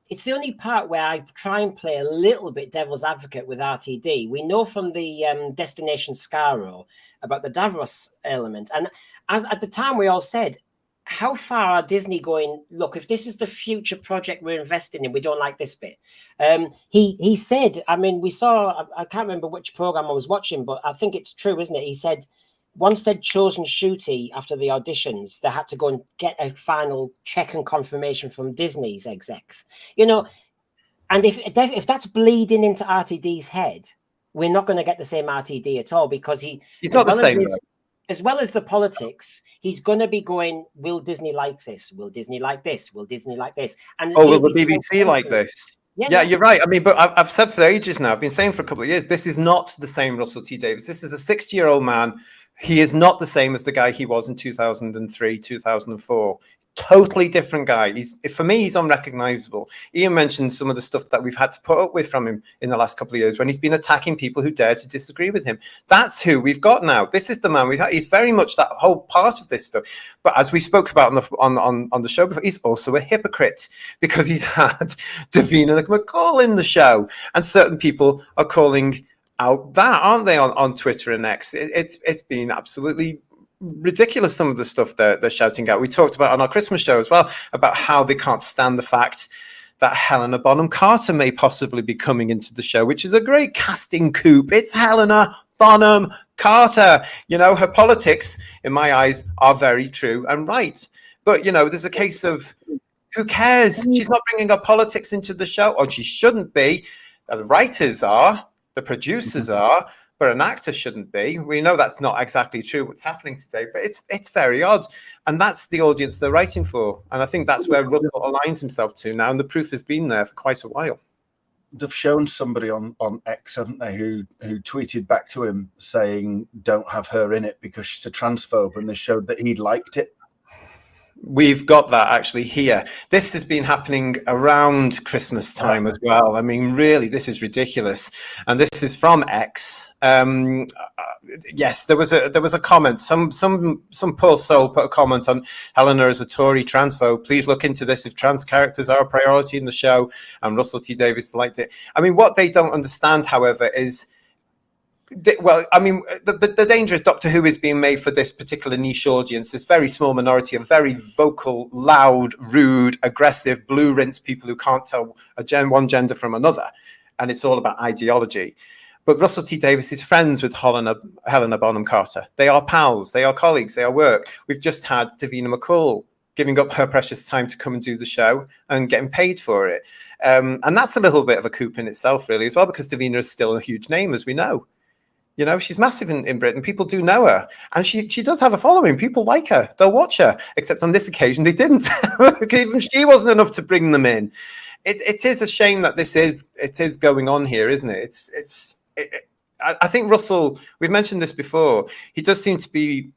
S5: It's the only part where I try and play a little bit devil's advocate with RTD. We know from the Destination Skaro about the Davros element. And as at the time we all said, how far are Disney going, look, if this is the future project we're investing in, we don't like this bit. He said, I mean, we saw, I can't remember which program I was watching, but I think it's true, isn't it? He said, once they'd chosen Ncuti after the auditions, they had to go and get a final check and confirmation from Disney's execs. And if that's bleeding into RTD's head, we're not going to get the same RTD at all, because
S2: he's not the same.
S5: as well as the politics, he's going to be going, will Disney like this? Will Disney like this? Will Disney like this? And
S2: Oh, will the BBC like this? Yeah, you're right. I mean, but I've said for ages now, I've been saying for a couple of years, this is not the same Russell T Davies. This is a 60-year-old man. He is not the same as the guy he was in 2003, 2004. Totally different guy. For me, he's unrecognizable. Ian mentioned some of the stuff that we've had to put up with from him in the last couple of years when he's been attacking people who dare to disagree with him. That's who we've got now. This is the man we've had. He's very much that whole part of this stuff. But as we spoke about on the show before, he's also a hypocrite because he's had Davina McCall in the show, and certain people are calling out that, aren't they, on Twitter and X? It's been absolutely ridiculous, some of the stuff they're shouting out. We talked about on our Christmas show as well about how they can't stand the fact that Helena Bonham Carter may possibly be coming into the show, which is a great casting coup. It's Helena Bonham Carter. You know, her politics, in my eyes, are very true and right. But, you know, there's a case of who cares? She's not bringing up politics into the show, or she shouldn't be. The writers are, the producers are, but an actor shouldn't be. We know that's not exactly true what's happening today, but it's very odd. And that's the audience they're writing for. And I think that's where Russell aligns himself to now. And the proof has been there for quite a while.
S3: They've shown somebody on X, haven't they, who tweeted back to him saying, don't have her in it because she's a transphobe. And they showed that he'd liked it.
S2: We've got that actually here. This has been happening around Christmas time as well. I mean, really, this is ridiculous. And this is from X. Yes, there was a comment. Some poor soul put a comment on Helena as a Tory transphobe. Please look into this if trans characters are a priority in the show. And Russell T Davies liked it. I mean, what they don't understand, however, is, well, I mean, the danger is Doctor Who is being made for this particular niche audience, this very small minority of very vocal, loud, rude, aggressive, blue-rinsed people who can't tell one gender from another. And it's all about ideology. But Russell T Davies is friends with Helena Bonham Carter. They are pals, they are colleagues, they are work. We've just had Davina McCall giving up her precious time to come and do the show and getting paid for it. And that's a little bit of a coup in itself, really, as well, because Davina is still a huge name, as we know. You know, she's massive in Britain. People do know her. And she does have a following. People like her. They'll watch her. Except on this occasion, they didn't. Even she wasn't enough to bring them in. It is a shame that it is going on here, isn't it? I think Russell, we've mentioned this before, he does seem to be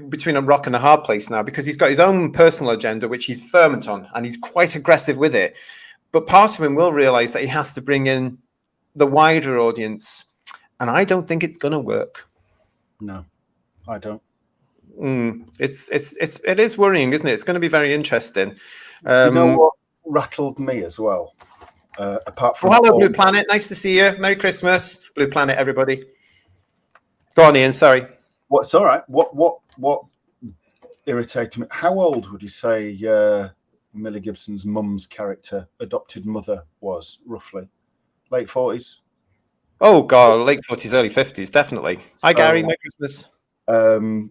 S2: between a rock and a hard place now because he's got his own personal agenda, which he's fervent on, and he's quite aggressive with it. But part of him will realize that he has to bring in the wider audience. And I don't think it's going to work.
S3: No, I don't.
S2: It is worrying, isn't it? It's going to be very interesting.
S3: You know what rattled me as well? Apart from
S2: hello, Blue Planet. Nice to see you. Merry Christmas, Blue Planet, everybody. Go on, Ian. Sorry.
S3: What's all right? What irritated me? How old would you say Millie Gibson's mum's character, adopted mother, was roughly? Late 40s.
S2: Oh, God, late 40s, early 50s, definitely. Hi, Gary, Merry Christmas.
S3: And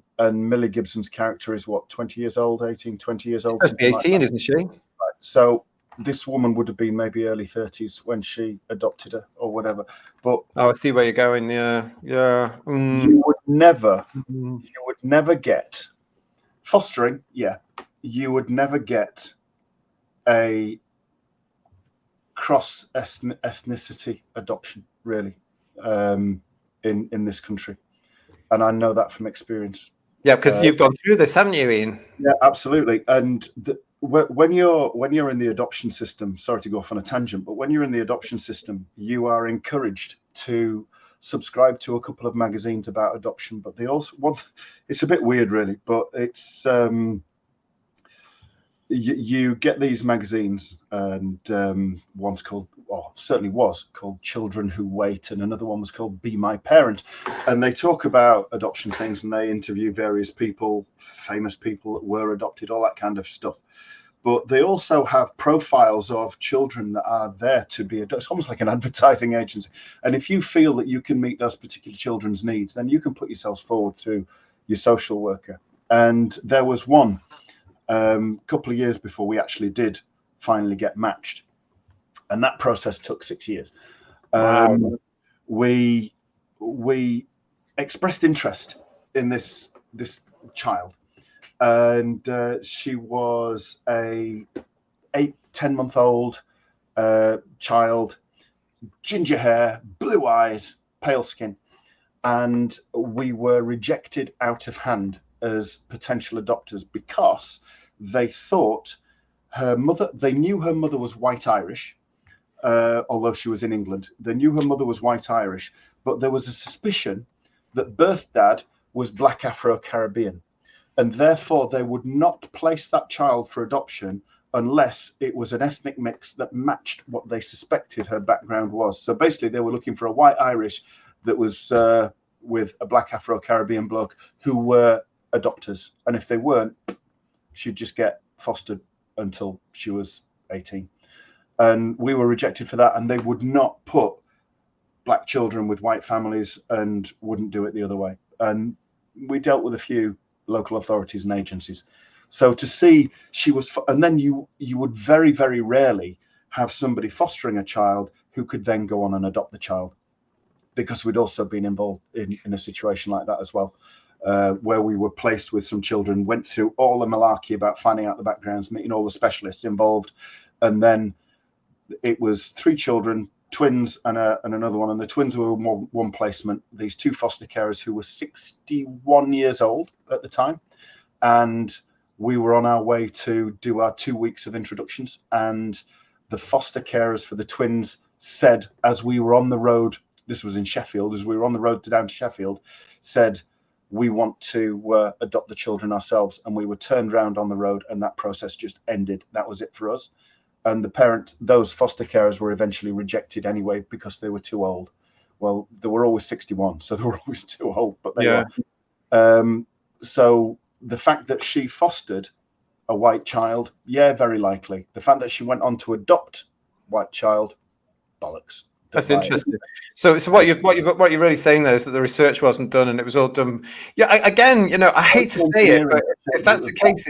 S3: Millie Gibson's character is what, 20 years old, 18, 20 years old?
S2: Supposed to be 18, like, isn't she? Right.
S3: So this woman would have been maybe early 30s when she adopted her or whatever. But
S2: I see where you're going, yeah.
S3: You would never get, fostering, you would never get a cross ethnicity adoption, really, in this country, and I know that from experience. Yeah,
S2: because you've gone through this, haven't you, Ian?
S3: Yeah, absolutely. And when you're in the adoption system, sorry to go off on a tangent, but when you're in the adoption system, you are encouraged to subscribe to a couple of magazines about adoption. But they also, it's a bit weird, really, but it's you get these magazines, and one's called, or certainly was called Children Who Wait, and another one was called Be My Parent. And they talk about adoption things, and they interview various people, famous people that were adopted, all that kind of stuff. But they also have profiles of children that are there to be adopted. It's almost like an advertising agency. And if you feel that you can meet those particular children's needs, then you can put yourselves forward through your social worker. And there was one couple of years before we actually did finally get matched, and that process took 6 years. We expressed interest in this child, and she was a 10-month-old child, ginger hair, blue eyes, pale skin, and we were rejected out of hand as potential adopters because they thought they knew her mother was white Irish, although she was in England. They knew her mother was white Irish, but there was a suspicion that birth dad was black Afro-Caribbean, and therefore they would not place that child for adoption unless it was an ethnic mix that matched what they suspected her background was. So basically they were looking for a white Irish that was with a black Afro-Caribbean bloke who were adopters, and if they weren't, she'd just get fostered until she was 18. And we were rejected for that, and they would not put black children with white families and wouldn't do it the other way. And we dealt with a few local authorities and agencies. So to see she was, and then you would very, very rarely have somebody fostering a child who could then go on and adopt the child, because we'd also been involved in a situation like that as well, where we were placed with some children, went through all the malarkey about finding out the backgrounds, meeting all the specialists involved, and then it was 3 children, twins and another one, and the twins were one placement. These 2 foster carers who were 61 years old at the time, and we were on our way to do our 2 weeks of introductions, and the foster carers for the twins said, as we were on the road, this was in Sheffield, as we were on the road down to Sheffield, said, we want to adopt the children ourselves. And we were turned around on the road, and that process just ended. That was it for us. And those foster carers were eventually rejected anyway because they were too old. Well, they were always 61, so they were always too old, but they were. So the fact that she fostered a white child, yeah, very likely. The fact that she went on to adopt white child, bollocks.
S2: That's interesting. So what you're really saying there is that the research wasn't done and it was all done. Yeah, I hate to say it, but if that's the case,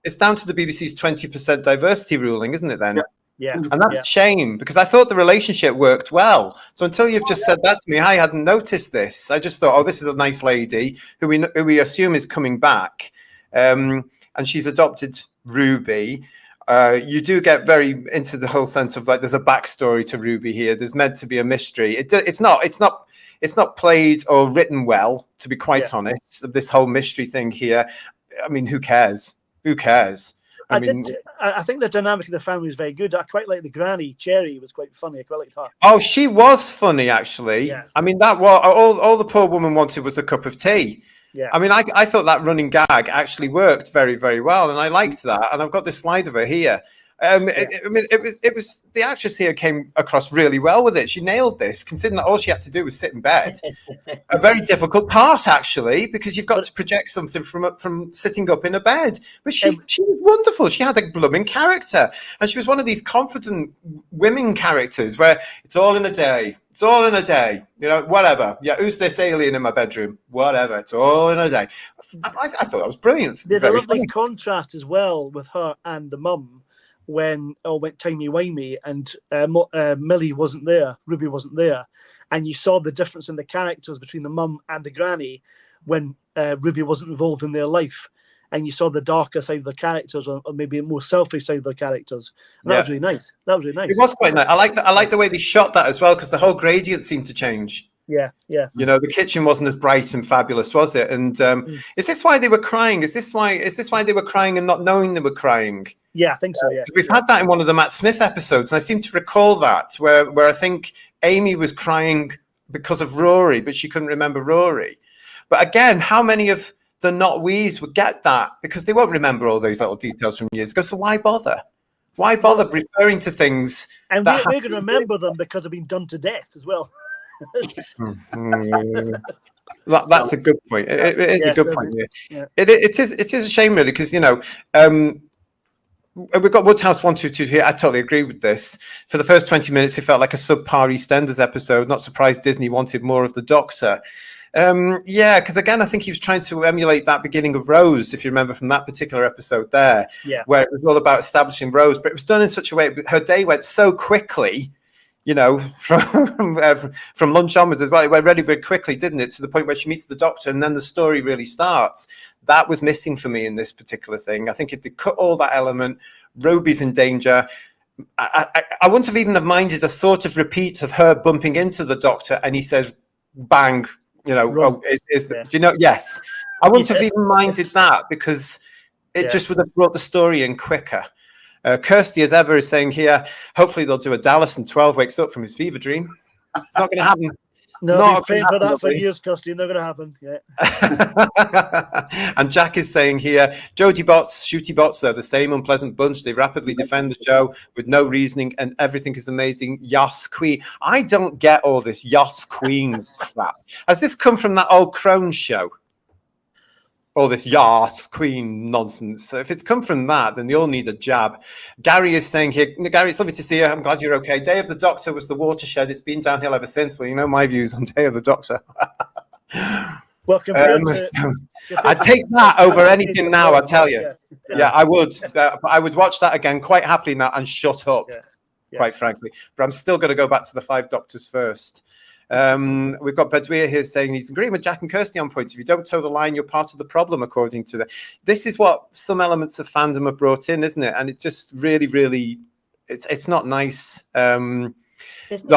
S2: it's down to the BBC's 20% diversity ruling, isn't it? Then,
S4: yeah,
S2: and that's a shame, because I thought the relationship worked well. So until you've just said that to me, I hadn't noticed this. I just thought, oh, this is a nice lady who we assume is coming back, and she's adopted Ruby. You do get very into the whole sense of like there's a backstory to Ruby here. There's meant to be a mystery. It's not played or written well, to be quite honest. This whole mystery thing here. I mean, who cares? Who cares?
S4: I think the dynamic of the family was very good. I quite like the granny. Cherry was quite funny. I quite liked her.
S2: Oh, she was funny, actually. Yeah. I mean, that was all the poor woman wanted was a cup of tea.
S4: Yeah.
S2: I mean, I thought that running gag actually worked very, very well, and I liked that. And I've got this slide of her here. It was the actress here came across really well with it. She nailed this, considering that all she had to do was sit in bed. A very difficult part, actually, because you've got to project something from sitting up in a bed. But she was wonderful. She had a blooming character, and she was one of these confident women characters where it's all in a day. It's all in a day, whatever. Yeah, who's this alien in my bedroom? Whatever, it's all in a day. I thought that was brilliant.
S4: There's a lovely contrast as well with her and the mum when all went timey-wimey and Millie wasn't there, Ruby wasn't there. And you saw the difference in the characters between the mum and the granny when Ruby wasn't involved in their life. And you saw the darker side of the characters, or maybe a more selfish side of the characters. And that was really nice. It was
S2: quite nice. I like the way they shot that as well, because the whole gradient seemed to change.
S4: Yeah.
S2: The kitchen wasn't as bright and fabulous, was it? And is this why they were crying? Is this why they were crying and not knowing they were crying?
S4: Yeah, I think so. Yeah,
S2: we've had that in one of the Matt Smith episodes, and I seem to recall that where I think Amy was crying because of Rory, but she couldn't remember Rory. But again, how many of the not we's would get that, because they won't remember all those little details from years ago. So why bother? Why bother referring to things?
S4: And we're going to remember them because they've been done to death as well.
S2: That's a good point. It is a good point. Yeah. It is a shame, really, because we've got Woodhouse 122 here. I totally agree with this. For the first 20 minutes, it felt like a subpar EastEnders episode. Not surprised Disney wanted more of the Doctor. Because again, I think he was trying to emulate that beginning of Rose, if you remember from that particular episode there, where it was all about establishing Rose, but it was done in such a way, her day went so quickly, from lunch onwards as well. It went really very quickly, didn't it? To the point where she meets the doctor, and then the story really starts. That was missing for me in this particular thing. I think if they cut all that element, Roby's in danger. I wouldn't have even minded a sort of repeat of her bumping into the doctor, and he says, "Bang!" Do you know? Yes, I wouldn't have even minded that, because it just would have brought the story in quicker. Kirsty, as ever, is saying here, hopefully they'll do a Dallas and 12 wakes up from his fever dream. It's not going to happen.
S4: No, I've been praying for that for years, Kirsty. Not going to happen. Yeah.
S2: And Jack is saying here, Jodie bots, Shooty bots, they're the same unpleasant bunch. They rapidly defend the show with no reasoning, and everything is amazing. Yas Queen. I don't get all this Yas Queen crap. Has this come from that old Crone show? All this Yas Queen nonsense. So if it's come from that, then they all need a jab. Gary is saying here, Gary, it's lovely to see you. I'm glad you're okay. Day of the Doctor was the watershed. It's been downhill ever since. Well, you know my views on Day of the Doctor.
S4: Well,
S2: I'd take that over anything now, I tell you. Yeah, I would. I would watch that again quite happily now and shut up, quite frankly. But I'm still going to go back to the 5 Doctors first. We've got Bedouin here saying he's agreeing with Jack and Kirsty on points. If you don't toe the line, you're part of the problem, according to this is what some elements of fandom have brought in, isn't it? And it just really it's not nice. The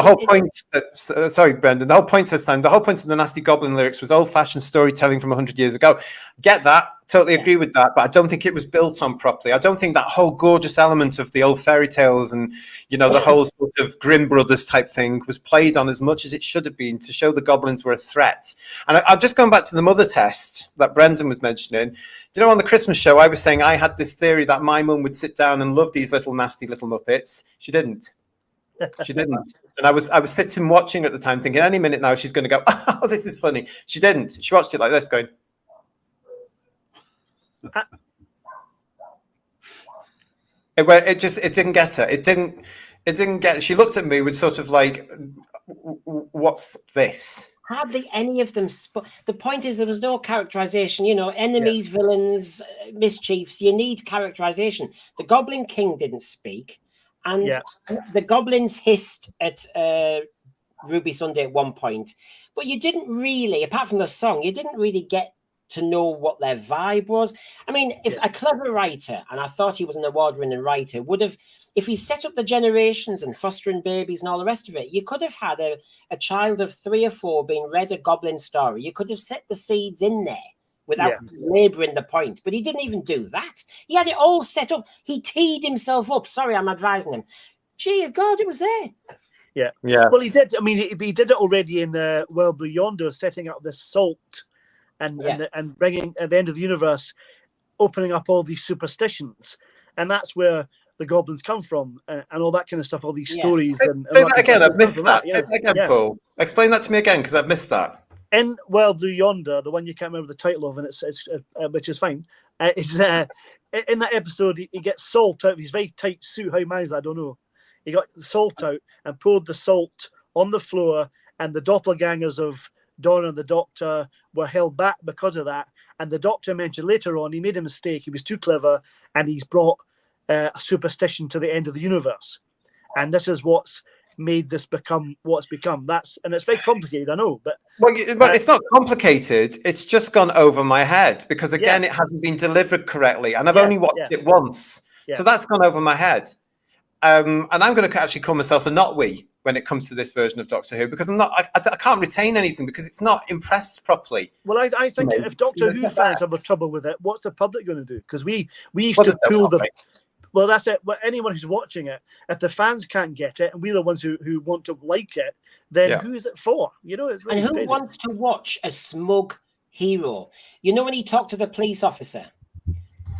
S2: whole point, sorry, Brendan, the whole point says Sam, the whole point of the Nasty Goblin lyrics was old-fashioned storytelling from 100 years ago. Get that, totally agree with that, but I don't think it was built on properly. I don't think that whole gorgeous element of the old fairy tales and, the whole sort of Grimm Brothers type thing was played on as much as it should have been to show the goblins were a threat. And I'm just going back to the mother test that Brendan was mentioning. On the Christmas show, I was saying I had this theory that my mum would sit down and love these little nasty little Muppets. She didn't. She didn't. And I was sitting watching at the time thinking any minute now she's going to go, oh, this is funny. She didn't. She watched it like this going. It didn't get her. It didn't get, she looked at me with sort of like, what's this?
S5: Hardly any of them. The point is there was no characterization, enemies, villains, mischiefs. You need characterization. The Goblin King didn't speak. And the goblins hissed at Ruby Sunday at one point, but you didn't really, apart from the song, you didn't really get to know what their vibe was. I mean, if a clever writer, and I thought he was an award-winning writer, would have, if he set up the generations and fostering babies and all the rest of it, you could have had a child of 3 or 4 being read a goblin story. You could have set the seeds in there without labouring the point. But he didn't even do that. He had it all set up. He teed himself up. Sorry, I'm advising him. Gee, God, it was there.
S2: Yeah.
S4: Well, he did. I mean, he did it already in Well Blue Yonder, setting up this salt and bringing, at the end of the universe, opening up all these superstitions. And that's where the goblins come from and all that kind of stuff, all these stories.
S2: Say that again. I've missed that. Say that again, Paul. Explain that to me again, because I've missed that.
S4: In Well Blue Yonder, the one you can't remember the title of, and it's which is fine. It's in that episode he gets salt out of his very tight suit. How he managed that, I don't know. He got the salt out and poured the salt on the floor, and the doppelgangers of Donna and the Doctor were held back because of that. And the Doctor mentioned later on he made a mistake. He was too clever, and he's brought a superstition to the end of the universe. And this is what's made this become what's become. And it's very complicated, I know, but
S2: it's not complicated. It's just gone over my head because again, it hasn't been delivered correctly, and I've only watched it once, so that's gone over my head. And I'm going to actually call myself a not-we when it comes to this version of Doctor Who, because I'm not. I can't retain anything because it's not impressed properly.
S4: Well, I think if Doctor Who fans have trouble with it, what's the public going to do? Because we used to pull them. Well, that's it. Well, anyone who's watching it, if the fans can't get it, and we're the ones who want to like it, then who is it for? It's really
S5: and who wants to watch a smug hero? When he talked to the police officer,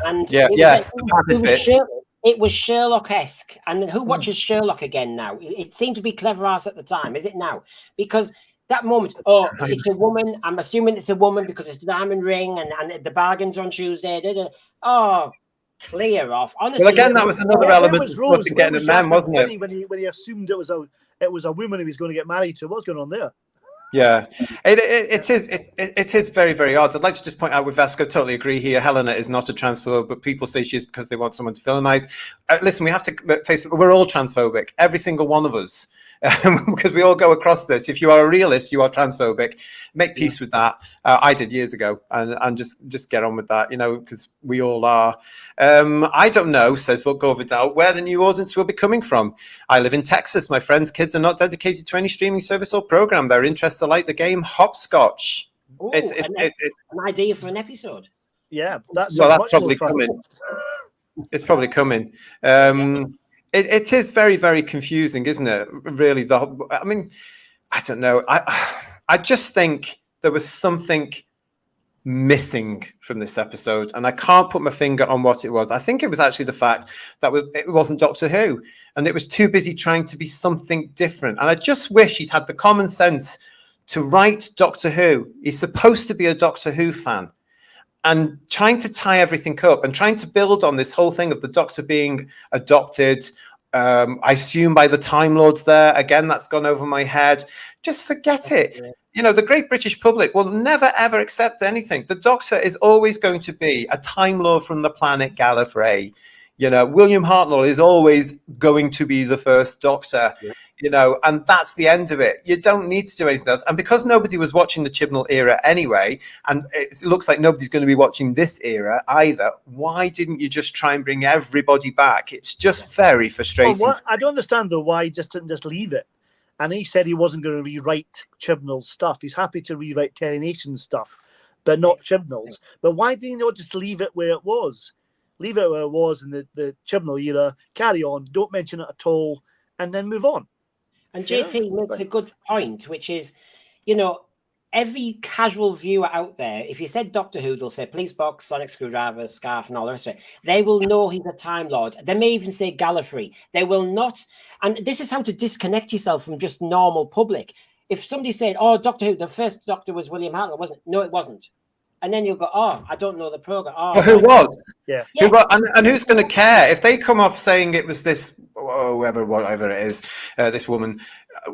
S5: and it was Sherlock-esque. And who watches Sherlock again now? It seemed to be clever ass at the time. Is it now? Because that moment, it's a woman. I'm assuming it's a woman because it's the diamond ring, and the bargains on Tuesday. Clear off. Honestly,
S2: well, again, that was another element of getting a man, wasn't it?
S4: When he assumed it was a woman he was going to get married to. What's going on there?
S2: Yeah, it is very, very odd. I'd like to just point out with Vasco, totally agree here. Helena is not a transphobe, but people say she is because they want someone to villainize. Listen, we have to face it. We're all transphobic, every single one of us. because we all go across this. If you are a realist, you are transphobic. Make peace with that. I did years ago, and just get on with that, because we all are. I don't know, says Go Vidal, where the new audience will be coming from. I live in Texas. My friends' kids are not dedicated to any streaming service or program. Their interests are like the game hopscotch.
S5: Ooh,
S2: It's
S5: an idea for an episode.
S4: Yeah, that's
S2: probably coming. It's probably coming. It is very, very confusing, isn't it? Really, I don't know. I just think there was something missing from this episode, and I can't put my finger on what it was. I think it was actually the fact that it wasn't Doctor Who, and it was too busy trying to be something different. And I just wish he'd had the common sense to write Doctor Who. He's supposed to be a Doctor Who fan. And trying to tie everything up and trying to build on this whole thing of the Doctor being adopted, I assume by the Time Lords there. Again, that's gone over my head. Just forget it. The great British public will never, ever accept anything. The Doctor is always going to be a Time Lord from the planet Gallifrey. William Hartnell is always going to be the first Doctor. And that's the end of it. You don't need to do anything else. And because nobody was watching the Chibnall era anyway, and it looks like nobody's going to be watching this era either, why didn't you just try and bring everybody back? It's just very frustrating.
S4: Well, I don't understand, though, why he didn't just leave it. And he said he wasn't going to rewrite Chibnall's stuff. He's happy to rewrite Terry Nation's stuff, but not Chibnall's. But why did he not just leave it where it was? Leave it where it was in the Chibnall era, carry on, don't mention it at all, and then move on.
S5: And JT makes a good point, which is, every casual viewer out there, if you said Doctor Who, they'll say police box, sonic screwdriver, scarf, and all the rest of it. They will know he's a Time Lord. They may even say Gallifrey. They will not. And this is how to disconnect yourself from just normal public. If somebody said, oh, Doctor Who, the first Doctor was William Hartnell, wasn't it? No, it wasn't. And then you'll go, oh, I don't know the program. Oh,
S2: well, who was?
S4: Yeah.
S2: And who's going to care if they come off saying it was this, whatever it is, this woman?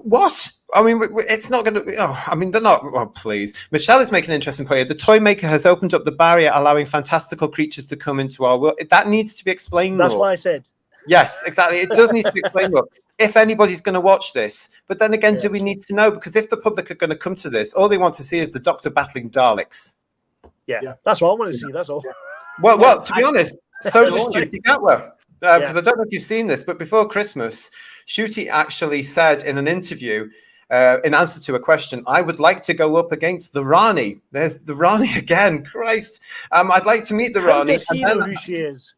S2: What? I mean, it's not going to. They're not. Oh, please. Michelle is making an interesting point. The toy maker has opened up the barrier, allowing fantastical creatures to come into our world. That needs to be explained more.
S4: That's what I said.
S2: Yes, exactly. It does need to be explained more. If anybody's going to watch this, but then again, do we need to know? Because if the public are going to come to this, all they want to see is the Doctor battling Daleks.
S4: Yeah, that's what I want to see. That's all.
S2: Well, to be honest, so does Ncuti Gatwa. Because I don't know if you've seen this, but before Christmas, Ncuti actually said in an interview, in answer to a question, I would like to go up against the Rani. There's the Rani again. Christ. I'd like to meet the Rani.
S4: How does he know who she is?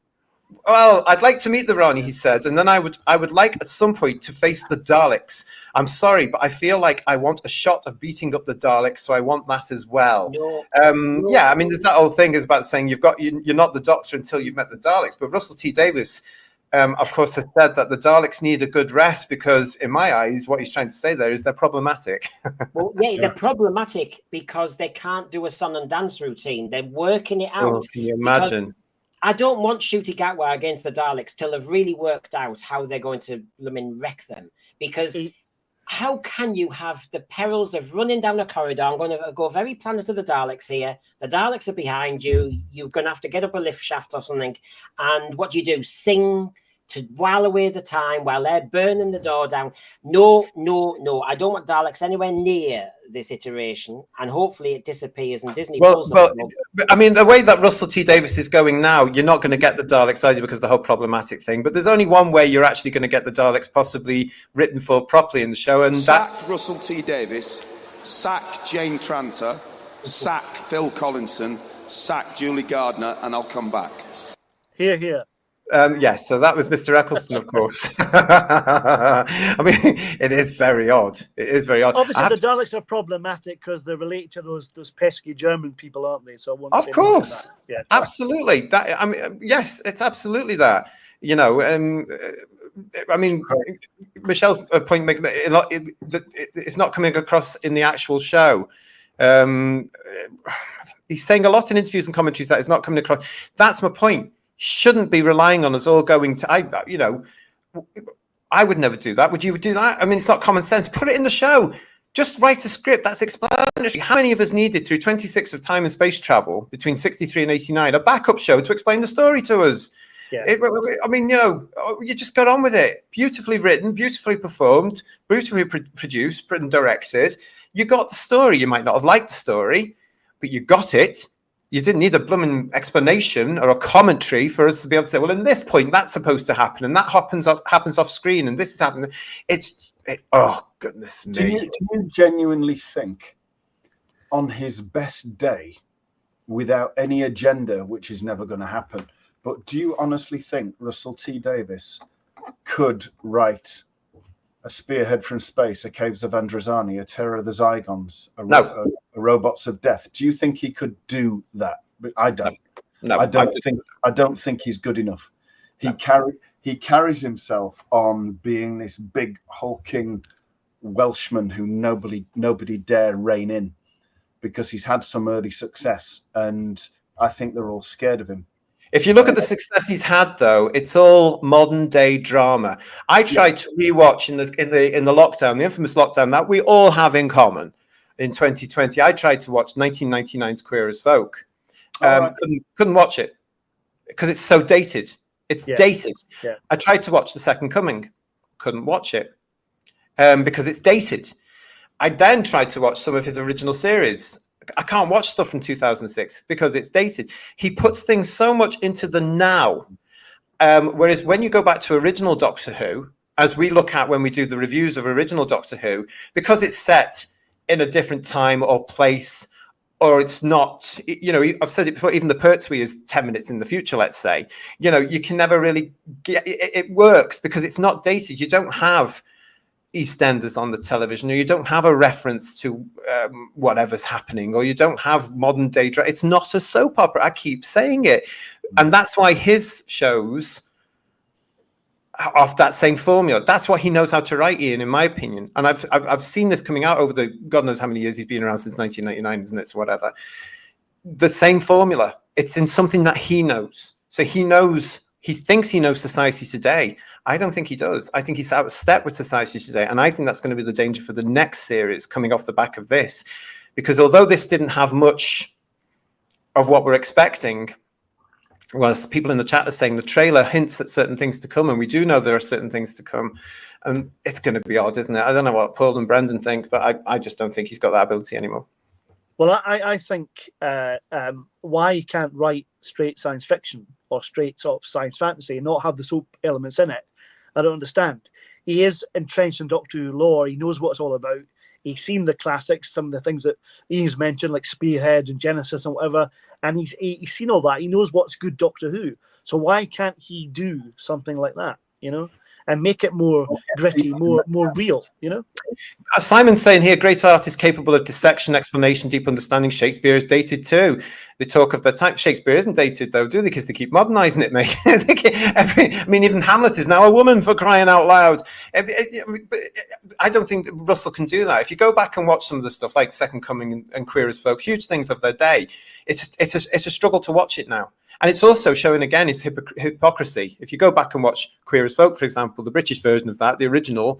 S2: Well, I'd like to meet the Rani, he said, and then I would like at some point to face the Daleks. I'm sorry, but I feel like I want a shot of beating up the Daleks, so I want that as well. Yeah, there's that whole thing is about saying you're not the Doctor until you've met the Daleks. But Russell T Davies, of course, has said that the Daleks need a good rest because, in my eyes, what he's trying to say there is they're problematic.
S5: Well, yeah, they're problematic because they can't do a song and dance routine. They're working it out.
S2: Oh, can you imagine?
S5: I don't want Ncuti Gatwa against the Daleks till they've really worked out how they're going to wreck them. Because how can you have the perils of running down a corridor? I'm going to go very Planet of the Daleks here. The Daleks are behind you. You're going to have to get up a lift shaft or something. And what do? Sing to while away the time while they're burning the door down. No. I don't want Daleks anywhere near this iteration, and hopefully it disappears and Disney pulls them.
S2: The way that Russell T Davies is going now, you're not going to get the Daleks either because of the whole problematic thing. But there's only one way you're actually going to get the Daleks possibly written for properly in the show, and that's
S6: Russell T Davies, sack Jane Tranter, sack Phil Collinson, sack Julie Gardner, and I'll come back.
S4: Here.
S2: Yes, so that was Mr. Eccleston, of course. It is very odd. It is very odd.
S4: Obviously, the Daleks are problematic because they're related to those pesky German people, aren't they? So
S2: of course,
S4: yeah,
S2: absolutely. Yes, it's absolutely that. Michelle's point making it's not coming across in the actual show. He's saying a lot in interviews and commentaries that it's not coming across. That's my point. Shouldn't be relying on us all going to, I would never do that. Would you do that? It's not common sense. Put it in the show. Just write a script that's explanatory. How many of us needed through 26 of time and space travel between 63 and 89 a backup show to explain the story to us?
S4: Yeah.
S2: I mean, you just got on with it. Beautifully written, beautifully performed, beautifully produced and directed. You got the story. You might not have liked the story, but you got it. You didn't need a blooming explanation or a commentary for us to be able to say, well, in this point, that's supposed to happen, and that happens off screen, and this is happening. Oh, goodness me.
S3: Do you genuinely think on his best day, without any agenda, which is never going to happen, but do you honestly think Russell T Davies could write a Spearhead from Space, a Caves of Androzani, a Terror of the Zygons, a Robots of Death? Do you think he could do that? I don't.
S2: No,
S3: I don't think he's good enough. He carries himself on being this big hulking Welshman who nobody dare rein in, because he's had some early success, and I think they're all scared of him.
S2: If you look at the success he's had, though, it's all modern day drama. I tried to rewatch in the lockdown, the infamous lockdown that we all have in common in 2020. I tried to watch 1999's Queer as Folk. Couldn't watch it because it's so dated. It's dated.
S4: Yeah.
S2: I tried to watch The Second Coming. Couldn't watch it because it's dated. I then tried to watch some of his original series. I can't watch stuff from 2006 because it's dated. He puts things so much into the now. Whereas when you go back to original Doctor Who, as we look at when we do the reviews of original Doctor Who, because it's set in a different time or place, or it's not, I've said it before, even the Pertwee is 10 minutes in the future, let's say, you can never really get it works because it's not dated. You don't have EastEnders on the television, or you don't have a reference to whatever's happening, or you don't have modern day it's not a soap opera. I keep saying it, and that's why his shows off that same formula. That's what he knows how to write, Ian, in my opinion. And I've seen this coming out over the God knows how many years he's been around, since 1999, isn't it? So whatever, the same formula. It's in something that he knows. So he knows. He thinks he knows society today. I don't think he does. I think he's out of step with society today. And I think that's going to be the danger for the next series coming off the back of this. Because although this didn't have much of what we're expecting, was people in the chat are saying the trailer hints at certain things to come. And we do know there are certain things to come. And it's going to be odd, isn't it? I don't know what Paul and Brendan think, but I just don't think he's got that ability anymore.
S4: Well, I think why he can't write straight science fiction or straight sort of science fantasy and not have the soap elements in it, I don't understand. He is entrenched in Doctor Who lore. He knows what it's all about. He's seen the classics, some of the things that Ian's mentioned, like Spearhead and Genesis and whatever, and he's seen all that. He knows what's good Doctor Who. So why can't he do something like that, and make it more gritty, more real,
S2: Simon's saying here, great artists capable of dissection, explanation, deep understanding. Shakespeare is dated too. They talk of their time. Shakespeare isn't dated though, do they? Because they keep modernizing it, mate. Even Hamlet is now a woman, for crying out loud. I don't think that Russell can do that. If you go back and watch some of the stuff like Second Coming and Queer as Folk, huge things of their day, it's a struggle to watch it now. And it's also showing, again, his hypocrisy. If you go back and watch Queer as Folk, for example, the British version of that, the original,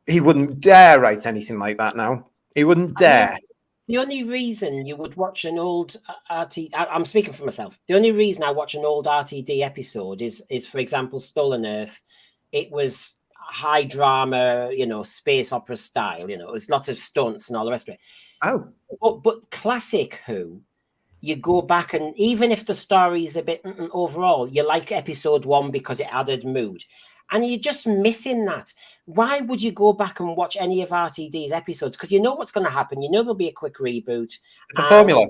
S2: he wouldn't dare write anything like that now. He wouldn't dare.
S5: The only reason you would watch an old I'm speaking for myself. The only reason I watch an old RTD episode is for example, Stolen Earth. It was high drama, space opera style. It was lots of stunts and all the rest of it.
S2: Oh.
S5: But classic Who, you go back and even if the story is a bit overall, you like episode 1 because it added mood. And you're just missing that. Why would you go back and watch any of RTD's episodes? Because you know what's going to happen. You know there'll be a quick reboot.
S2: It's a formula.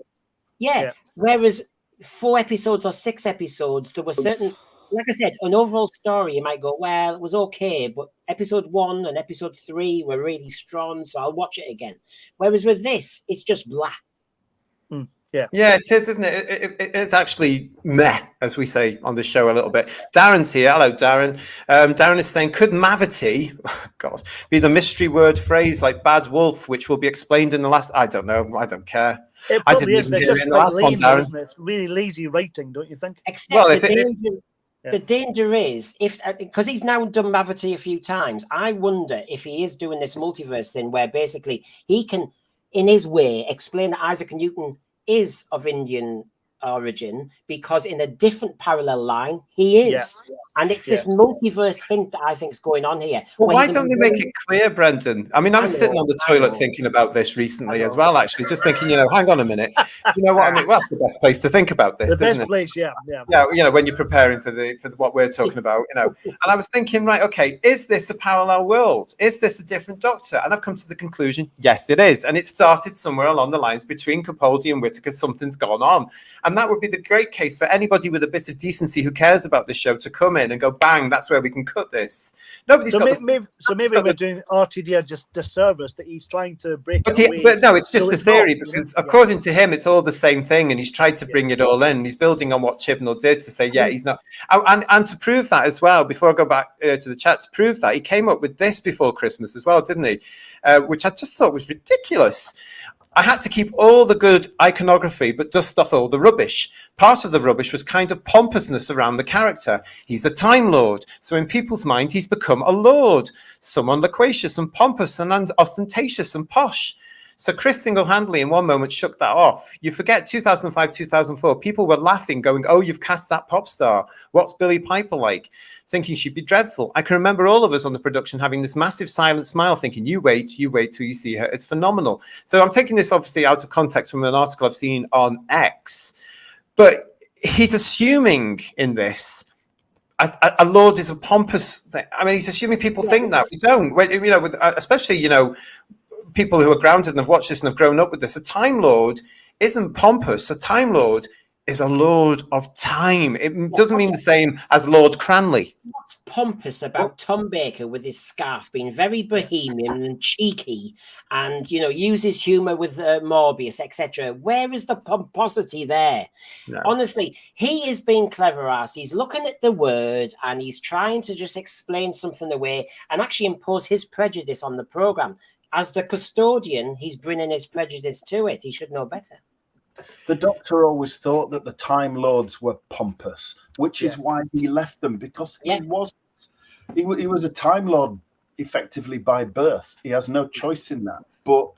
S5: Yeah. Whereas 4 episodes or 6 episodes, there were certain, like I said, an overall story, you might go, well, it was okay, but episode 1 and episode 3 were really strong, so I'll watch it again. Whereas with this, it's just blah.
S2: Yeah, it is, isn't it? It's actually meh, as we say on the show a little bit. Darren's here. Hello, Darren. Darren is saying, could mavity, God, be the mystery word phrase like bad wolf, which will be explained in the last? I don't know. I don't care. I didn't even hear it in the last one, Darren.
S4: It's really lazy writing, don't you think?
S5: Except the danger is, because he's now done mavity a few times, I wonder if he is doing this multiverse thing where basically he can, in his way, explain that Isaac Newton is of Indian origin because in a different parallel line he is. And it's this multiverse hint that I think is going on here.
S2: Well, why don't they make it clear, Brendan? I mean, I was sitting on the toilet thinking about this recently as well, actually, just thinking, hang on a minute. Do you know what I mean? Well, that's the best place to think about this, isn't it?
S4: Place, yeah.
S2: Yeah, when you're preparing for what we're talking about, And I was thinking, right, okay, is this a parallel world? Is this a different Doctor? And I've come to the conclusion, yes, it is. And it started somewhere along the lines between Capaldi and Whittaker. Something's gone on. And that would be the great case for anybody with a bit of decency who cares about this show to come in and go, bang, that's where we can cut this. Nobody's
S4: maybe we're doing RTD a disservice that he's trying to break it away.
S2: But no, it's just a theory, because according to him, it's all the same thing, and he's tried to bring it all in. He's building on what Chibnall did to say, he's not. And to prove that as well, before I go back to the chat, to prove that, he came up with this before Christmas as well, didn't he? Which I just thought was ridiculous. I had to keep all the good iconography, but dust off all the rubbish. Part of the rubbish was kind of pompousness around the character. He's a Time Lord, so in people's mind, he's become a lord, someone loquacious and pompous and ostentatious and posh. So Chris single-handedly in one moment shook that off. You forget 2005, 2004, people were laughing, going, oh, you've cast that pop star. What's Billie Piper like? Thinking she'd be dreadful. I can remember all of us on the production having this massive silent smile, thinking, you wait till you see her. It's phenomenal. So I'm taking this obviously out of context from an article I've seen on X. But he's assuming in this, a lord is a pompous thing. I mean, he's assuming people think that. We don't. Especially, people who are grounded and have watched this and have grown up with this. A Time Lord isn't pompous. A Time Lord is a lord of time. It doesn't mean the same as Lord Cranley.
S5: What's pompous about Tom Baker with his scarf being very bohemian and cheeky and, uses humour with Morbius, etc.? Where is the pomposity there? No. Honestly, he is being clever ass. He's looking at the word and he's trying to just explain something away and actually impose his prejudice on the programme. As the custodian, he's bringing his prejudice to it. He should know better.
S3: The Doctor always thought that the Time Lords were pompous, which is why he left them, because he was a Time Lord effectively by birth. He has no choice in that. But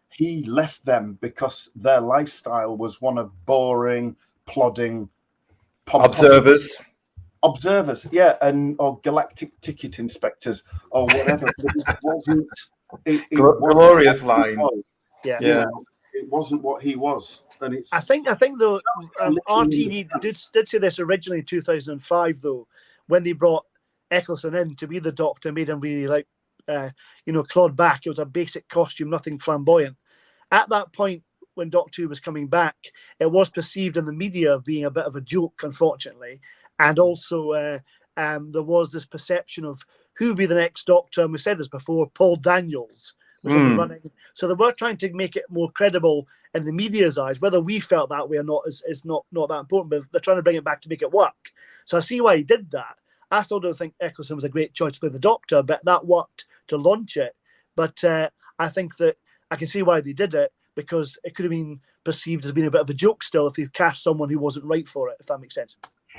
S3: he left them because their lifestyle was one of boring, plodding,
S2: observers,
S3: or galactic ticket inspectors or whatever. It wasn't
S2: glorious line.
S3: It wasn't what he was. And
S4: I think though RTD did say this originally in 2005 though, when they brought Eccleston in to be the Doctor, made him really clawed back. It was a basic costume, nothing flamboyant. At that point, when Doctor Who was coming back, it was perceived in the media of being a bit of a joke, unfortunately, and also there was this perception of who would be the next Doctor. And we said this before, Paul Daniels was running. So they were trying to make it more credible in the media's eyes. Whether we felt that way or not is not that important, but they're trying to bring it back to make it work. So I see why he did that. I still don't think Eccleston was a great choice to play the Doctor, but that worked to launch it. But I think that I can see why they did it, because it could have been perceived as being a bit of a joke still if they cast someone who wasn't right for it, if that makes sense.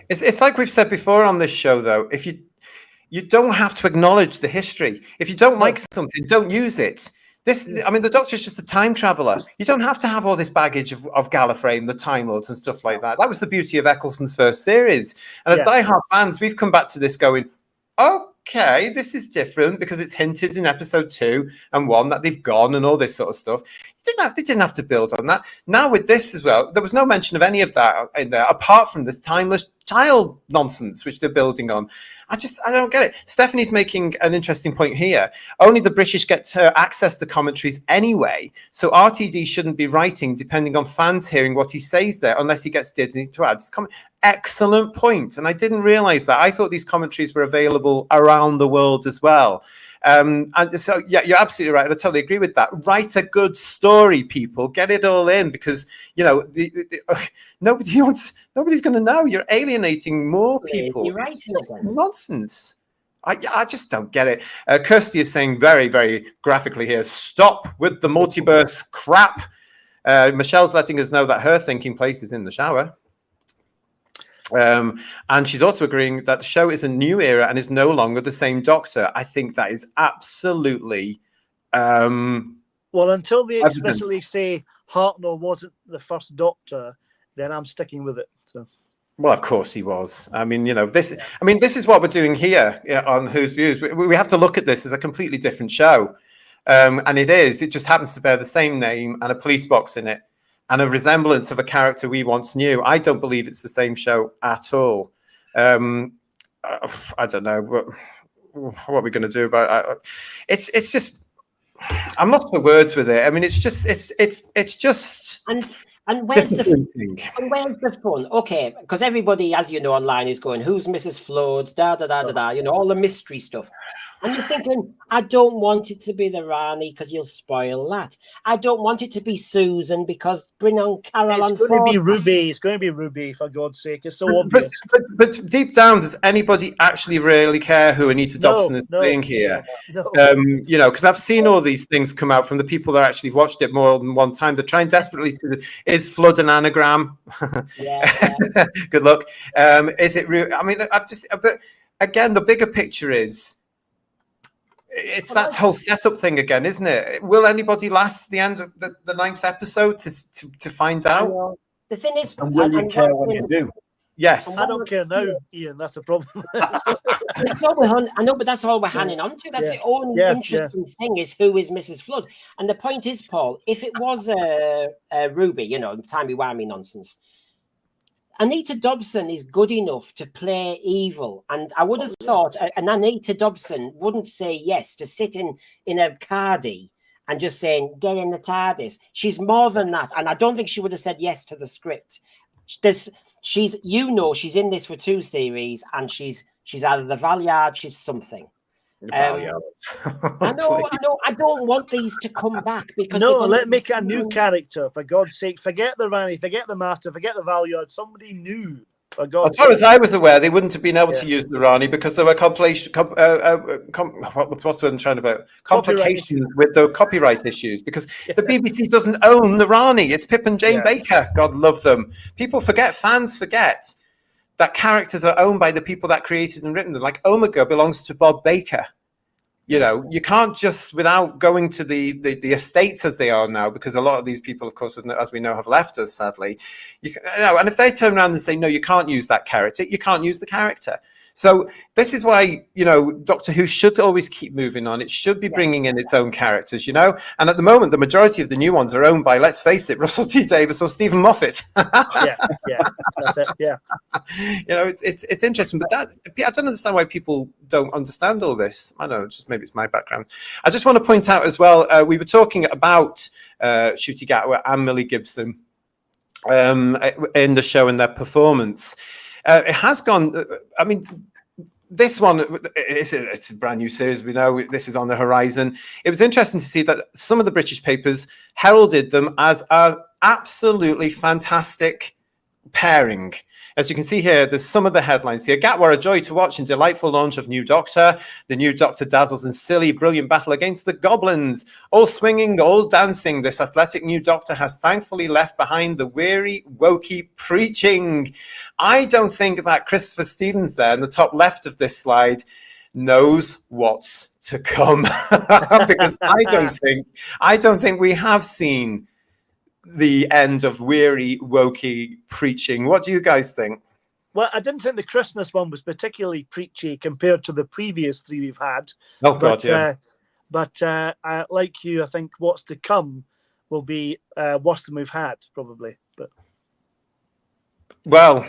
S2: It's like we've said before on this show, though. If you don't have to acknowledge the history. If you don't like something, don't use it. The Doctor's just a time traveller. You don't have to have all this baggage of Gallifrey, the Time Lords and stuff like that. That was the beauty of Eccleston's first series. And as diehard fans, we've come back to this going, okay, this is different because it's hinted in episode 2 and 1 that they've gone and all this sort of stuff. They didn't have to build on that. Now with this as well, there was no mention of any of that in there, apart from this timeless child nonsense which they're building on. I don't get it. Stephanie's making an interesting point here. Only the British get to access the commentaries anyway, so RTD shouldn't be writing depending on fans hearing what he says there, unless he gets Disney to add his comment. Excellent point, and I didn't realise that. I thought these commentaries were available around the world as well. And so, you're absolutely right. I totally agree with that. Write a good story, people. Get it all in, because nobody's going to know. You're alienating more people.
S5: You're right.
S2: Nonsense. I just don't get it. Kirsty is saying very, very graphically here, stop with the multiverse crap. Michelle's letting us know that her thinking place is in the shower. And she's also agreeing that the show is a new era and is no longer the same Doctor. I think that is absolutely
S4: well, until they explicitly say Hartnell wasn't the first Doctor, then I'm sticking with it. So.
S2: Well, of course he was. I mean, this. Yeah. I mean, this is what we're doing here on Whose Views. We have to look at this as a completely different show, and it is. It just happens to bear the same name and a police box in it, and a resemblance of a character we once knew. I don't believe it's the same show at all. I don't know what we're going to do about it. It's just. I'm lost for words with it. I mean, it's just.
S5: And where's the fun? Okay, because everybody, as you know, online is going, who's Mrs. Flood? Da da da da da. All the mystery stuff. And you're thinking, I don't want it to be the Rani because you'll spoil that. I don't want it to be Susan because bring on Carol.
S4: It's going to be Ruby. It's going to be Ruby, for God's sake. It's so obvious.
S2: But deep down, does anybody actually really care who Anita Dobson is playing here?
S4: No.
S2: Because I've seen all these things come out from the people that actually watched it more than one time. They're trying desperately to, is Flood an anagram?
S5: Yeah.
S2: Good luck. Is it real? I mean, but again, the bigger picture is, it's that whole setup thing again, isn't it? Will anybody last the end of the 9th episode to find out?
S5: The thing is,
S3: and will you care when you do?
S2: Yes.
S4: I don't care now, Ian. That's a problem.
S5: I know, but that's all we're hanging on to. That's the only interesting thing is who is Mrs. Flood. And the point is, Paul, if it was Ruby, timey-wimey nonsense, Anita Dobson is good enough to play evil. And I would have thought an Anita Dobson wouldn't say yes to sit in a cardie and just saying, get in the TARDIS. She's more than that. And I don't think she would have said yes to the script. She's in this for 2 series, and she's either the Valeyard, she's something. I know. I don't want these to come back because
S4: let make a new character, for God's sake. Forget the Rani, forget the Master, forget the Valeyard. Somebody new. For God's
S2: as far as I was aware, they wouldn't have been able to use the Rani because there were complications with the copyright issues. Because the BBC doesn't own the Rani; it's Pip and Jane Baker. God love them. Fans forget that characters are owned by the people that created and written them. Like Omega belongs to Bob Baker. You can't just, without going to the estates as they are now, because a lot of these people, of course, as we know, have left us, sadly. And if they turn around and say, no, you can't use that character, you can't use the character. So this is why, Doctor Who should always keep moving on. It should be bringing in its own characters, And at the moment, the majority of the new ones are owned by, let's face it, Russell T Davies or Stephen Moffat.
S4: That's it. Yeah.
S2: It's interesting, but I don't understand why people don't understand all this. I don't know, just maybe it's my background. I just want to point out as well, we were talking about Ncuti Gatwa and Millie Gibson in the show and their performance. It has gone. I mean, this one it's a brand new series. We know this is on the horizon. It was interesting to see that some of the British papers heralded them as an absolutely fantastic pairing. As you can see here, there's some of the headlines here. Gatwa, a joy to watch and delightful launch of new Doctor. The new Doctor dazzles and silly, brilliant battle against the goblins. All swinging, all dancing. This athletic new Doctor has thankfully left behind the weary, wokey preaching. I don't think that Christopher Stevens there in the top left of this slide knows what's to come. Because I don't think we have seen the end of weary, wokey preaching. What do you guys think?
S4: Well, I didn't think the Christmas one was particularly preachy compared to the previous 3 we've had.
S2: Oh, God,
S4: But like you, I think what's to come will be worse than we've had, probably. But
S2: well,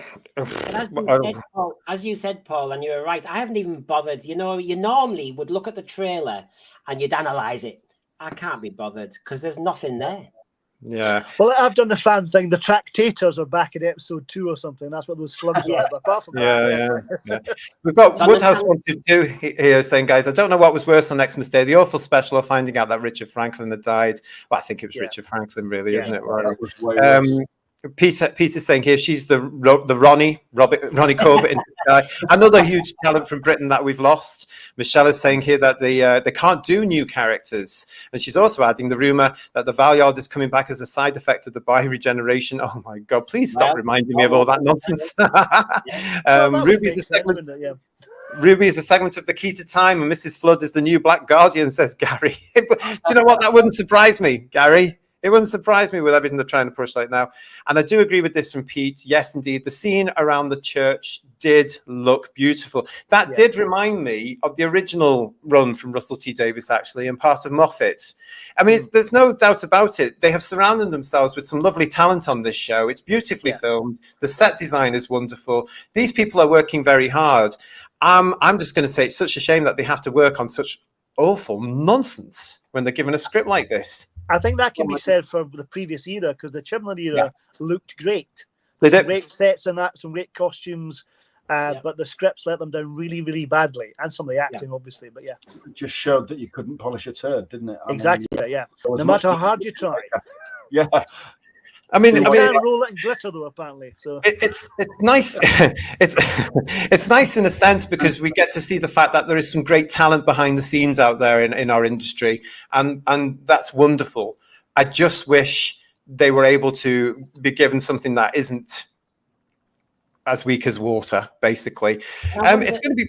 S5: as you said, Paul, and you were right, I haven't even bothered. You normally would look at the trailer and you'd analyse it. I can't be bothered because there's nothing there.
S2: Yeah.
S4: Well, I've done the fan thing. The Tractators are back in episode 2 or something. That's what those slugs are. But apart from
S2: that, We've got Woodhouse 122 here saying, guys, I don't know what was worse on Xmas Day, the awful special or finding out that Richard Franklin had died. Well, I think it was Richard Franklin, really, isn't it? Right? Peter's saying here she's the Ronnie Corbett in the sky. Another huge talent from Britain that we've lost. Michelle is saying here that they can't do new characters, and she's also adding the rumor that the Valeyard is coming back as a side effect of the bi-regeneration. Oh my God! Please stop reminding me of all that nonsense. Ruby's a segment. Ruby is a segment of the Key to Time, and Mrs. Flood is the new Black Guardian, says Gary. Do you know what? That wouldn't surprise me, Gary. It wouldn't surprise me with everything they're trying to push right now. And I do agree with this from Pete. Yes, indeed. The scene around the church did look beautiful. That did remind me of the original run from Russell T Davies, actually, and part of Moffat. I mean, there's no doubt about it. They have surrounded themselves with some lovely talent on this show. It's beautifully filmed. The set design is wonderful. These people are working very hard. I'm just going to say it's such a shame that they have to work on such awful nonsense when they're given a script like this.
S4: I think that can be said for the previous era, because the Chibnall era looked great.
S2: They did.
S4: Great sets and that, some great costumes, but the scripts let them down really, really badly, and some of the acting, obviously. But
S3: it just showed that you couldn't polish a turd, didn't it?
S4: Exactly. No matter how hard you try.
S3: Yeah.
S2: I mean,
S4: you can't roll it in glitter, though, apparently. So
S2: it's nice. it's nice in a sense, because we get to see the fact that there is some great talent behind the scenes out there in our industry, and that's wonderful. I just wish they were able to be given something that isn't as weak as water, basically. It's going to be.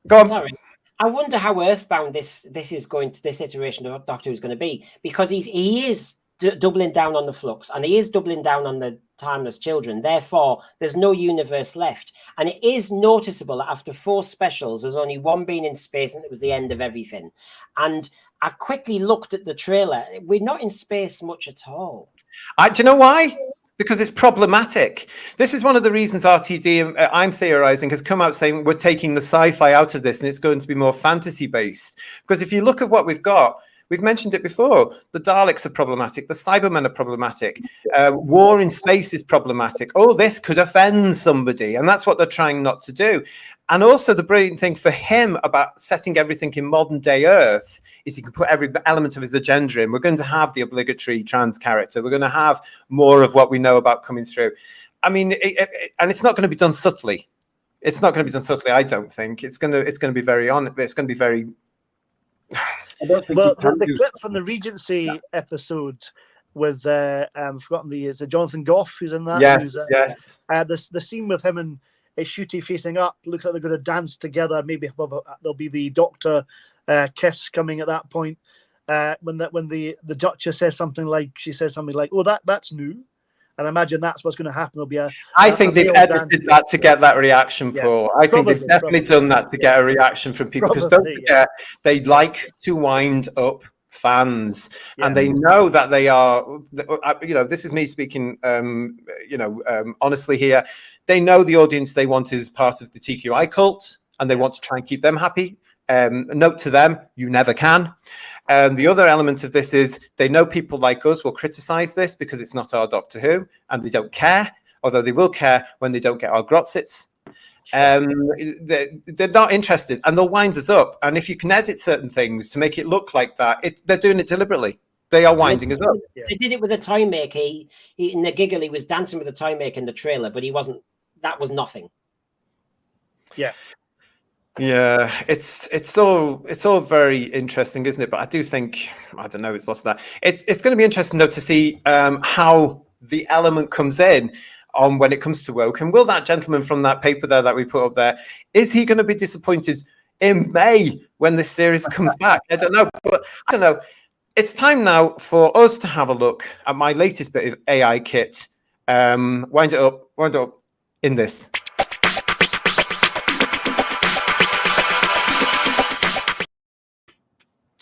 S2: Go on.
S5: Sorry. I wonder how earthbound this iteration of Doctor Who is going to be, because he is doubling down on the flux, and he is doubling down on the timeless children. Therefore, there's no universe left, and it is noticeable that after 4 specials, there's only one being in space, and it was the end of everything. And I quickly looked at the trailer. We're not in space much at all.
S2: Do you know why? Because it's problematic. This is one of the reasons RTD, I'm theorizing, has come out saying we're taking the sci-fi out of this and it's going to be more fantasy-based. Because if you look at what we've got, we've mentioned it before, the Daleks are problematic, the Cybermen are problematic, war in space is problematic. Oh, this could offend somebody, and that's what they're trying not to do. And also the brilliant thing for him about setting everything in modern-day Earth is he can put every element of his agenda in. We're going to have the obligatory trans character. We're going to have more of what we know about coming through. I mean, and it's not going to be done subtly. It's not going to be done subtly, I don't think. It's going to be very on. It's going to be very.
S4: Well, the clip from the Regency episode with I've forgotten is it Jonathan Goff who's in that?
S2: Yes, yes.
S4: The scene with him and Ncuti facing up looks like they're going to dance together. Maybe there'll be the Doctor kiss coming at that point. When the Duchess says something like, "Oh, that's new." And I imagine that's what's going to happen. There'll be
S2: I think they've edited that to get that reaction, Paul. I think they've definitely done that to get a reaction from people. Because don't forget, they like to wind up fans, and they know that they are. This is me speaking. Honestly here, they know the audience they want is part of the TQI cult, and they want to try and keep them happy. Note to them, you never can. The other element of this is they know people like us will criticize this because it's not our Doctor Who, and they don't care, although they will care when they don't get our Grotzits. They're not interested, and they'll wind us up. And if you can edit certain things to make it look like that, they're doing it deliberately. They are winding us up.
S5: They did it with a toy maker. In the giggle, he was dancing with a toy maker in the trailer, but he wasn't. That was nothing.
S4: Yeah.
S2: Yeah, it's all very interesting, isn't it? But I do think, I don't know, it's lost that. It's going to be interesting though to see how the element comes in on when it comes to woke. And will that gentleman from that paper there that we put up there, is he going to be disappointed in May when this series comes back? I don't know, but I don't know. It's time now for us to have a look at my latest bit of AI kit. Wind it up in this.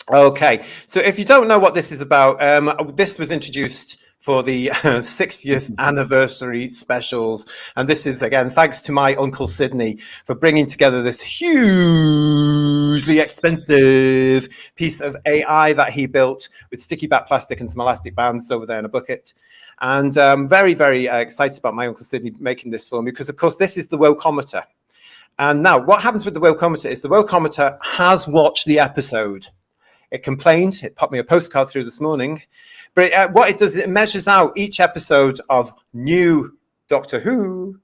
S2: Okay, so if you don't know what this is about, this was introduced for the 60th anniversary specials. And this is, again, thanks to my Uncle Sydney for bringing together this hugely expensive piece of AI that he built with sticky back plastic and some elastic bands over there in a bucket. And very, very excited about my Uncle Sydney making this for me because, of course, this is the Wokeometer. And now what happens with the Wokeometer is the Wokeometer has watched the episode. It complained, it popped me a postcard through this morning, but what it does is it measures out each episode of new Doctor Who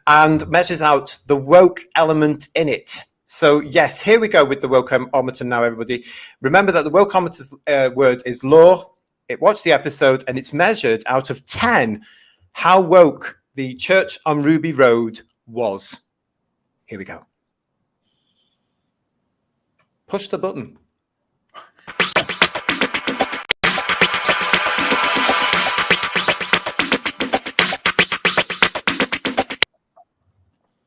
S2: and measures out the woke element in it. So yes, here we go with the Wokeometer now, everybody. Remember that the Wokeometer's word is law. It watched the episode and it's measured out of 10 how woke the church on Ruby Road was. Here we go. Push the button.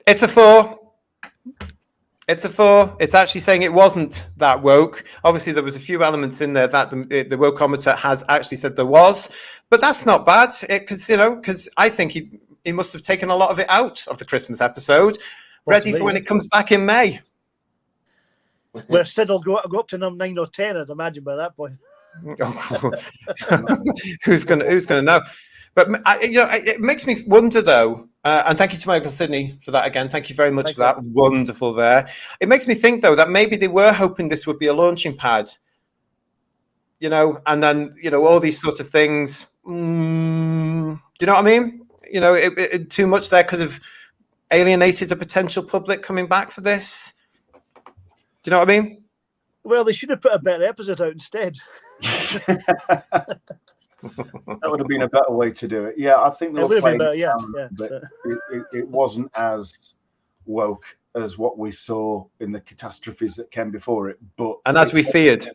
S2: It's a 4. It's a 4. It's actually saying it wasn't that woke. Obviously, there was a few elements in there that the wokeometer has actually said there was, but that's not bad. Because I think he must have taken a lot of it out of the Christmas episode, ready for when it comes back in May.
S4: Where Sid will go up to number 9 or 10, I'd imagine by that point.
S2: Who's gonna know? But it makes me wonder though. And thank you to Michael Sydney for that again. Thank you very much for that. Wonderful there. It makes me think though that maybe they were hoping this would be a launching pad. And then all these sorts of things. Do you know what I mean? Too much there could have alienated a potential public coming back for this. Do you know what I mean?
S4: Well, they should have put a better episode out instead.
S3: That would have been a better way to do it. Yeah, I think they were playing
S4: better,
S3: but it wasn't as woke as what we saw in the catastrophes that came before it.
S2: And as we feared.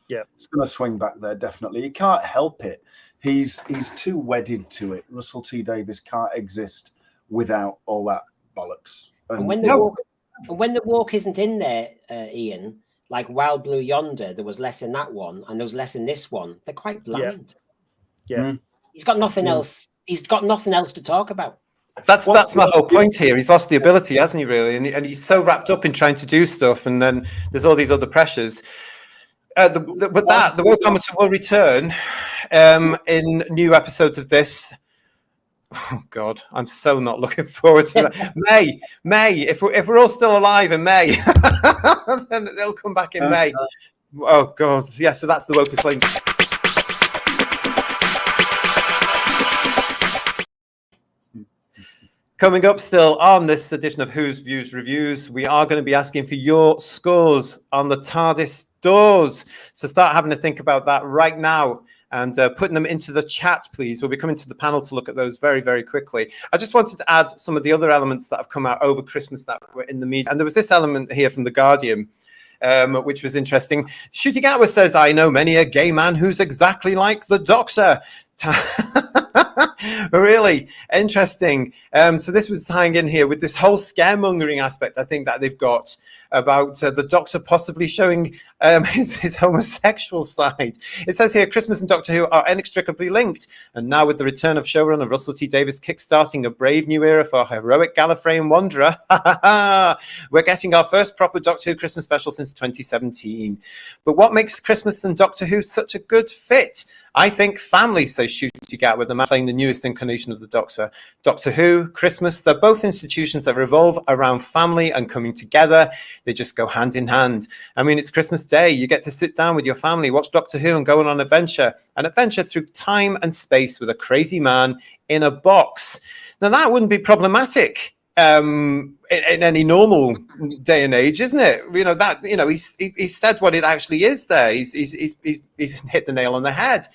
S4: Yeah,
S3: it's going to swing back there, definitely. He can't help it. He's too wedded to it. Russell T Davies can't exist without all that bollocks.
S5: And when the walk isn't in there, Ian, like Wild Blue Yonder, there was less in that one, and there was less in this one. They're quite bland.
S4: Yeah.
S5: He's got nothing else. He's got nothing else to talk about.
S2: That's my whole point here. He's lost the ability, hasn't he? Really, and he's so wrapped up in trying to do stuff, and then there's all these other pressures. The wokeometer will return in new episodes of this. Oh God, I'm so not looking forward to that. May. If we're all still alive in May, then they'll come back in May. Oh God, yeah. So that's the wokest link. Coming up still on this edition of Who's Views Reviews, we are going to be asking for your scores on the TARDIS doors. So start having to think about that right now and putting them into the chat, please. We'll be coming to the panel to look at those very, very quickly. I just wanted to add some of the other elements that have come out over Christmas that were in the media. And there was this element here from The Guardian, which was interesting. Ncuti Gatwa says, I know many a gay man who's exactly like the Doctor. Really interesting. So this was tying in here with this whole scaremongering aspect, I think, that they've got about the Doctor possibly showing his homosexual side. It says here, Christmas and Doctor Who are inextricably linked. And now with the return of showrunner Russell T Davies kickstarting a brave new era for heroic Gallifreyan wanderer, we're getting our first proper Doctor Who Christmas special since 2017. But what makes Christmas and Doctor Who such a good fit? I think family, says Ncuti Gatwa, the man playing the newest incarnation of the Doctor. Doctor Who, Christmas, they're both institutions that revolve around family and coming together. They just go hand in hand. I mean, it's Christmas Day. You get to sit down with your family, watch Doctor Who and go on an adventure through time and space with a crazy man in a box. Now, that wouldn't be problematic in any normal day and age, isn't it? He's said what it actually is there. He's hit the nail on the head.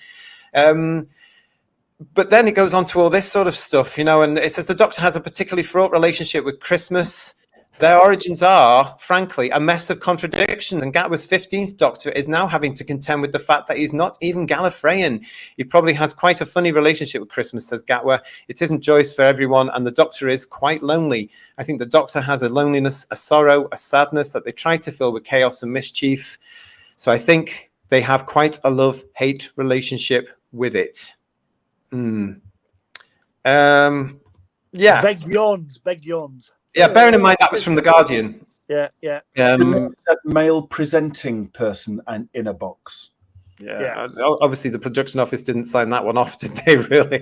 S2: But then it goes on to all this sort of stuff, and it says the Doctor has a particularly fraught relationship with Christmas. Their origins are, frankly, a mess of contradictions, and Gatwa's 15th Doctor is now having to contend with the fact that he's not even Gallifreyan. He probably has quite a funny relationship with Christmas, says Gatwa. It isn't joyous for everyone, and the Doctor is quite lonely. I think the Doctor has a loneliness, a sorrow, a sadness that they try to fill with chaos and mischief. So I think they have quite a love-hate relationship with it. Yeah.
S4: Big yawns.
S2: Yeah, bearing in mind that was from The Guardian.
S4: Yeah.
S3: Male presenting person and in a box.
S2: Yeah. Obviously the production office didn't sign that one off, did they, really?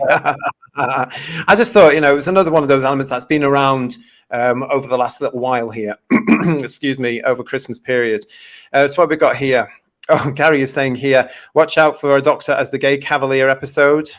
S2: I just thought, it was another one of those elements that's been around over the last little while here. Excuse me, over Christmas period. That's what we got here. Oh, Gary is saying here, watch out for a Doctor as the Gay Cavalier episode.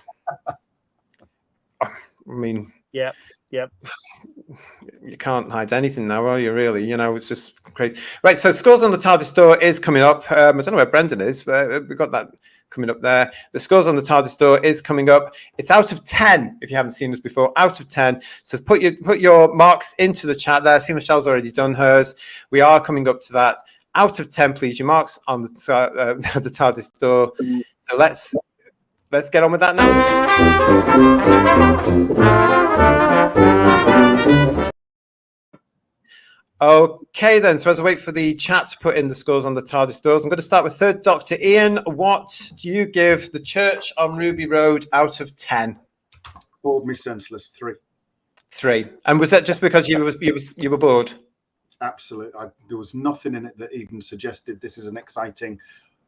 S2: I mean... Yeah. You can't hide anything now, are you, really? It's just crazy. Right, so scores on the TARDIS door is coming up. I don't know where Brendan is, but we've got that coming up there. The scores on the TARDIS door is coming up. It's out of 10, if you haven't seen this before, out of 10. So put your marks into the chat there. I see Michelle's already done hers. We are coming up to that. Out of 10, please, your marks on the TARDIS door. So let's get on with that now. Okay, then. So as I wait for the chat to put in the scores on the TARDIS doors, I'm going to start with Third Doctor. Ian, what do you give The Church on Ruby Road out of 10?
S3: Bored me senseless. 3.
S2: 3. And was that just because you were bored?
S3: Absolutely. There was nothing in it that even suggested this is an exciting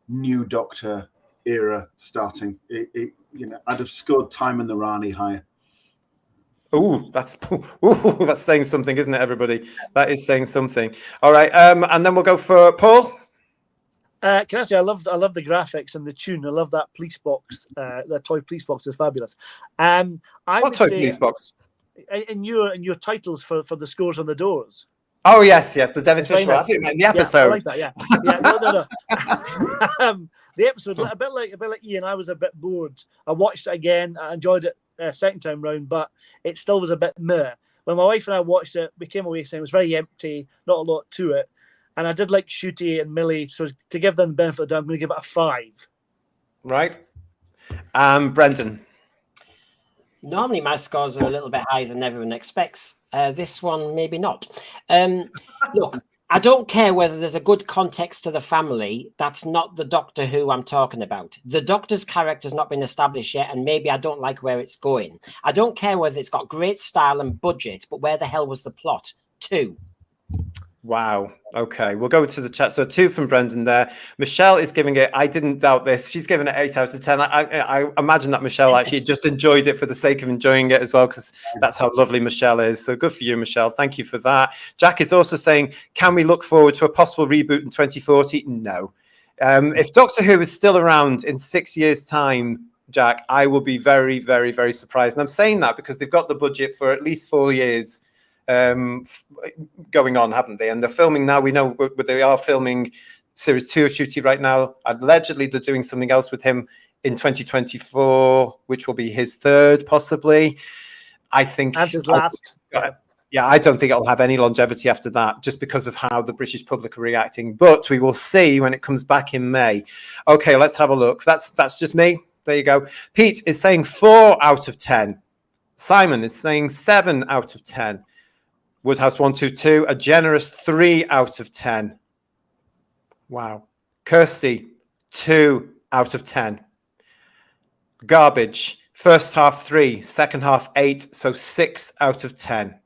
S3: new Doctor era starting. I'd have scored Time and the Rani higher.
S2: That's saying something, isn't it, everybody? That is saying something. All right, and then we'll go for Paul.
S4: Can I say I love the graphics and the tune. I love that police box. The toy police box is fabulous.
S2: What toy police box?
S4: In your titles for the scores on the doors.
S2: Oh yes, the Dennis Fisher. I think the episode.
S4: Yeah, I like that. Yeah. No. The episode a bit like Ian. I was a bit bored. I watched it again. I enjoyed it second time round, but it still was a bit meh. When my wife and I watched it, we came away saying it was very empty, not a lot to it. And I did like Ncuti and Millie, so to give them the benefit of the doubt, I'm going to give it a 5.
S2: Right. Brendan.
S5: Normally my scores are a little bit higher than everyone expects. This one, maybe not. Look, I don't care whether there's a good context to the family. That's not the Doctor Who I'm talking about. The Doctor's character's not been established yet, and maybe I don't like where it's going. I don't care whether it's got great style and budget, but where the hell was the plot? 2.
S2: Wow. Okay, we'll go into the chat. So 2 from Brendan there. Michelle is giving it, I didn't doubt this, she's giving it 8 out of 10. I imagine that Michelle actually just enjoyed it for the sake of enjoying it as well, because that's how lovely Michelle is. So good for you, Michelle. Thank you for that. Jack is also saying, can we look forward to a possible reboot in 2040? No. If Doctor Who is still around in 6 years' time, Jack, I will be very, very, very surprised. And I'm saying that because they've got the budget for at least 4 years going on, haven't they? And they're filming now. We know they are filming series 2 of Ncuti right now. Allegedly, they're doing something else with him in 2024, which will be his 3rd, possibly. I think.
S4: And his last.
S2: Yeah, I don't think it'll have any longevity after that, just because of how the British public are reacting. But we will see when it comes back in May. Okay, let's have a look. That's just me. There you go. Pete is saying 4 out of 10. Simon is saying 7 out of 10. Woodhouse 122, a generous 3 out of 10. Wow. Kirsty, 2 out of 10. Garbage, first half 3, second half 8, so 6 out of 10.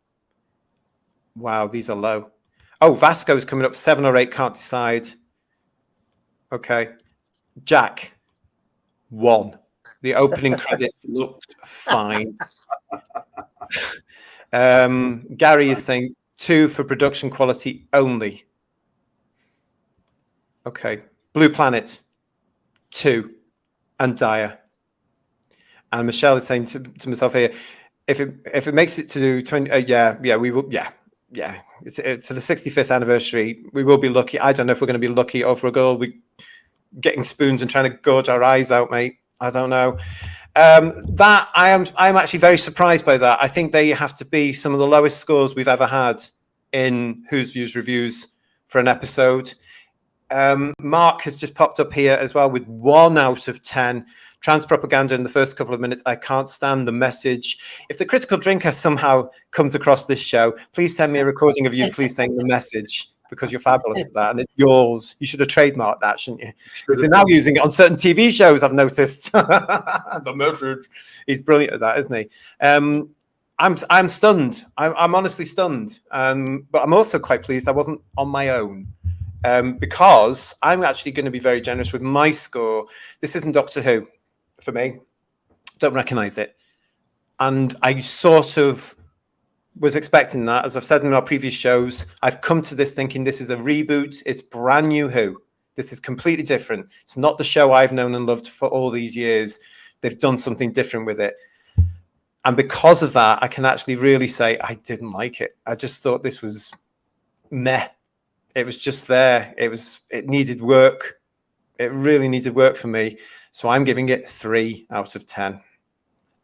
S2: Wow, these are low. Oh, Vasco's coming up, 7 or 8, can't decide. Okay. Jack, 1. The opening credits looked fine. Gary is saying 2 for production quality only. Okay. Blue Planet, 2. And Dyer. And Michelle is saying to myself here, if it makes it to 20, we will, it's to the 65th anniversary, we will be lucky. I don't know if we're going to be lucky over a girl getting spoons and trying to gorge our eyes out, mate. I don't know. That I'm actually very surprised by that. I think they have to be some of the lowest scores we've ever had in Who's Views reviews for an episode. Mark has just popped up here as well with 1 out of 10. Trans propaganda in the first couple of minutes. I can't stand the message. If the critical drinker somehow comes across this show, please send me a recording of you please saying the message, because you're fabulous at that and it's yours. You should have trademarked that, shouldn't you? Because they're now using it on certain TV shows, I've noticed. The message. He's brilliant at that, isn't he? I'm stunned. I'm honestly stunned. But I'm also quite pleased I wasn't on my own. Because I'm actually going to be very generous with my score. This isn't Doctor Who for me. Don't recognize it. And I sort of was expecting that. As I've said in our previous shows, I've come to this thinking this is a reboot. It's brand new Who. This is completely different. It's not the show I've known and loved for all these years. They've done something different with it. And because of that, I can actually really say I didn't like it. I just thought this was meh. It was just there. It needed work. It really needed work for me. So I'm giving it 3 out of 10.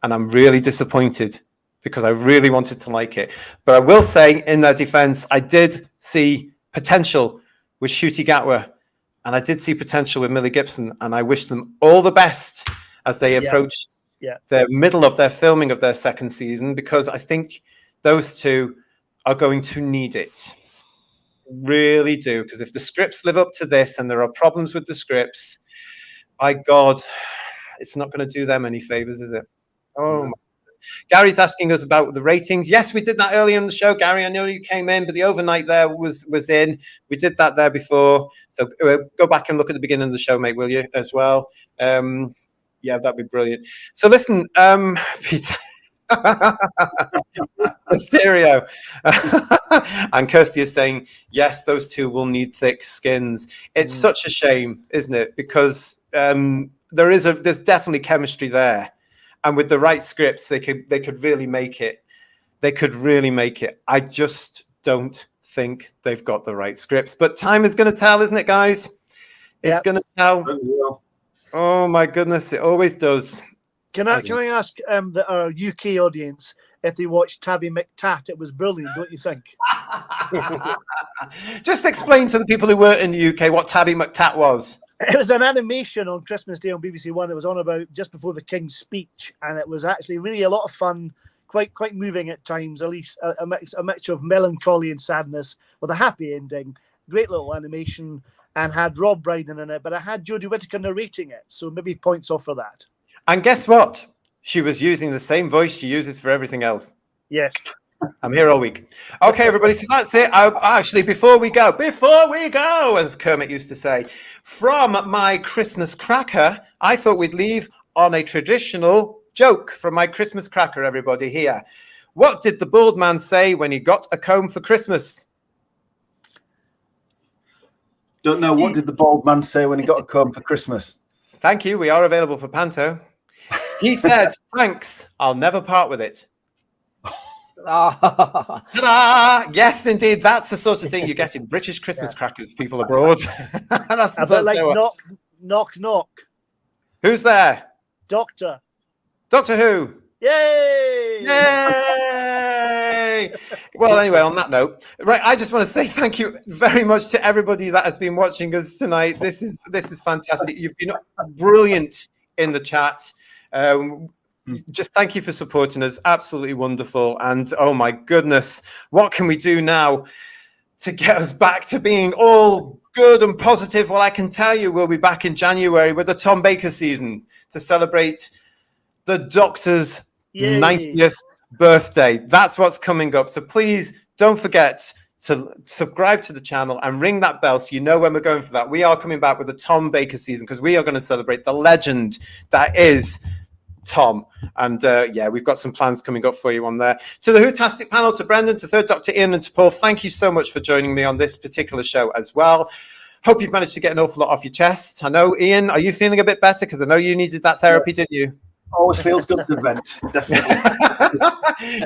S2: And I'm really disappointed because I really wanted to like it. But I will say, in their defense, I did see potential with Ncuti Gatwa. And I did see potential with Millie Gibson. And I wish them all the best as they approach the middle of their filming of their second season, because I think those two are going to need it. really do. Because if the scripts live up to this and there are problems with the scripts, by God, it's not going to do them any favors, is it? Oh, my. Gary's asking us about the ratings. Yes, we did that earlier in the show, Gary. I know you came in, but the overnight there was in. We did that there before. So go back and look at the beginning of the show, mate, will you, as well? Yeah, that'd be brilliant. So listen, Peter. Stereo. And Kirsty is saying, yes, those two will need thick skins. It's such a shame, isn't it? Because there's definitely chemistry there. And with the right scripts, they could really make it. They could really make it. I just don't think they've got the right scripts. But time is going to tell, isn't it, guys? It's going to tell. Oh, my goodness. It always does.
S4: Can I ask our UK audience if they watched Tabby McTat? It was brilliant, don't you think?
S2: Just explain to the people who weren't in the UK what Tabby McTat was.
S4: It was an animation on Christmas Day on BBC One. It was on about just before the King's speech, and it was actually really a lot of fun, quite moving at times, at least a mixture of melancholy and sadness with a happy ending. Great little animation, and had Rob Brydon in it, but it had Jodie Whittaker narrating it, so maybe points off for that.
S2: And guess what? She was using the same voice she uses for everything else.
S4: Yes.
S2: I'm here all week. Okay, everybody, so that's it. Actually, before we go, as Kermit used to say, from my Christmas cracker, I thought we'd leave on a traditional joke from my Christmas cracker, everybody here. What did the bald man say when he got a comb for Christmas?
S3: Don't know. What did the bald man say when he got a comb for Christmas?
S2: Thank you. We are available for Panto. He said, thanks. I'll never part with it. Ta-da! Yes, indeed. That's the sort of thing you get in British Christmas crackers, people abroad. That's the
S4: sort like knock.
S2: Who's there?
S4: Doctor
S2: Who?
S4: Yay!
S2: Yay! Well, anyway, on that note, right, I just want to say thank you very much to everybody that has been watching us tonight. This is fantastic. You've been brilliant in the chat. Just thank you for supporting us. Absolutely wonderful. And oh my goodness, what can we do now to get us back to being all good and positive? Well, I can tell you we'll be back in January with the Tom Baker season to celebrate the Doctor's 90th birthday. That's what's coming up. So please don't forget to subscribe to the channel and ring that bell so you know when we're going for that. We are coming back with the Tom Baker season because we are going to celebrate the legend that is Tom. And yeah, we've got some plans coming up for you on there. To the WHOTASTIC panel, to Brendan, to Third Doctor Ian, and to Paul, thank you so much for joining me on this particular show as well. Hope you've managed to get an awful lot off your chest. I know, Ian, are you feeling a bit better? Because I know you needed that therapy, didn't you?
S3: Always feels good to vent, definitely.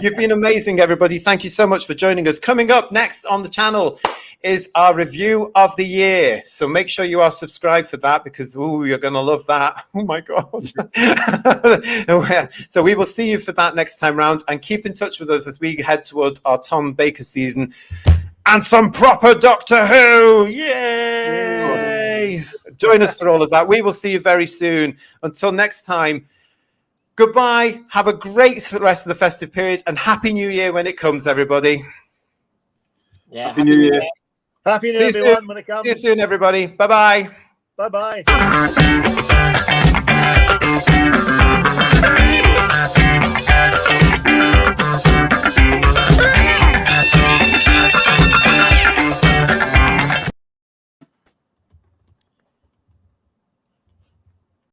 S2: You've been amazing, everybody. Thank you so much for joining us. Coming up next on the channel is our review of the year. So make sure you are subscribed for that because, ooh, you're going to love that. Oh, my God. So we will see you for that next time round. And keep in touch with us as we head towards our Tom Baker season and some proper Doctor Who. Yay! Join us for all of that. We will see you very soon. Until next time. Goodbye. Have a great rest of the festive period and Happy New Year when it comes, everybody.
S5: Yeah,
S3: Happy New Year.
S4: Happy New Year, everyone, when it comes.
S2: See you soon, everybody. Bye-bye.
S4: Bye-bye.